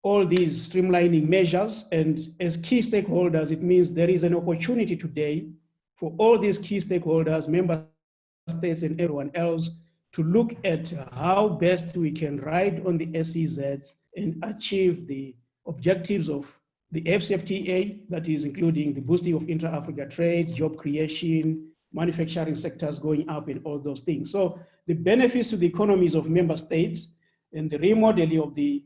all these streamlining measures, and as key stakeholders, it means there is an opportunity today for all these key stakeholders, member states and everyone else, to look at how best we can ride on the SEZs and achieve the objectives of the Fcfta, that is including the boosting of intra-Africa trade, job creation, manufacturing sectors going up and all those things. So the benefits to the economies of member states and the remodeling of the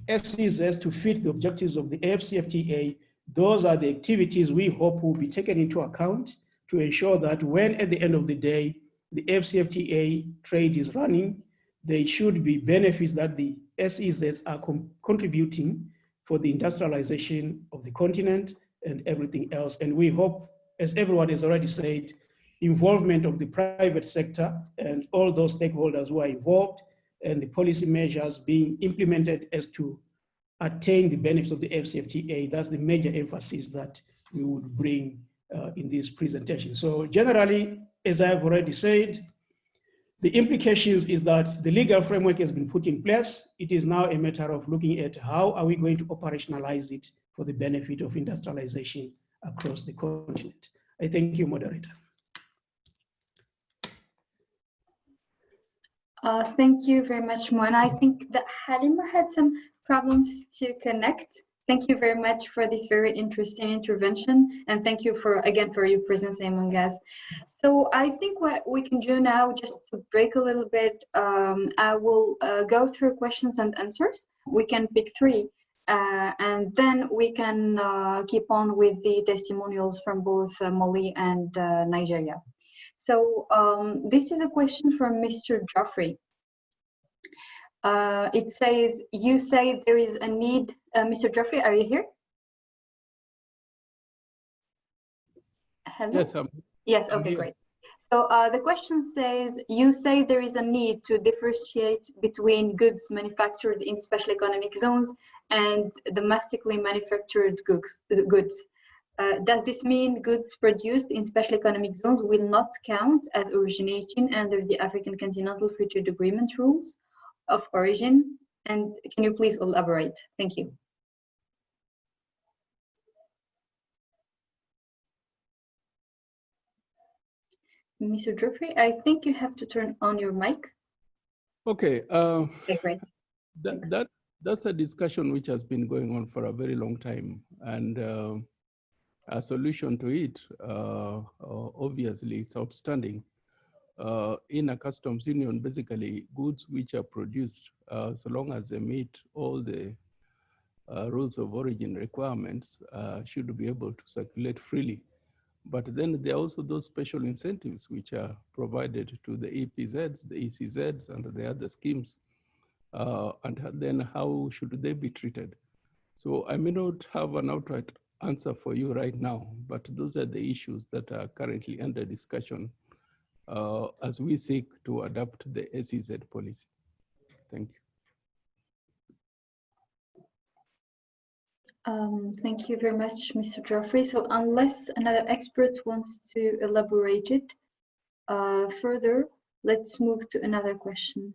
SEZs to fit the objectives of the Fcfta, those are the activities we hope will be taken into account to ensure that when at the end of the day, the Fcfta trade is running, there should be benefits that the SEZs are contributing for the industrialization of the continent and everything else. And we hope, as everyone has already said, involvement of the private sector and all those stakeholders who are involved and the policy measures being implemented as to attain the benefits of the Fcfta. That's the major emphasis that we would bring in this presentation. So generally, as I have already said, the implications is that the legal framework has been put in place. It is now a matter of looking at how are we going to operationalize it for the benefit of industrialization across the continent. I thank you, moderator. Thank you very much, Moana. I think that Halima had some problems to connect. Thank you very much for this very interesting intervention. And thank you again for your presence among us. So I think what we can do now, just to break a little bit, I will go through questions and answers. We can pick 3. And then we can keep on with the testimonials from both Mali and Nigeria. So this is a question from Mr. Joffrey. It says, you say there is a need, Mr. Joffrey, are you here? Hello? Yes, yes, okay, great. So the question says, you say there is a need to differentiate between goods manufactured in special economic zones and domestically manufactured goods. Does this mean goods produced in special economic zones will not count as originating under the African Continental Free Trade Agreement rules of origin? And can you please elaborate? Thank you. Mr. Joffrey, I think you have to turn on your mic. Okay. Okay, great. That's a discussion which has been going on for a very long time. And a solution to it, obviously, it's outstanding. In a customs union, basically, goods which are produced, so long as they meet all the rules of origin requirements, should be able to circulate freely. But then there are also those special incentives which are provided to the EPZs, the ECZs, and the other schemes. And then how should they be treated? So I may not have an outright answer for you right now, but those are the issues that are currently under discussion as we seek to adopt the SEZ policy. Thank you. Thank you very much, Mr. Joffrey. So unless another expert wants to elaborate it further, let's move to another question.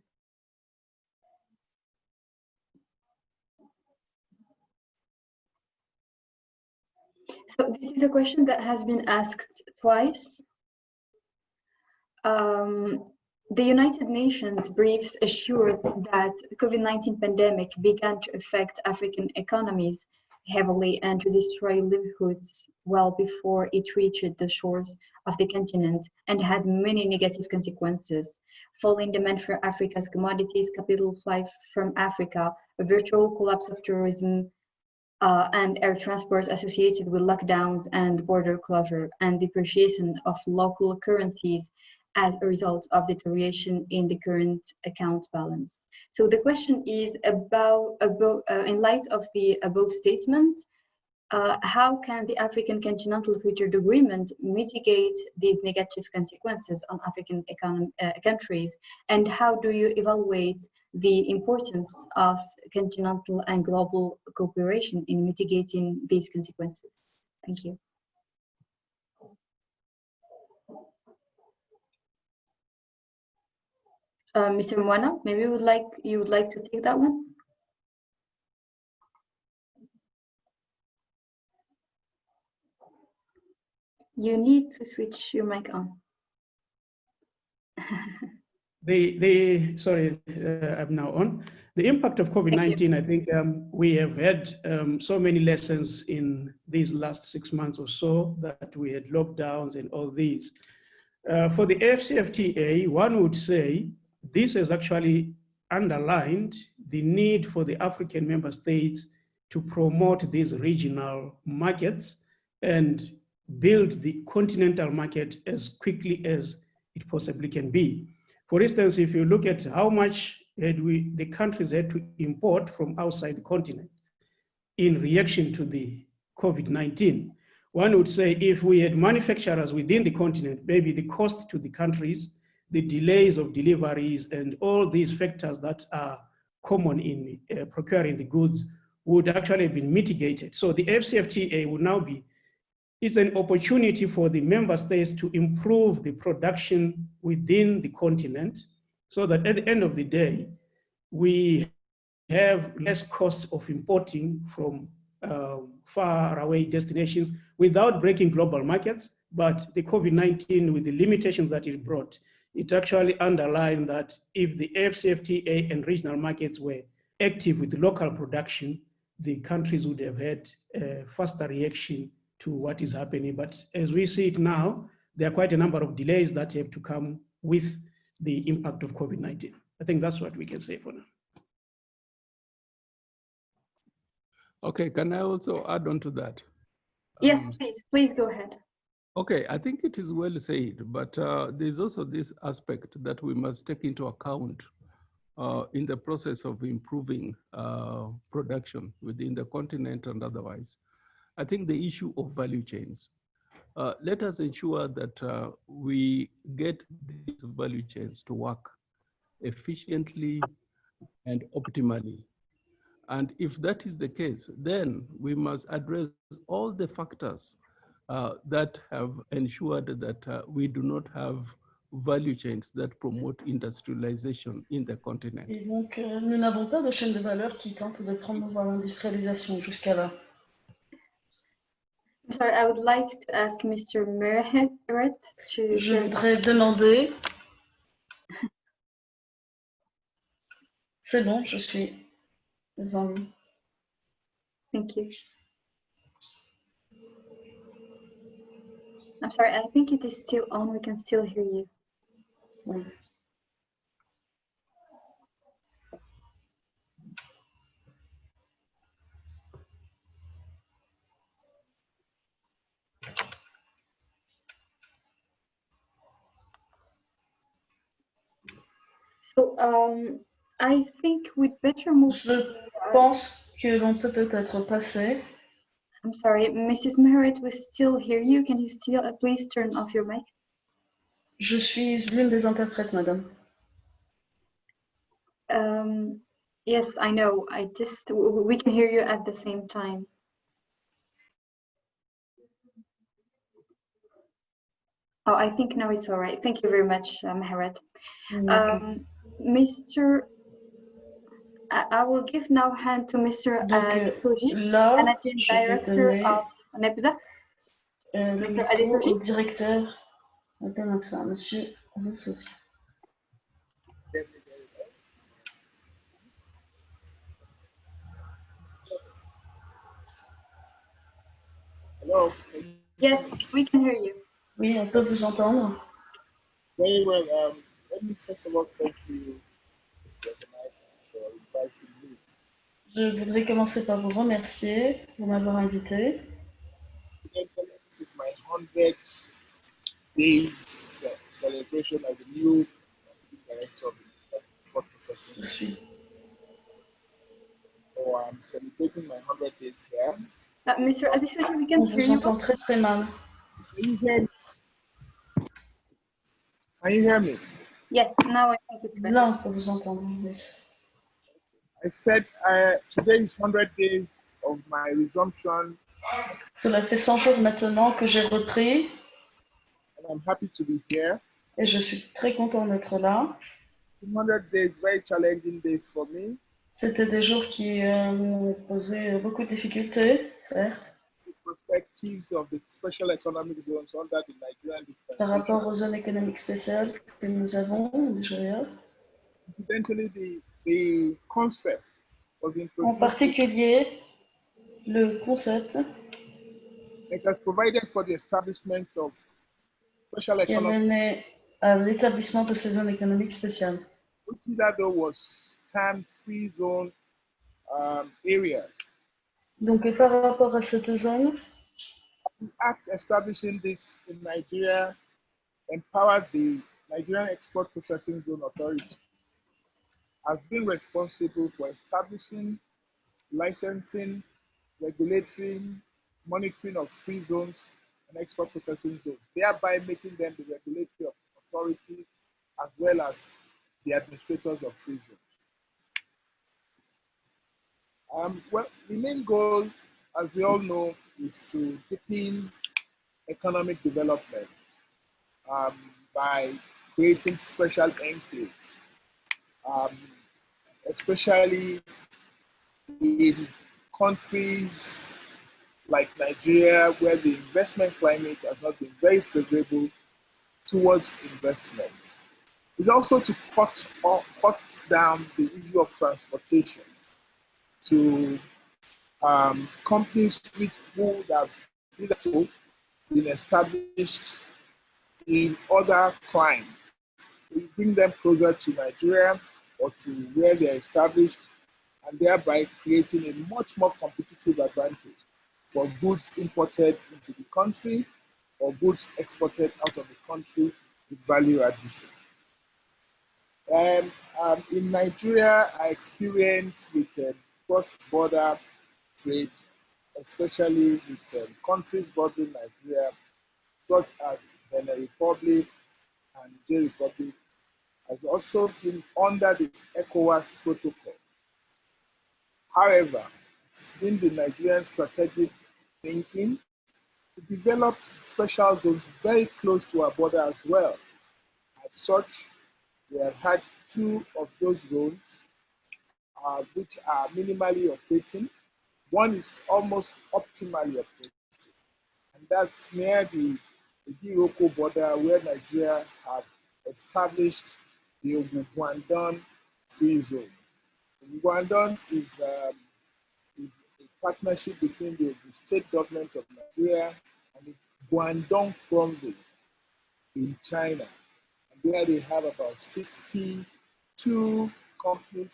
So this is a question that has been asked twice. The United Nations briefs assured that the COVID-19 pandemic began to affect African economies heavily and to destroy livelihoods well before it reached the shores of the continent and had many negative consequences. Falling demand for Africa's commodities, capital flight from Africa, a virtual collapse of tourism, and air transport associated with lockdowns and border closure, and depreciation of local currencies as a result of deterioration in the current account balance. So the question is about in light of the above statement, how can the African Continental Free Trade Agreement mitigate these negative consequences on African countries? And how do you evaluate the importance of continental and global cooperation in mitigating these consequences? Thank you. Mr. Moana, maybe you would like to take that one? You need to switch your mic on. Sorry, I'm now on. The impact of COVID-19, I think we have had so many lessons in these last 6 months or so that we had lockdowns and all these. For the Fcfta, one would say this has actually underlined the need for the African member states to promote these regional markets and build the continental market as quickly as it possibly can be. For instance, if you look at how much the countries had to import from outside the continent in reaction to the COVID-19, one would say if we had manufacturers within the continent, maybe the cost to the countries, the delays of deliveries, and all these factors that are common in procuring the goods would actually have been mitigated. So the Fcfta would now be, it's an opportunity for the member states to improve the production within the continent so that at the end of the day, we have less costs of importing from far away destinations without breaking global markets. But the COVID-19, with the limitations that it brought, it actually underlined that if the Fcfta and regional markets were active with local production, the countries would have had a faster reaction to what is happening. But as we see it now, there are quite a number of delays that have to come with the impact of COVID-19. I think that's what we can say for now. Okay, can I also add on to that? Yes, please go ahead. Okay, I think it is well said, but there's also this aspect that we must take into account in the process of improving production within the continent and otherwise. I think the issue of value chains. Let us ensure that we get these value chains to work efficiently and optimally. And if that is the case, then we must address all the factors that have ensured that we do not have value chains that promote industrialization in the continent. Et donc, nous n'avons pas de chaîne de valeur qui tente de promouvoir l'industrialisation jusqu'à là. I'm sorry, I would like to ask Mr. Merhet to... Je voudrais demander... C'est bon, je suis en ligne. Thank you. I'm sorry, I think it is still on. We can still hear you. Oui. So, I think we'd better move. Je pense que l'on peut peut-être passer. I'm sorry, Mrs. Merritt, we still hear you. Can you still please turn off your mic? Je suis l'une des interprètes, madame. Yes, I know. We can hear you at the same time. Oh, I think now it's all right. Thank you very much, Meharet. I will give now hand to Mr. Soji, Managing Director of NEPSA. Mr. Adesoji. Directeur. Monsieur Adesoji. Hello. Yes, we can hear you. Oui, on peut vous entendre. Very well. Let me first of all thank you for inviting me. Je voudrais commencer par vous remercier pour m'avoir invité. This is my 100 days celebration as the new director of export processing. So I'm celebrating my 100 days here. Mr. Adesoji, we can hear you. On vous entend très très mal. Can you hear me? Can you hear me? Yes, now I think it's better. Là, on peut vous entendre. I said today is 100 days of my resumption. Cela fait 100 jours maintenant que j'ai repris. And I'm happy to be here. Et je suis très content d'être là. 100 days, very challenging days for me. C'était des jours qui m'ont posé beaucoup de difficultés, certes. The perspectives of the special economic zones under the Nigerian Par dispensation. rapport aux zones économiques spéciales que nous avons au Nigeria. Incidentally, the concept was introduced. En particulier, le concept it has provided for the establishment of special qui a economic. mené à l'établissement de ces zones économiques spéciales. Which either was termed free zone areas. Donc, par rapport à cette zone, the act establishing this in Nigeria empowered the Nigerian Export Processing Zone Authority, has been responsible for establishing, licensing, regulatory, monitoring of free zones and export processing zones, thereby making them the regulatory authority as well as the administrators of free zones. Well, the main goal, as we all know, is to deepen economic development by creating special enclaves, especially in countries like Nigeria, where the investment climate has not been very favorable towards investment. It's also to cut down the issue of transportation to companies which would have either been established in other climes. We bring them closer to Nigeria or to where they're established, and thereby creating a much more competitive advantage for goods imported into the country or goods exported out of the country with value addition. And in Nigeria, I experienced with cross-border trade, especially with countries bordering Nigeria, such as Benin Republic and Niger Republic, has also been under the ECOWAS protocol. However, it's been the Nigerian strategic thinking to develop special zones very close to our border as well. As such, we have had 2 of those zones which are minimally operating. One is almost optimally operating, and that's near the Iroko border where Nigeria had established the Guangdong Free Zone. Guangdong is a partnership between the state government of Nigeria and the Guangdong province in China. And there they have about 62 companies.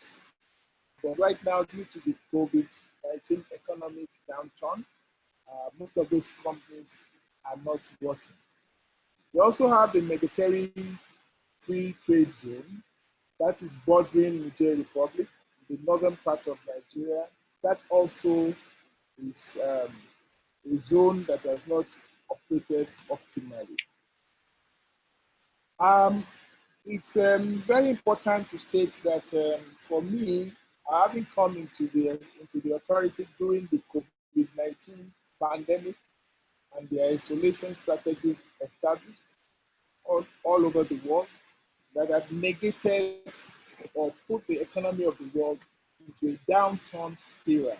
But right now, due to the COVID-19 economic downturn, most of those companies are not working. We also have the Mediterranean Free Trade Zone that is bordering Niger Republic, the northern part of Nigeria. That also is a zone that has not operated optimally. It's very important to state that for me, having come into the authority during the COVID-19 pandemic and the isolation strategies established all over the world that have negated or put the economy of the world into a downturn spiral.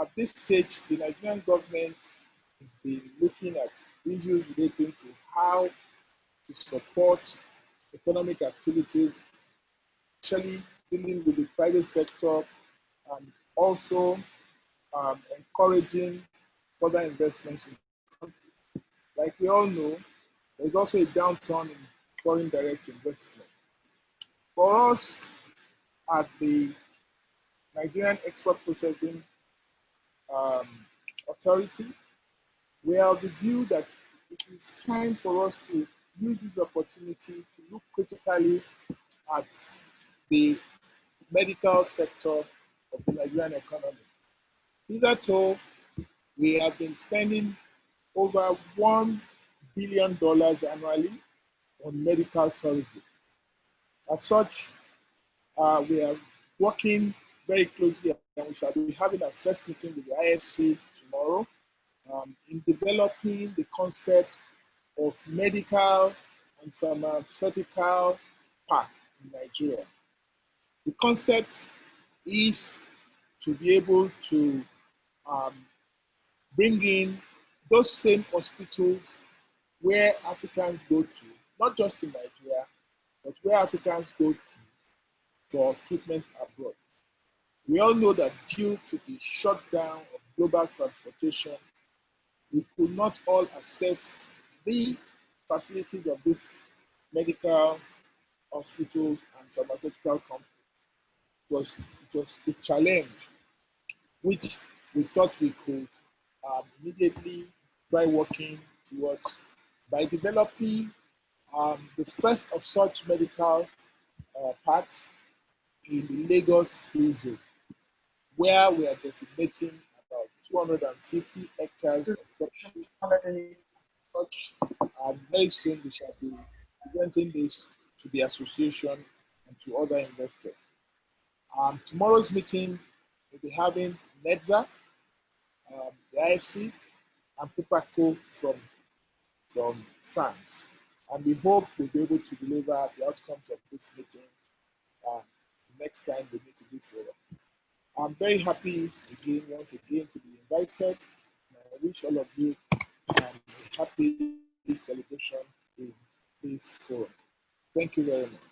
At this stage, the Nigerian government has been looking at issues relating to how to support economic activities, especially dealing with the private sector and also encouraging further investments in the country. Like we all know, there's also a downturn in foreign direct investment. For us at the Nigerian Export Processing Authority, we are of the view that it is time for us to use this opportunity to look critically at the medical sector of the Nigerian economy. Hitherto, we have been spending over $1 billion annually on medical tourism. As such, we are working very closely, and we shall be having our first meeting with the IFC tomorrow in developing the concept of medical and the pharmaceutical park in Nigeria. The concept is to be able to bring in those same hospitals where Africans go to, not just in Nigeria, but where Africans go to for treatment abroad. We all know that due to the shutdown of global transportation, we could not all access the facilities of these medical hospitals and pharmaceutical companies. It was a challenge which we thought we could immediately try working towards by developing the first of such medical parks in the Lagos AEZO, where we are designating about 250 hectares of property. Very soon we shall be presenting this to the association and to other investors. Tomorrow's meeting will be having NEDZA, the IFC, and Pupaco from France. And we hope we'll be able to deliver the outcomes of this meeting next time we meet to do further. I'm very happy once again to be invited. I wish all of you a happy celebration in this forum. Thank you very much.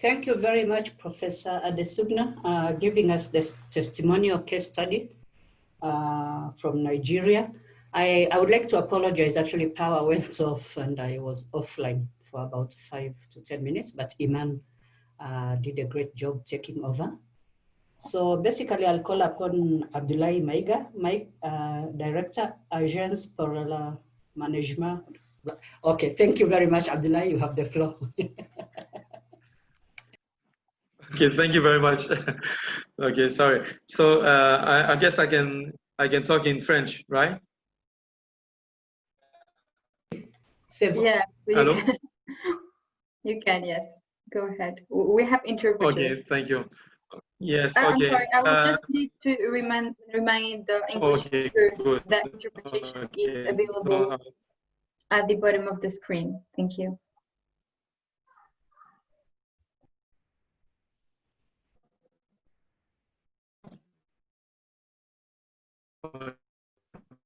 Thank you very much, Professor Adesugna, giving us this testimonial case study from Nigeria. I would like to apologize, actually power went off and I was offline for about 5 to 10 minutes, but Iman did a great job taking over. So basically I'll call upon Abdoulaye Maiga, Director, Agence pour le Management. Okay, thank you very much, Abdoulaye, you have the floor. Okay, thank you very much. Okay, sorry. So I guess I can talk in French, right? Yeah, Hello? You can, yes. Go ahead. We have interpreters. Okay, thank you. Yes, okay. I'm sorry, I would just need to remind the English speakers that interpretation is available at the bottom of the screen. Thank you.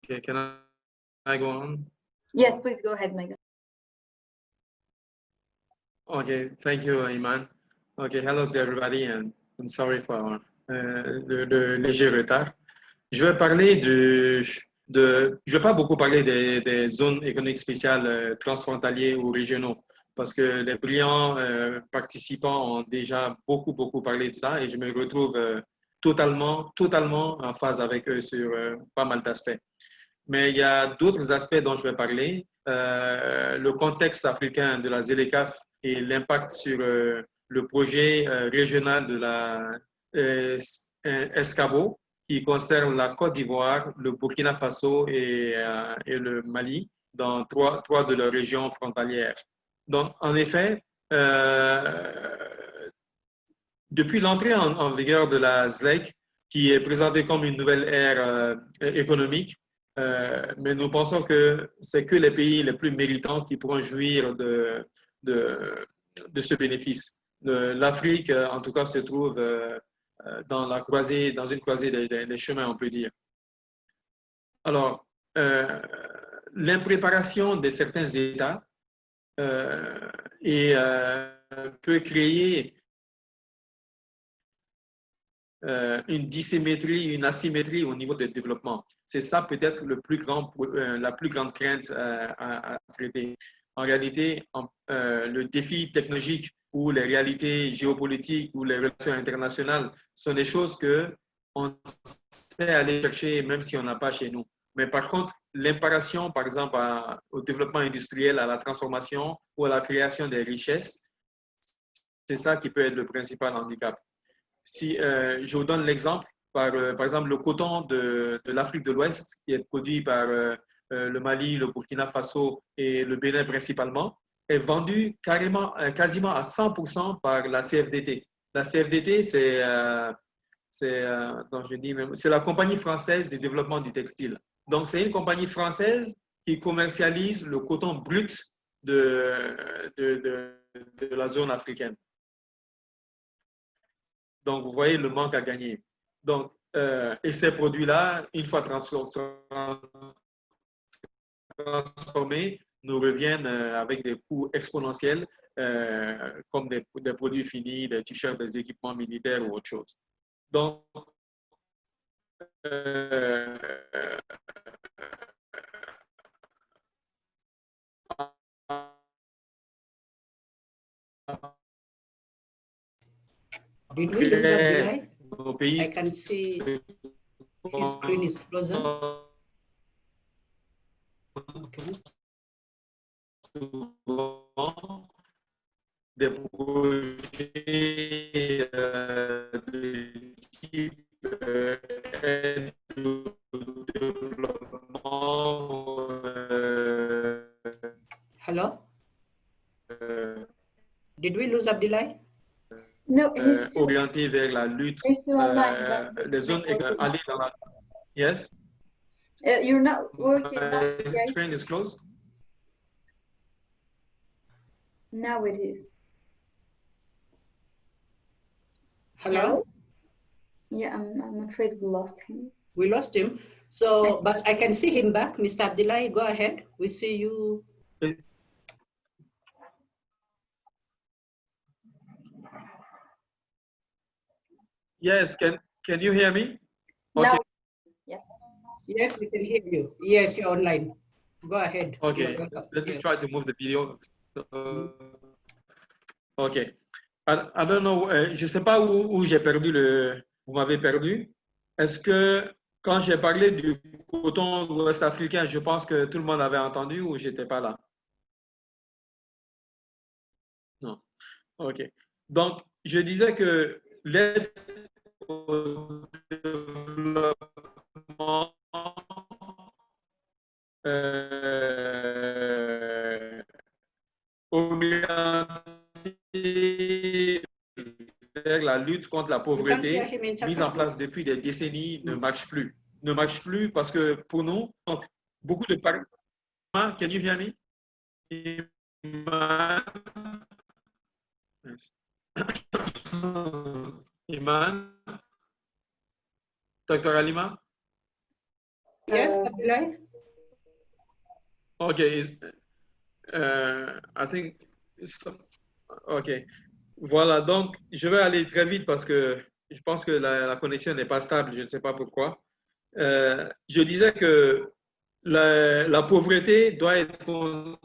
Okay, can I go on? Yes, please go ahead, Megan. Okay, thank you, Iman. Okay, hello to everybody, and I'm sorry for le léger retard. Je vais parler je vais pas beaucoup parler des zones économiques spéciales transfrontaliers ou régionaux, parce que les brillants participants ont déjà beaucoup parlé de ça, et je me retrouve totalement en phase avec eux sur pas mal d'aspects. Mais il y a d'autres aspects dont je vais parler. Le contexte africain de la ZLECAf et l'impact sur le projet régional de la ESCABO qui concerne la Côte d'Ivoire, le Burkina Faso et le Mali dans trois de leurs régions frontalières. Donc, en effet, depuis l'entrée en vigueur de la ZLEC, qui est présentée comme une nouvelle ère économique, mais nous pensons que c'est que les pays les plus méritants qui pourront jouir de ce bénéfice. L'Afrique, en tout cas, se trouve dans une croisée des chemins, on peut dire. Alors, l'impréparation de certains États peut créer une dissymétrie, une asymétrie au niveau du développement. C'est ça peut-être la plus grande crainte à traiter. En réalité, le défi technologique ou les réalités géopolitiques ou les relations internationales sont des choses qu'on sait aller chercher même si on n'a pas chez nous. Mais par contre, l'imparation, par exemple, au développement industriel, à la transformation ou à la création des richesses, c'est ça qui peut être le principal handicap. Si je vous donne l'exemple, par exemple, le coton de l'Afrique de l'Ouest, qui est produit par le Mali, le Burkina Faso et le Bénin principalement, est vendu quasiment à 100% par la CFDT. La CFDT, c'est la compagnie française du développement du textile. Donc, c'est une compagnie française qui commercialise le coton brut de la zone africaine. Donc, vous voyez le manque à gagner. Donc, et ces produits-là, une fois transformés, nous reviennent avec des coûts exponentiels, comme des produits finis, des t-shirts, des équipements militaires ou autre chose. Donc, Did we lose Abdullah? I can see his screen is frozen. Okay. Des projets de type aide au développement. Hello? Did we lose Abdullah? No, he's still Orienté vers la lutte, online, but les zones allées dans la... Yes? You're not working now, My right? screen is closed. Now it is. Hello? Yeah, I'm afraid we lost him. We lost him. So, but I can see him back. Mr. Abdullah, go ahead. We see you. Yes, can you hear me? Now, Okay. yes. Yes, we can hear you. Yes, you're online. Go ahead. Okay, let me try to move the video. Okay. I don't know, je ne sais pas où j'ai perdu vous m'avez perdu. Est-ce que quand j'ai parlé du coton ouest africain, je pense que tout le monde avait entendu ou j'étais pas là? Non. Ok. Donc, je disais que l'aide au développement orientée vers la lutte contre la pauvreté, mise en place depuis des décennies, ne marche plus. Ne marche plus parce que pour nous, donc, beaucoup de parents... Can you hear me? Iman? Dr. Alima? Yes, Abdullah? Okay, I think, ok. Voilà, donc je vais aller très vite parce que je pense que la connexion n'est pas stable, je ne sais pas pourquoi. Je disais que la pauvreté doit être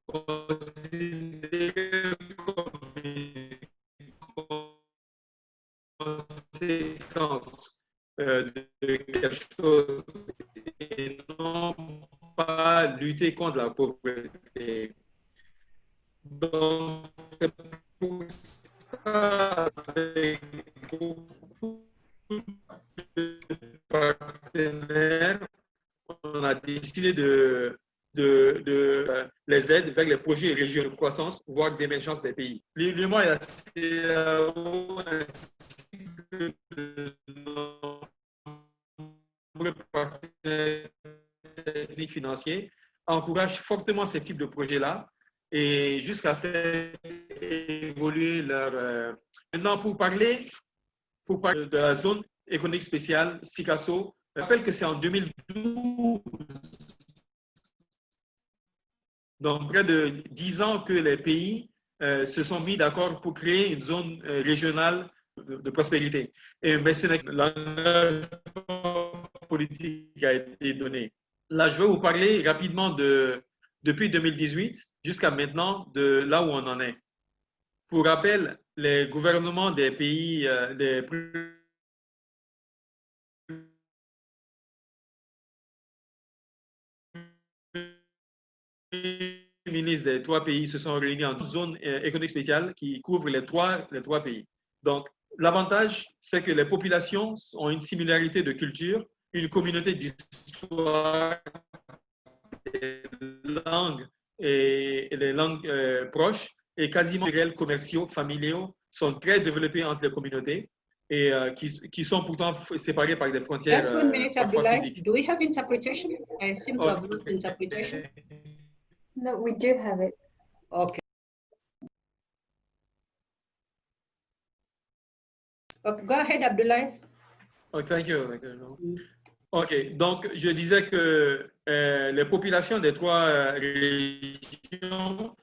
considérée comme une conséquence de quelque chose et non pas lutter contre la pauvreté. Donc, c'est pour ça avec beaucoup de partenaires, on a décidé de les aides vers les projets et régions de croissance, voire d'émergence des pays. L'UEMOA et la CAO ainsi que de nombreux partenaires techniques financiers encouragent fortement ces types de projets-là et jusqu'à faire évoluer leur... Maintenant, pour parler de la zone économique spéciale, SICASO, je rappelle que c'est en 2012, donc près de 10 ans que les pays se sont mis d'accord pour créer une zone régionale de prospérité. Et mais c'est l'engagement politique qui a été donné. Là, je vais vous parler rapidement depuis 2018 jusqu'à maintenant de là où on en est. Pour rappel, les gouvernements des pays, des ministres des 3 pays se sont réunis en zone économique spéciale qui couvre les trois pays. Donc, l'avantage, c'est que les populations ont une similarité de culture, une communauté d'histoire, des langues et les langues proches et quasiment réels commerciaux, familiaux sont très développés entre les communautés et qui sont pourtant séparés par des frontières Just 1 minute, parfois Abdullah. physiques. Do we have interpretation? I seem to have lost interpretation. No, we do have it. Okay. Okay, go ahead, Abdullah. Oh, thank you. OK, donc je disais que les populations des trois régions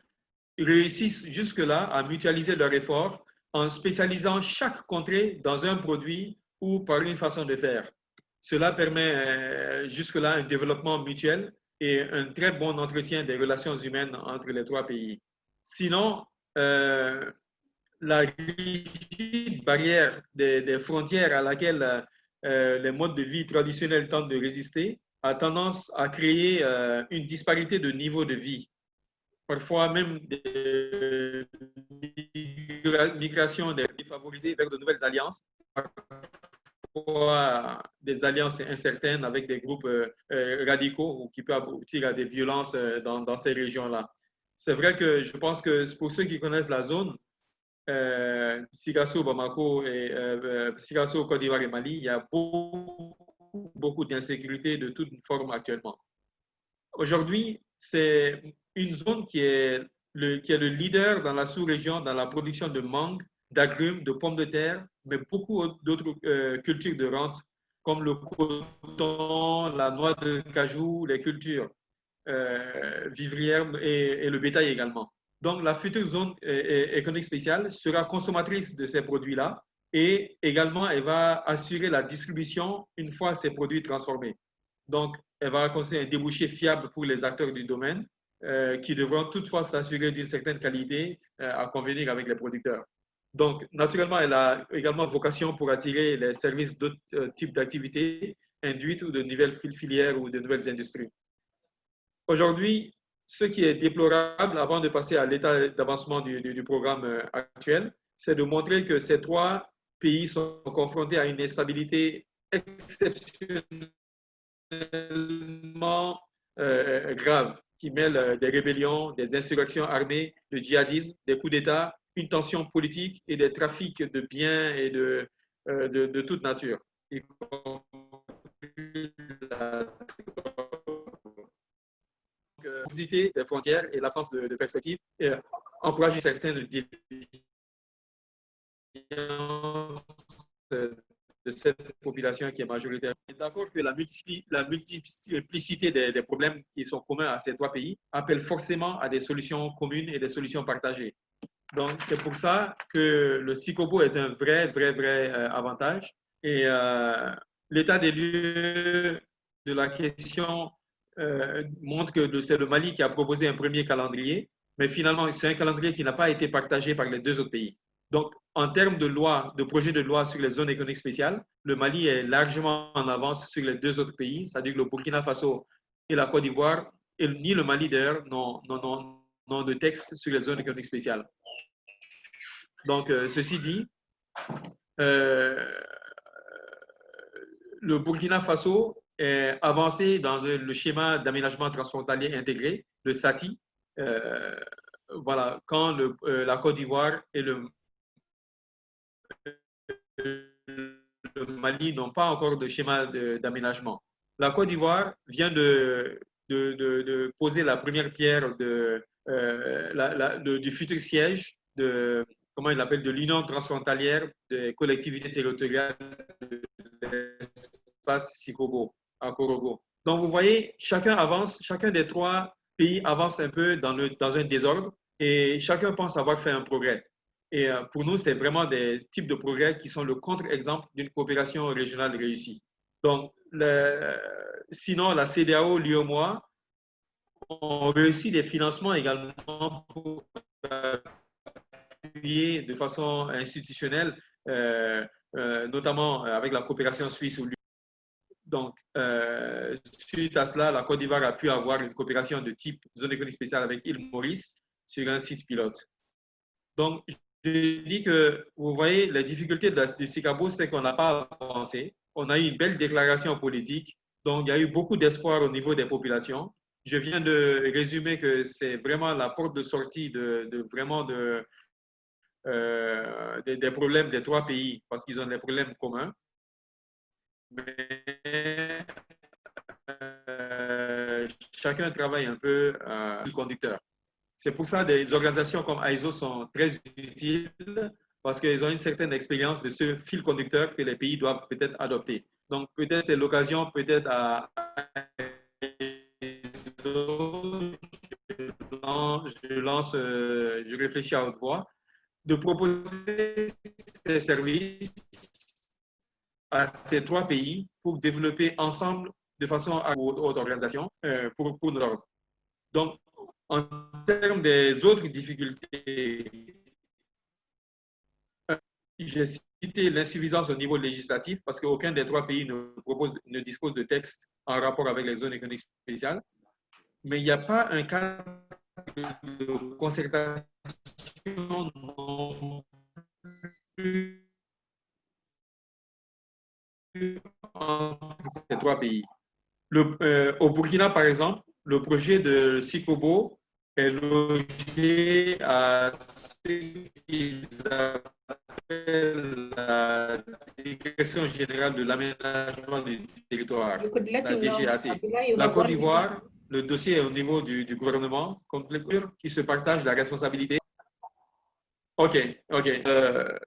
réussissent jusque-là à mutualiser leurs efforts en spécialisant chaque contrée dans un produit ou par une façon de faire. Cela permet jusque-là un développement mutuel et un très bon entretien des relations humaines entre les trois pays. Sinon, la rigide barrière des frontières à laquelle les modes de vie traditionnels tentent de résister a tendance à créer une disparité de niveau de vie. Parfois même des migrations des défavorisés vers de nouvelles alliances, parfois des alliances incertaines avec des groupes radicaux qui peuvent aboutir à des violences dans ces régions-là. C'est vrai que je pense que pour ceux qui connaissent la zone, Sikasso, Bamako et Sikasso, Côte d'Ivoire et Mali, il y a beaucoup d'insécurité de toute forme actuellement. Aujourd'hui, c'est une zone qui est le leader dans la sous-région dans la production de mangue, d'agrumes, de pommes de terre, mais beaucoup d'autres cultures de rente comme le coton, la noix de cajou, les cultures vivrières et le bétail également. Donc, la future zone économique spéciale sera consommatrice de ces produits-là et également, elle va assurer la distribution une fois ces produits transformés. Donc, elle va constituer un débouché fiable pour les acteurs du domaine qui devront toutefois s'assurer d'une certaine qualité à convenir avec les producteurs. Donc, naturellement, elle a également vocation pour attirer les services d'autres types d'activités induites ou de nouvelles filières ou de nouvelles industries. Aujourd'hui, ce qui est déplorable, avant de passer à l'état d'avancement du programme actuel, c'est de montrer que ces trois pays sont confrontés à une instabilité exceptionnellement grave, qui mêle des rébellions, des insurrections armées, le djihadisme, des coups d'État, une tension politique et des trafics de biens et de toute nature, y compris la visiter des frontières et l'absence de perspective et encourager certaines déviances de cette population qui est majoritaire. D'accord que la multiplicité des problèmes qui sont communs à ces trois pays appelle forcément à des solutions communes et des solutions partagées. Donc, c'est pour ça que le SICOBO est un vrai avantage. Et l'état des lieux de la question montre que c'est le Mali qui a proposé un premier calendrier, mais finalement, c'est un calendrier qui n'a pas été partagé par les deux autres pays. Donc, en termes de loi, de projet de loi sur les zones économiques spéciales, le Mali est largement en avance sur les deux autres pays, c'est-à-dire le Burkina Faso et la Côte d'Ivoire, et ni le Mali d'ailleurs n'ont de texte sur les zones économiques spéciales. Donc, ceci dit, le Burkina Faso est avancé dans le schéma d'aménagement transfrontalier intégré, le SATI. Voilà, quand la Côte d'Ivoire et le Mali n'ont pas encore de schéma d'aménagement. La Côte d'Ivoire vient de poser la première pierre du futur siège de, comment il l'appelle, de l'Union transfrontalière des collectivités territoriales de l'espace SICOBO à Korogo. Donc, vous voyez, chacun avance, chacun des trois pays avance un peu dans un désordre et chacun pense avoir fait un progrès. Et pour nous, c'est vraiment des types de progrès qui sont le contre-exemple d'une coopération régionale réussie. Donc, sinon, la CEDEAO, l'UEMOA, ont réussi des financements également pour appuyer de façon institutionnelle, notamment avec la coopération suisse ou donc, suite à cela, la Côte d'Ivoire a pu avoir une coopération de type zone économique spéciale avec île Maurice sur un site pilote. Donc, je dis que, vous voyez, la difficulté du SICABO, c'est qu'on n'a pas avancé. On a eu une belle déclaration politique. Donc, il y a eu beaucoup d'espoir au niveau des populations. Je viens de résumer que c'est vraiment la porte de sortie des problèmes des trois pays parce qu'ils ont des problèmes communs. Mais chacun travaille un peu le conducteur. C'est pour ça que des organisations comme AEZO sont très utiles parce qu'ils ont une certaine expérience de ce fil conducteur que les pays doivent peut-être adopter. Donc, peut-être c'est l'occasion, peut-être à je réfléchis à haute voix, de proposer ces services à ces 3 pays pour développer ensemble de façon à haute organisation pour nos. Donc, en termes des autres difficultés, j'ai cité l'insuffisance au niveau législatif parce qu'aucun des 3 pays ne dispose de texte en rapport avec les zones économiques spéciales. Mais il n'y a pas un cadre de concertation non plus entre ces 3 pays. Au Burkina, par exemple, le projet de Sikobo est logé à ce qu'ils appellent la Direction générale de l'aménagement du territoire, la DGAT. La Côte d'Ivoire, le dossier est au niveau du gouvernement, qui se partage la responsabilité. OK.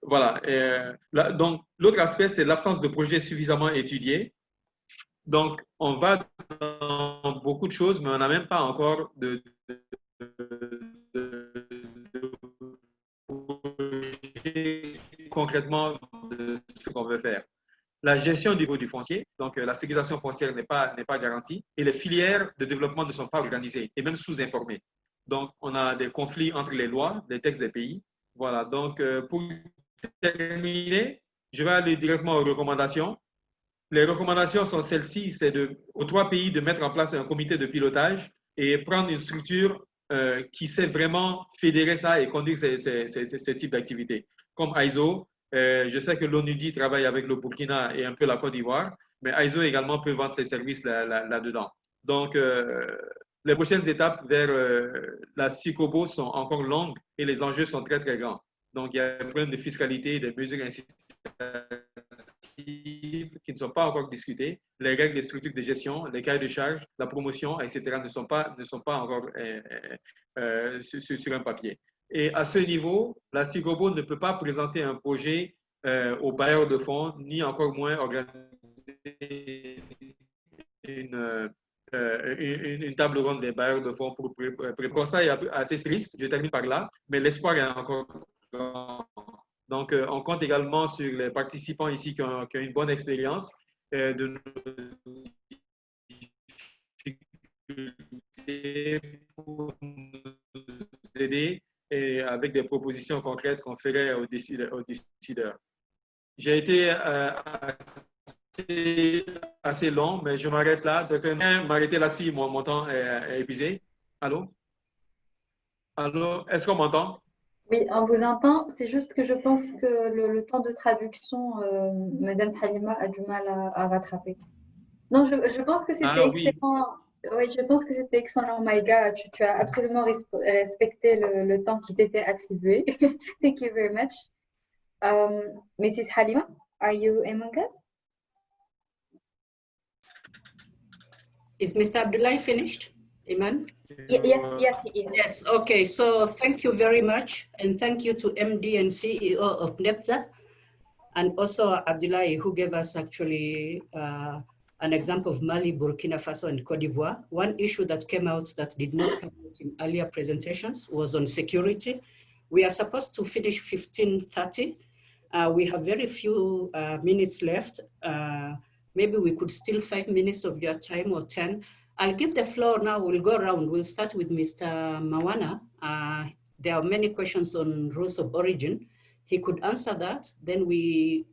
Voilà. Donc, l'autre aspect, c'est l'absence de projets suffisamment étudiés. Donc, on va dans beaucoup de choses, mais on n'a même pas encore de concrètement de ce qu'on veut faire. La gestion au niveau du foncier, donc la sécurisation foncière n'est pas garantie et les filières de développement ne sont pas organisées et même sous-informées. Donc, on a des conflits entre les lois, les textes des pays. Voilà, donc pour terminer, je vais aller directement aux recommandations. Les recommandations sont celles-ci, c'est aux 3 pays de mettre en place un comité de pilotage et prendre une structure qui sait vraiment fédérer ça et conduire ces types d'activités. Comme AEZO, je sais que l'ONUDI travaille avec le Burkina et un peu la Côte d'Ivoire, mais AEZO également peut vendre ses services là-dedans. Donc, les prochaines étapes vers la Sikobo sont encore longues et les enjeux sont très, très grands. Donc, il y a un problème de fiscalité, des mesures incitatives qui ne sont pas encore discutées, les règles des structures de gestion, les cahiers de charges, la promotion, etc. ne sont pas encore sur un papier. Et à ce niveau, la Sikobo ne peut pas présenter un projet aux bailleurs de fonds, ni encore moins organiser une table ronde des bailleurs de fonds pour le constat est assez triste, je termine par là, mais l'espoir est encore grand. Donc, on compte également sur les participants ici qui ont une bonne expérience de nos difficultés pour nous aider et avec des propositions concrètes qu'on ferait aux décideurs. J'ai été assez long, mais je m'arrête là. Docteur, m'arrêter là si mon temps est épuisé. Allô? Est-ce qu'on m'entend? Oui, on vous entend. C'est juste que je pense que le temps de traduction, Madame Halima a du mal à rattraper. Non, je pense que c'était excellent. Oui, je pense que c'était excellent, Maïga. Tu as absolument respecté le temps qui t'était attribué. Thank you very much. Mrs. Halima, are you among us? Is Mr. Abdullahi finished? Iman? Yes, he is. Yes, okay. So thank you very much. And thank you to MD and CEO of NEPZA. And also Abdullahi, who gave us actually an example of Mali, Burkina Faso, and Cote d'Ivoire. One issue that came out that did not come out in earlier presentations was on security. We are supposed to finish 15:30. We have very few minutes left. Maybe we could steal 5 minutes of your time or 10. I'll give the floor now. We'll go around. We'll start with Mr. Mawana. There are many questions on rules of origin. He could answer that. Then we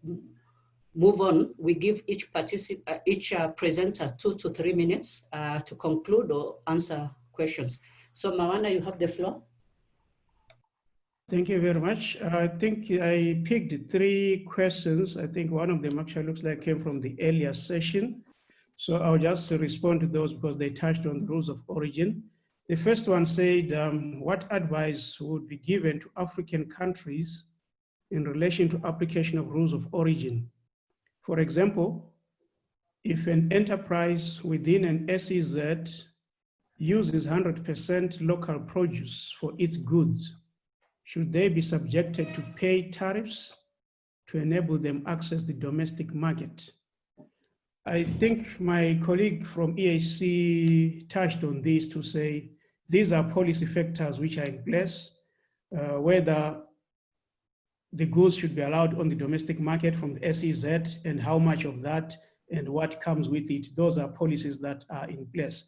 move on. We give each presenter 2 to 3 minutes to conclude or answer questions. So Mawana, you have the floor. Thank you very much. I think I picked 3 questions. I think one of them actually looks like came from the earlier session. So I'll just respond to those because they touched on the rules of origin. The first one said, what advice would be given to African countries in relation to application of rules of origin? For example, if an enterprise within an SEZ uses 100% local produce for its goods, should they be subjected to pay tariffs to enable them access the domestic market? I think my colleague from EAC touched on this to say these are policy factors which are in place, whether the goods should be allowed on the domestic market from the SEZ and how much of that and what comes with it. Those are policies that are in place.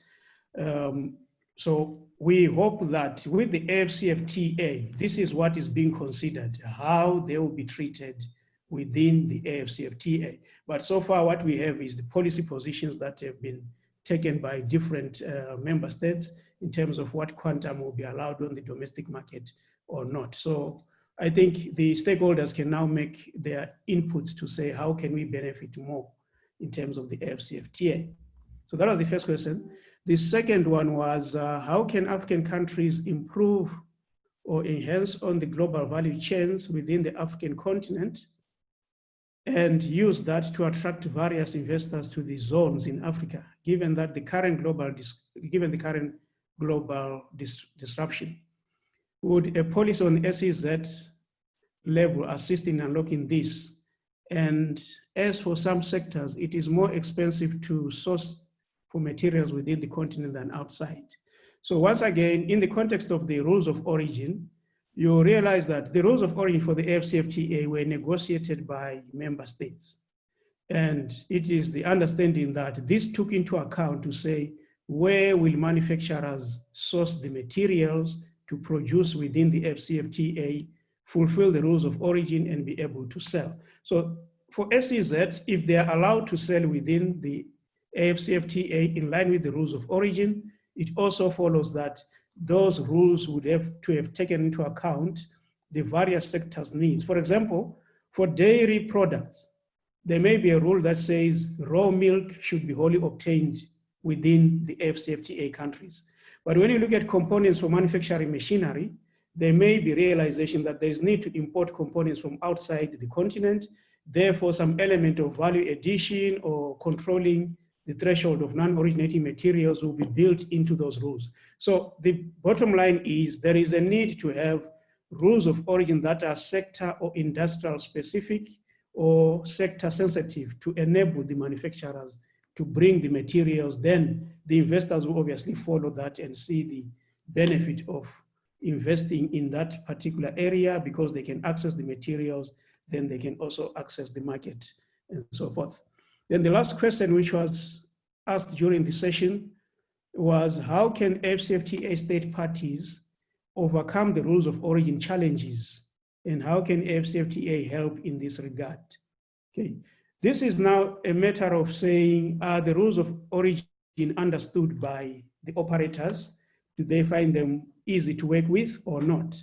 So we hope that with the AFCFTA, this is what is being considered, how they will be treated within the AFCFTA. But so far what we have is the policy positions that have been taken by different member states in terms of what quantum will be allowed on the domestic market or not. So I think the stakeholders can now make their inputs to say, how can we benefit more in terms of the AFCFTA? So that was the first question. The second one was, how can African countries improve or enhance on the global value chains within the African continent and use that to attract various investors to the zones in Africa, given that the current global disruption? Would a policy on SEZ level assist in unlocking this? And as for some sectors, it is more expensive to source for materials within the continent than outside. So once again, in the context of the rules of origin, you realize that the rules of origin for the AFCFTA were negotiated by member states. And it is the understanding that this took into account to say, where will manufacturers source the materials to produce within the AFCFTA, fulfill the rules of origin and be able to sell. So for SEZ, if they are allowed to sell within the AFCFTA in line with the rules of origin, it also follows that those rules would have to have taken into account the various sectors' needs. For example, for dairy products, there may be a rule that says raw milk should be wholly obtained within the AFCFTA countries. But when you look at components for manufacturing machinery, there may be realization that there is need to import components from outside the continent. Therefore, some element of value addition or controlling the threshold of non-originating materials will be built into those rules. So the bottom line is there is a need to have rules of origin that are sector or industrial specific or sector sensitive to enable the manufacturers to bring the materials. Then the investors will obviously follow that and see the benefit of investing in that particular area because they can access the materials, then they can also access the market and so forth. Then the last question, which was asked during the session, was how can AFCFTA state parties overcome the rules of origin challenges, and how can AFCFTA help in this regard? Okay, this is now a matter of saying, are the rules of origin understood by the operators? Do they find them easy to work with or not?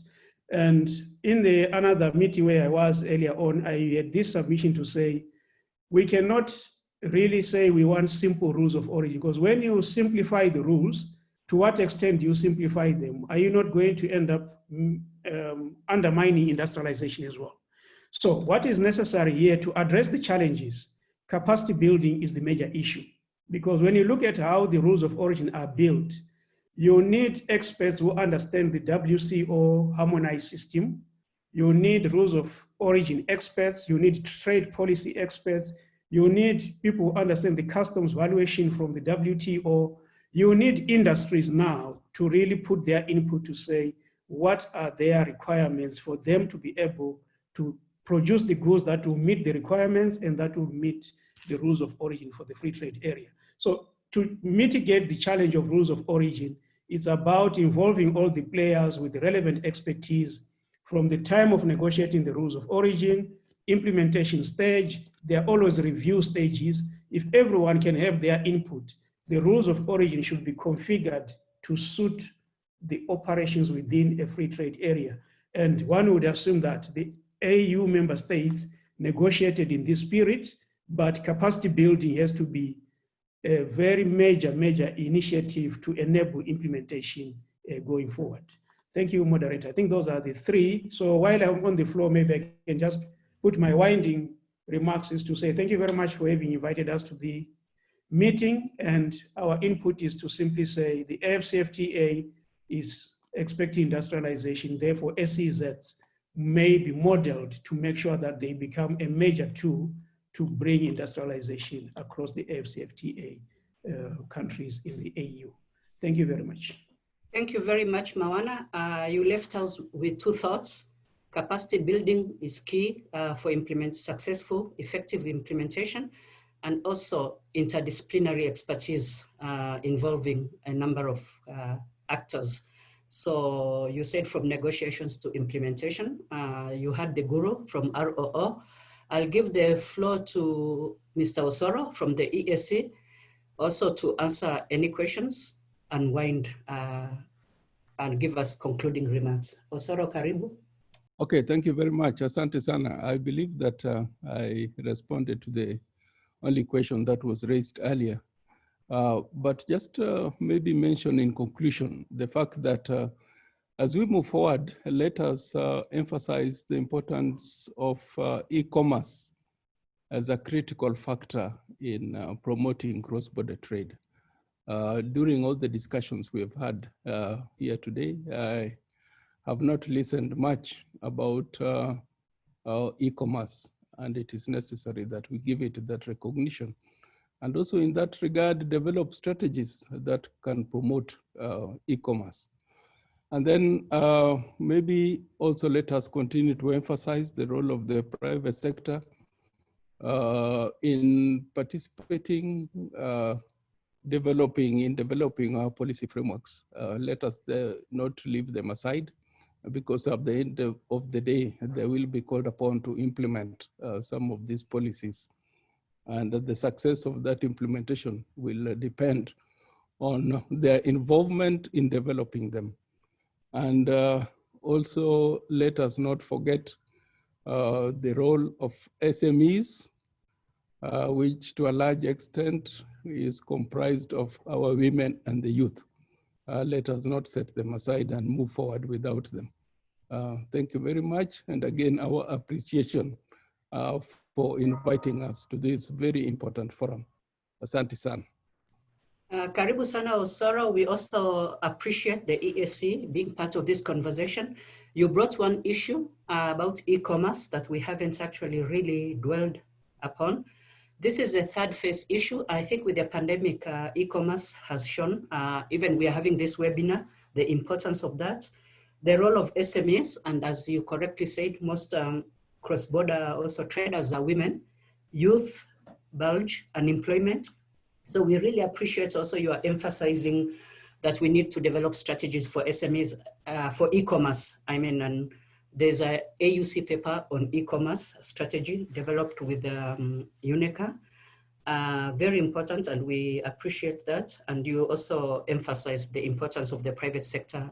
And in the another meeting where I was earlier on, I had this submission to say, we cannot really say we want simple rules of origin, because when you simplify the rules, to what extent do you simplify them? Are you not going to end up undermining industrialization as well? So what is necessary here to address the challenges? Capacity building is the major issue, because when you look at how the rules of origin are built, you need experts who understand the WCO harmonized system. You need rules of origin experts. You need trade policy experts. You need people who understand the customs valuation from the WTO. You need industries now to really put their input to say, what are their requirements for them to be able to produce the goods that will meet the requirements and that will meet the rules of origin for the free trade area. So to mitigate the challenge of rules of origin, it's about involving all the players with the relevant expertise from the time of negotiating the rules of origin, implementation stage. There are always review stages. If everyone can have their input, the rules of origin should be configured to suit the operations within a free trade area. And one would assume that the AU member states negotiated in this spirit, but capacity building has to be a very major initiative to enable implementation going forward. Thank you, moderator. I think those are the three. So while I'm on the floor, maybe I can just put my winding remarks is to say thank you very much for having invited us to the meeting, and our input is to simply say the Fcfta is expecting industrialization, therefore SEZs may be modeled to make sure that they become a major tool to bring industrialization across the Fcfta countries in the AU. Thank you very much. Thank you very much, Mawana. You left us with two thoughts. Capacity building is key for successful, effective implementation, and also interdisciplinary expertise involving a number of actors. So you said from negotiations to implementation. You had the guru from ROO. I'll give the floor to Mr. Osoro from the ESC, also to answer any questions and wind and give us concluding remarks. Osoro, karibu. Okay, thank you very much. Asante sana. I believe that I responded to the only question that was raised earlier. But just maybe mention in conclusion the fact that as we move forward, let us emphasize the importance of e-commerce as a critical factor in promoting cross-border trade. During all the discussions we have had here today, I have not listened much about e-commerce, and it is necessary that we give it that recognition. And also in that regard, develop strategies that can promote e-commerce. And then maybe also let us continue to emphasize the role of the private sector in participating, developing our policy frameworks. Let us not leave them aside, because at the end of the day, they will be called upon to implement some of these policies. And the success of that implementation will depend on their involvement in developing them. And also let us not forget the role of SMEs, which to a large extent is comprised of our women and the youth. Let us not set them aside and move forward without them. Thank you very much. And again, our appreciation for inviting us to this very important forum. Asante sana. Karibu sana Osoro. We also appreciate the ESC being part of this conversation. You brought one issue about e-commerce that we haven't actually really dwelled upon. This is a third phase issue. I think with the pandemic, e-commerce has shown, even we are having this webinar, the importance of that, the role of SMEs, and as you correctly said, most cross-border also traders are women, youth, bulge, unemployment. So we really appreciate also you are emphasizing that we need to develop strategies for SMEs, for e-commerce. I mean, and there's a AUC paper on e-commerce strategy developed with UNECA. Very important, and we appreciate that. And you also emphasized the importance of the private sector.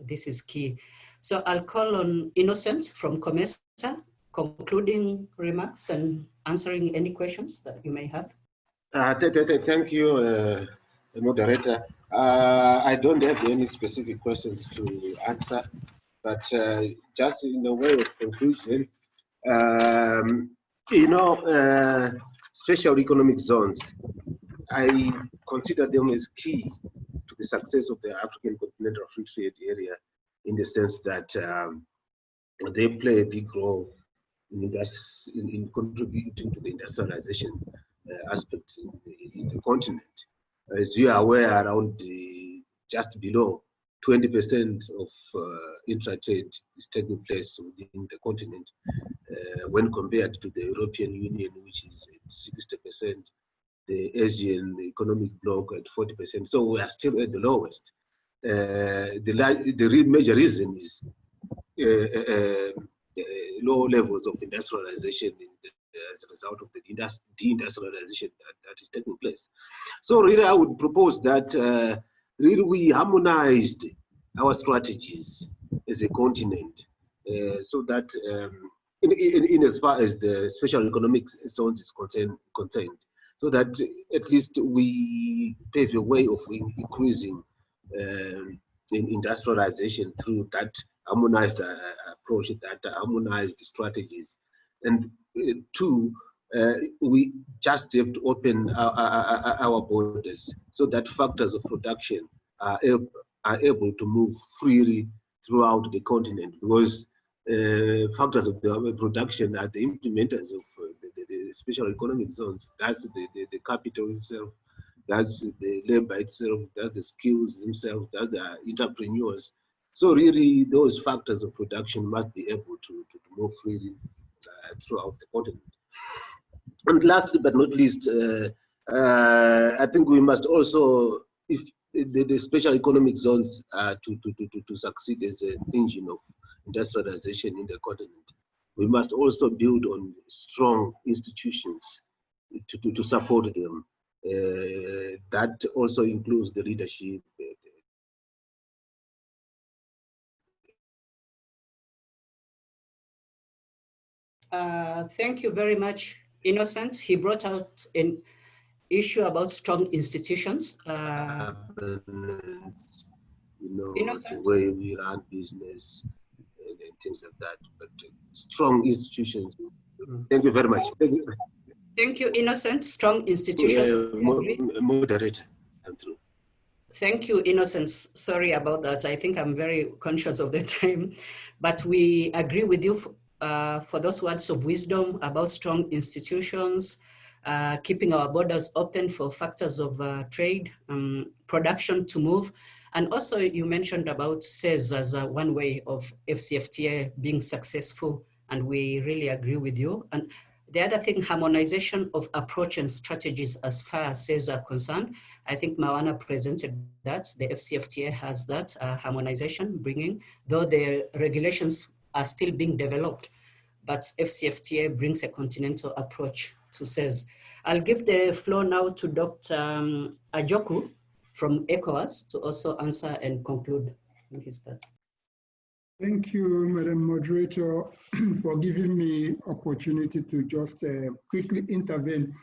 This is key. So I'll call on Innocent from COMESA, concluding remarks and answering any questions that you may have. Thank you, moderator. I don't have any specific questions to answer, but just in a way of conclusion, special economic zones, I consider them as key to the success of the African Continental Free Trade Area, in the sense that they play a big role in contributing to the industrialization aspect in the continent. As you are aware, around just below 20% of intra-trade is taking place within the continent when compared to the European Union, which is at 60%, the Asian economic bloc at 40%. So we are still at the lowest. The real major reason is low levels of industrialization as a result of the deindustrialization that is taking place. So really, I would propose that really we harmonized our strategies as a continent so that in as far as the special economic zones is concerned, so that at least we pave a way of increasing in industrialization through that harmonized approach, that harmonized strategies. And two, we just have to open our borders so that factors of production are able to move freely throughout the continent, because factors of the production are the implementers of the special economic zones. That's the capital itself, that's the labor itself, that's the skills themselves, that's the entrepreneurs. So really, those factors of production must be able to move freely throughout the continent. And lastly but not least, I think we must also, if the special economic zones to succeed as an engine of industrialization in the continent, we must also build on strong institutions to support them. That also includes the leadership. Thank you very much, Innocent. He brought out an issue about strong institutions. You know, Innocent? the way we run business and things like that, but strong institutions. Thank you very much. Thank you, Innocent. Strong institutions. Moderator, I'm through. Thank you, Innocent. Sorry about that. I think I'm very conscious of the time, but we agree with you for those words of wisdom about strong institutions, keeping our borders open for factors of trade, production to move. And also you mentioned about CEZ as one way of Fcfta being successful, and we really agree with you. And the other thing, harmonization of approach and strategies as far as CEZ are concerned. I think Mawana presented that, the Fcfta has that harmonization bringing, though the regulations are still being developed, but Fcfta brings a continental approach to CEZ. I'll give the floor now to Dr. Ajoku from ECOWAS to also answer and conclude on his thoughts. Thank you, Madam Moderator, for giving me opportunity to just quickly intervene.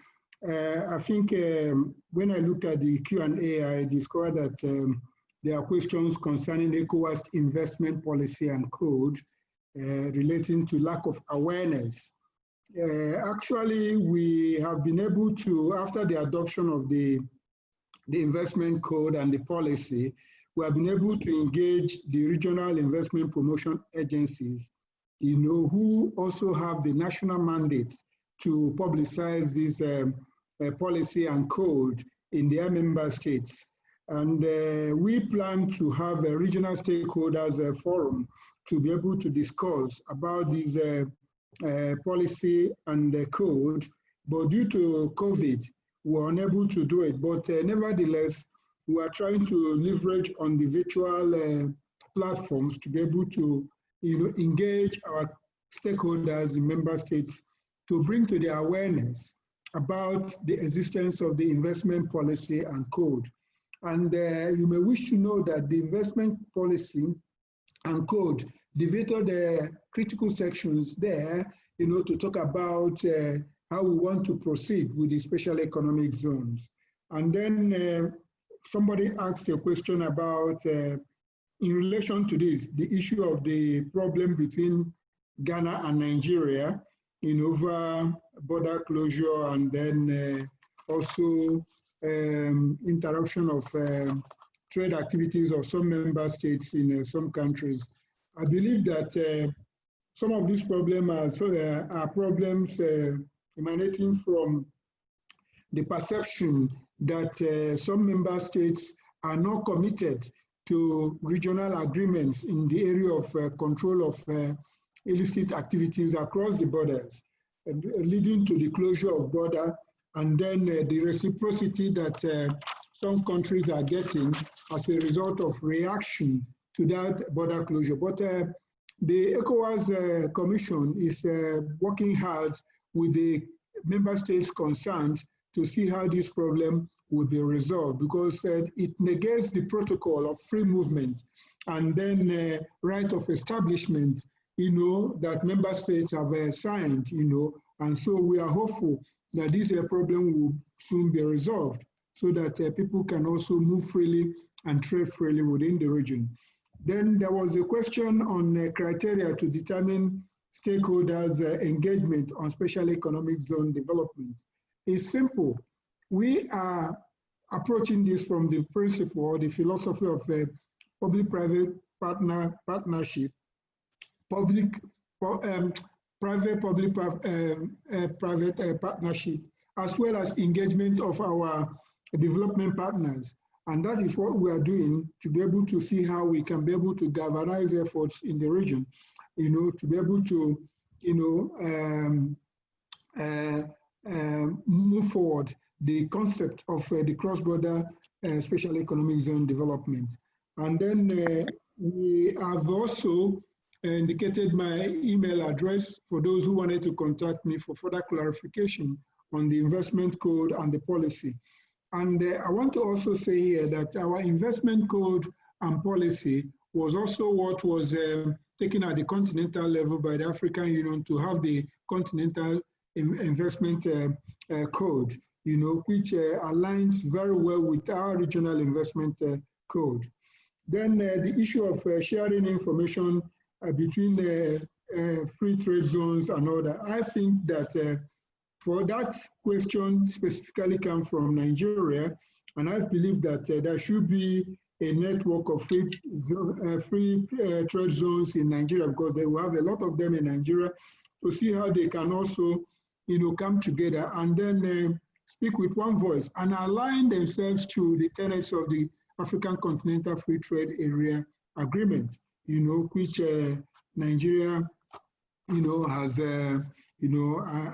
I think when I look at the Q&A, I discovered that there are questions concerning ECOWAS investment policy and code relating to lack of awareness. Actually, we have been able to, after the adoption of the investment code and the policy, we have been able to engage the regional investment promotion agencies, you know, who also have the national mandate to publicize this policy and code in their member states. And we plan to have a regional stakeholders forum to be able to discuss about this policy and the code, but due to COVID, we were unable to do it. But nevertheless, we are trying to leverage on the virtual platforms to be able to, you know, engage our stakeholders in member states to bring to their awareness about the existence of the investment policy and code. And you may wish to know that the investment policy and code devoted the critical sections there, you know, to talk about how we want to proceed with the special economic zones. And then somebody asked a question about, in relation to this, the issue of the problem between Ghana and Nigeria in over border closure, and then also interruption of trade activities of some member states in some countries. I believe that some of these problems are problems emanating from the perception that some member states are not committed to regional agreements in the area of control of illicit activities across the borders, leading to the closure of border, and then the reciprocity that some countries are getting as a result of reaction to that border closure. But the ECOWAS Commission is working hard with the member states concerned to see how this problem will be resolved, because it negates the protocol of free movement and then right of establishment, you know, that member states have signed, you know, and so we are hopeful that this problem will soon be resolved so that people can also move freely and trade freely within the region. Then there was a question on criteria to determine stakeholders' engagement on special economic zone development is simple. We are approaching this from the principle or the philosophy of public-private partnership, private-public private partnership, as well as engagement of our development partners. And that is what we are doing to be able to see how we can be able to galvanize efforts in the region, to be able to, move forward the concept of the cross-border special economic zone development. And then we have also indicated my email address for those who wanted to contact me for further clarification on the investment code and the policy. And I want to also say here that our investment code and policy was also what was taken at the continental level by the African Union to have the continental investment code, which aligns very well with our regional investment code. Then the issue of sharing information between free trade zones and other. I think that for that question specifically come from Nigeria, and I believe that there should be a network of free trade zones in Nigeria, because they will have a lot of them in Nigeria, to see how they can also, come together and then speak with one voice and align themselves to the tenets of the African Continental Free Trade Area Agreement, which Nigeria, has,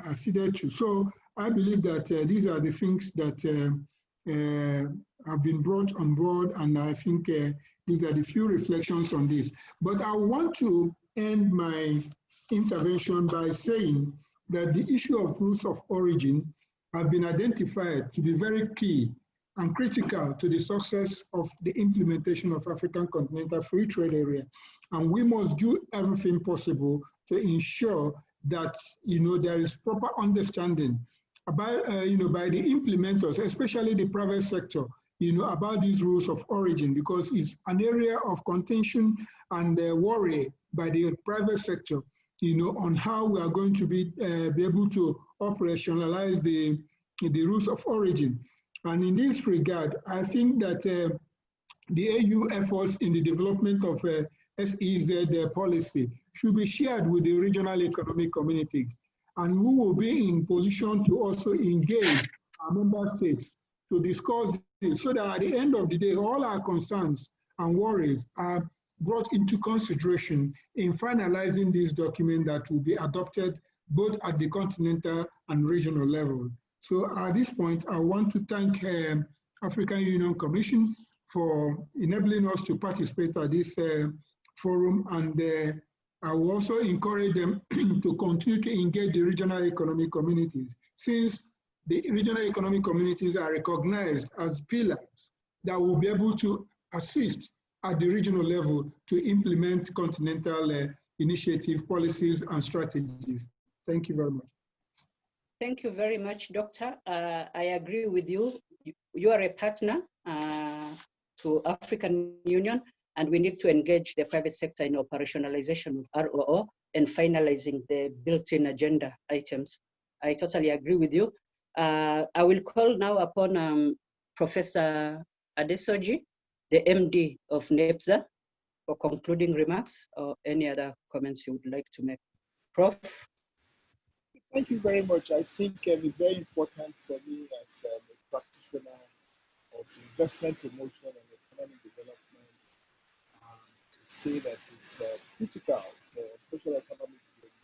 acceded to. So I believe that these are the things that have been brought on board, and I think these are the few reflections on this. But I want to end my intervention by saying that the issue of rules of origin have been identified to be very key and critical to the success of the implementation of African Continental Free Trade Area. And we must do everything possible to ensure that, there is proper understanding about, by the implementers, especially the private sector, about these rules of origin, because it's an area of contention and worry by the private sector, on how we are going to be able to operationalize the rules of origin. And in this regard, I think that the AU efforts in the development of SEZ policy should be shared with the regional economic communities. And we will be in position to also engage our member states to discuss this, so that at the end of the day, all our concerns and worries are brought into consideration in finalizing this document that will be adopted both at the continental and regional level. So at this point, I want to thank African Union Commission for enabling us to participate at this forum, and I will also encourage them to continue to engage the regional economic communities, since the regional economic communities are recognized as pillars that will be able to assist at the regional level to implement continental initiative, policies, and strategies. Thank you very much. Thank you very much, Doctor. I agree with you. You are a partner to African Union, and we need to engage the private sector in operationalization of ROO and finalizing the built-in agenda items. I totally agree with you. I will call now upon Professor Adesoji, the MD of NEPZA, for concluding remarks or any other comments you would like to make. Prof. Thank you very much. I think it's very important for me as a practitioner of investment promotion and economic development to say that it's critical for special economic zones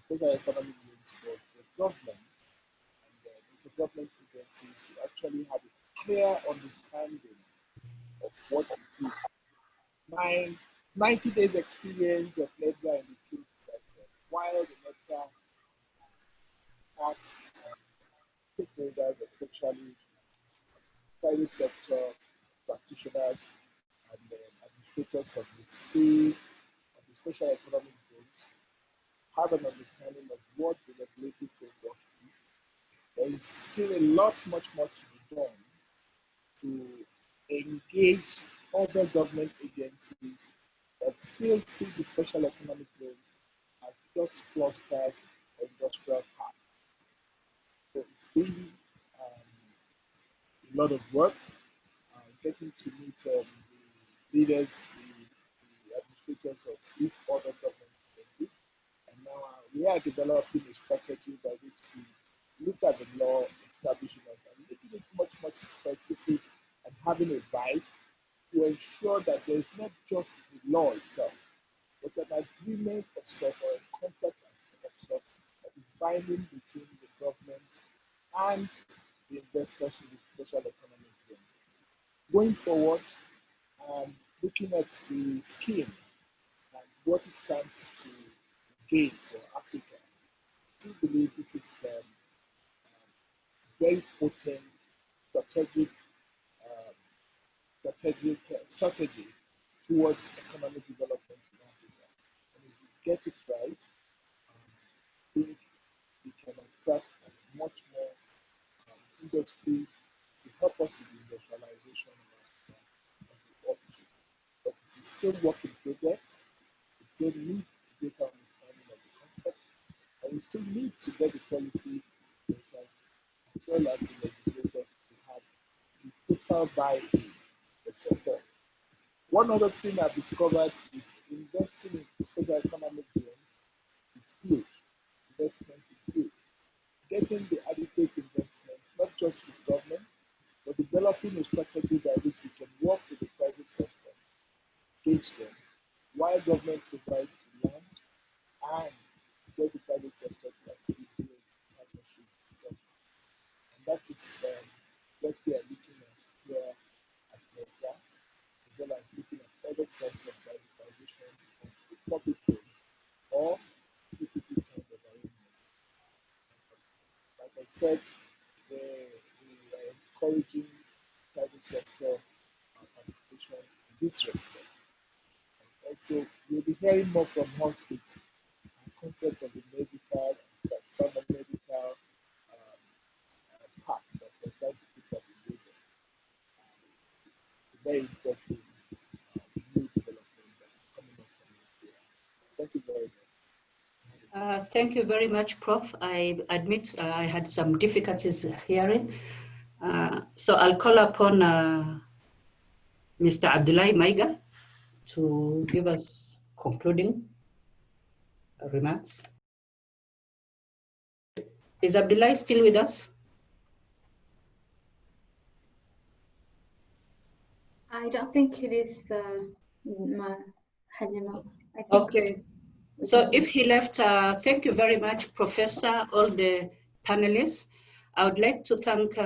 for the government and the intergovernment agencies to actually have a clear understanding of what it is. My 90 days experience of NEPZA indicates that while the NEPZA stakeholders, especially private sector practitioners and administrators of the special economic zones, have an understanding of what the regulatory framework is. There is still a lot, much more to be done to engage other government agencies that still see the special economic zone as just clusters or industrial parks. So it's been a lot of work, getting to meet the leaders, the administrators of these other government agencies. And now we are developing a strategy by which we look at the law establishment and making it much, much specific and having a bite to ensure that there is not just the law itself, but an agreement of sort or a contract of sort that is binding between the government and the investors in the special economic zone. Going forward, looking at the scheme and what it stands to gain for Africa, I still believe this is very potent strategy towards economic development in Africa. And if we get it right, I think we can attract much more industry to help us with the industrialization of the ought to. But it is still work in progress. We still need to get our understanding of the concept, and we still need to get the policy makers as well as the legislators to have the total buy-in, etc. One other thing I've discovered is investing in special economic zones is huge. Investment is huge. Getting the adequate investment, not just with government, but developing a strategy by which we can work with the private sector, engage them, while government provides the land and get the private sector to actually build partnerships with government. And that is what we are looking at here at NECA, as well as looking at other forms of privatization of the public good or PPP kind of arrangement. Like I said, we are encouraging private sector participation in this respect. And also, we'll be hearing more from us with the concept of the medical, the pharma medical path that we're trying to put up in Lagos. Very interesting new development that's coming up from Nigeria. Thank you very much. Thank you very much, Prof. I admit I had some difficulties hearing. So I'll call upon Mr. Abdullahi Maiga to give us concluding remarks. Is Abdullahi still with us? I don't think it is Halima. Okay. So if he left, thank you very much, Professor, all the panelists. I would like to thank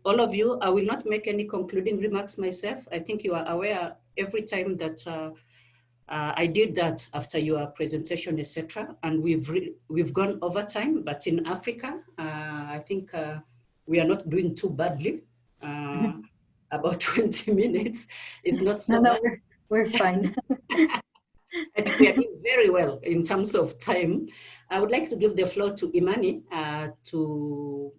all of you. I will not make any concluding remarks myself. I think you are aware every time that I did that after your presentation, etc. And we've gone over time, but in Africa, I think we are not doing too badly. About 20 minutes is not so bad. We're fine. I think we are doing very well in terms of time. I would like to give the floor to Imani to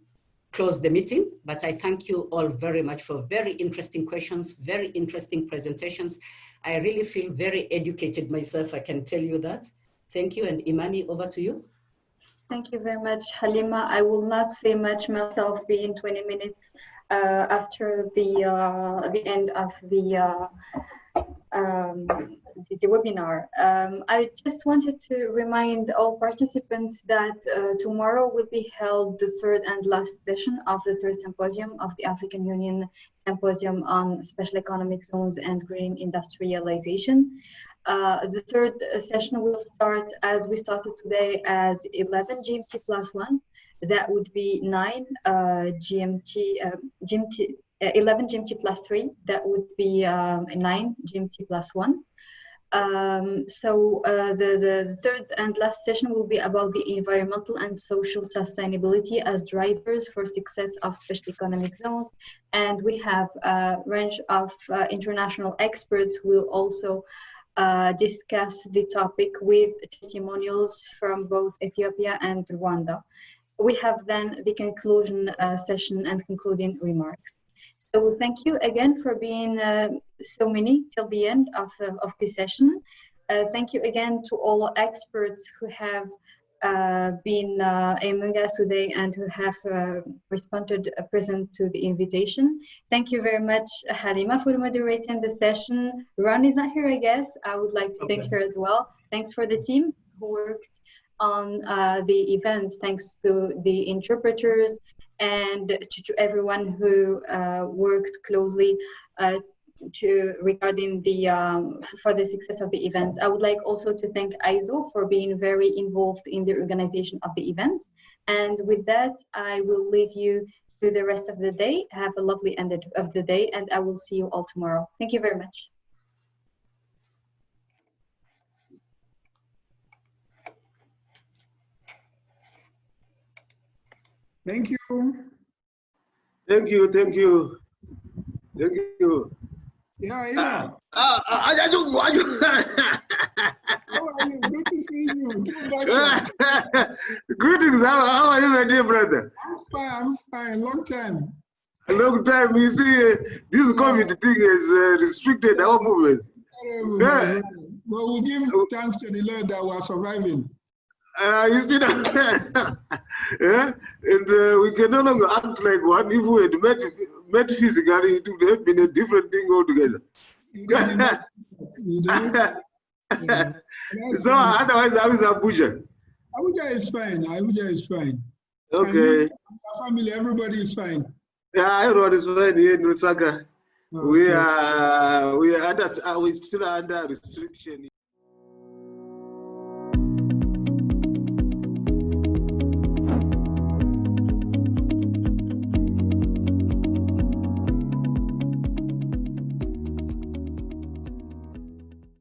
close the meeting, but I thank you all very much for very interesting questions, very interesting presentations. I really feel very educated myself, I can tell you that. Thank you, and Imani, over to you. Thank you very much, Halima. I will not say much myself, being 20 minutes after the end of the webinar. I just wanted to remind all participants that tomorrow will be held the third and last session of the third symposium of the African Union Symposium on Special Economic Zones and Green Industrialization. The third session will start as we started today as 11 GMT plus 1. That would be 9 11 GMT plus 3. That would be 9 GMT plus 1. The third and last session will be about the environmental and social sustainability as drivers for success of special economic zones. And we have a range of international experts who will also discuss the topic with testimonials from both Ethiopia and Rwanda. We have then the conclusion session and concluding remarks. So thank you again for being so many till the end of this session. Thank you again to all experts who have been among us today and who have responded present to the invitation. Thank you very much, Halima, for moderating the session. Ron is not here, I guess. I would like to thank her as well. Thanks for the team who worked on the event. Thanks to the interpreters and to everyone who worked closely regarding the for the success of the event. I would like also to thank AEZO for being very involved in the organization of the event. And with that, I will leave you to the rest of the day. Have a lovely end of the day, and I will see you all tomorrow. Thank you very much. Thank you. Thank you. Thank you. Thank you. Yeah, yeah. How are you? Good to see you. Greetings. How are you, my dear brother? I'm fine. Long time. A long time. You see, this COVID thing has restricted our movements. Yeah. Well, we give thanks to the Lord that we are surviving. You see that? Yeah? And we can no longer act like one. If we had met physically, it would have been a different thing altogether. So otherwise, how is Abuja? Abuja is fine. Abuja is fine. Okay. And our family, everybody is fine. Yeah, everyone is fine here in Lusaka. Okay. We are still under restriction.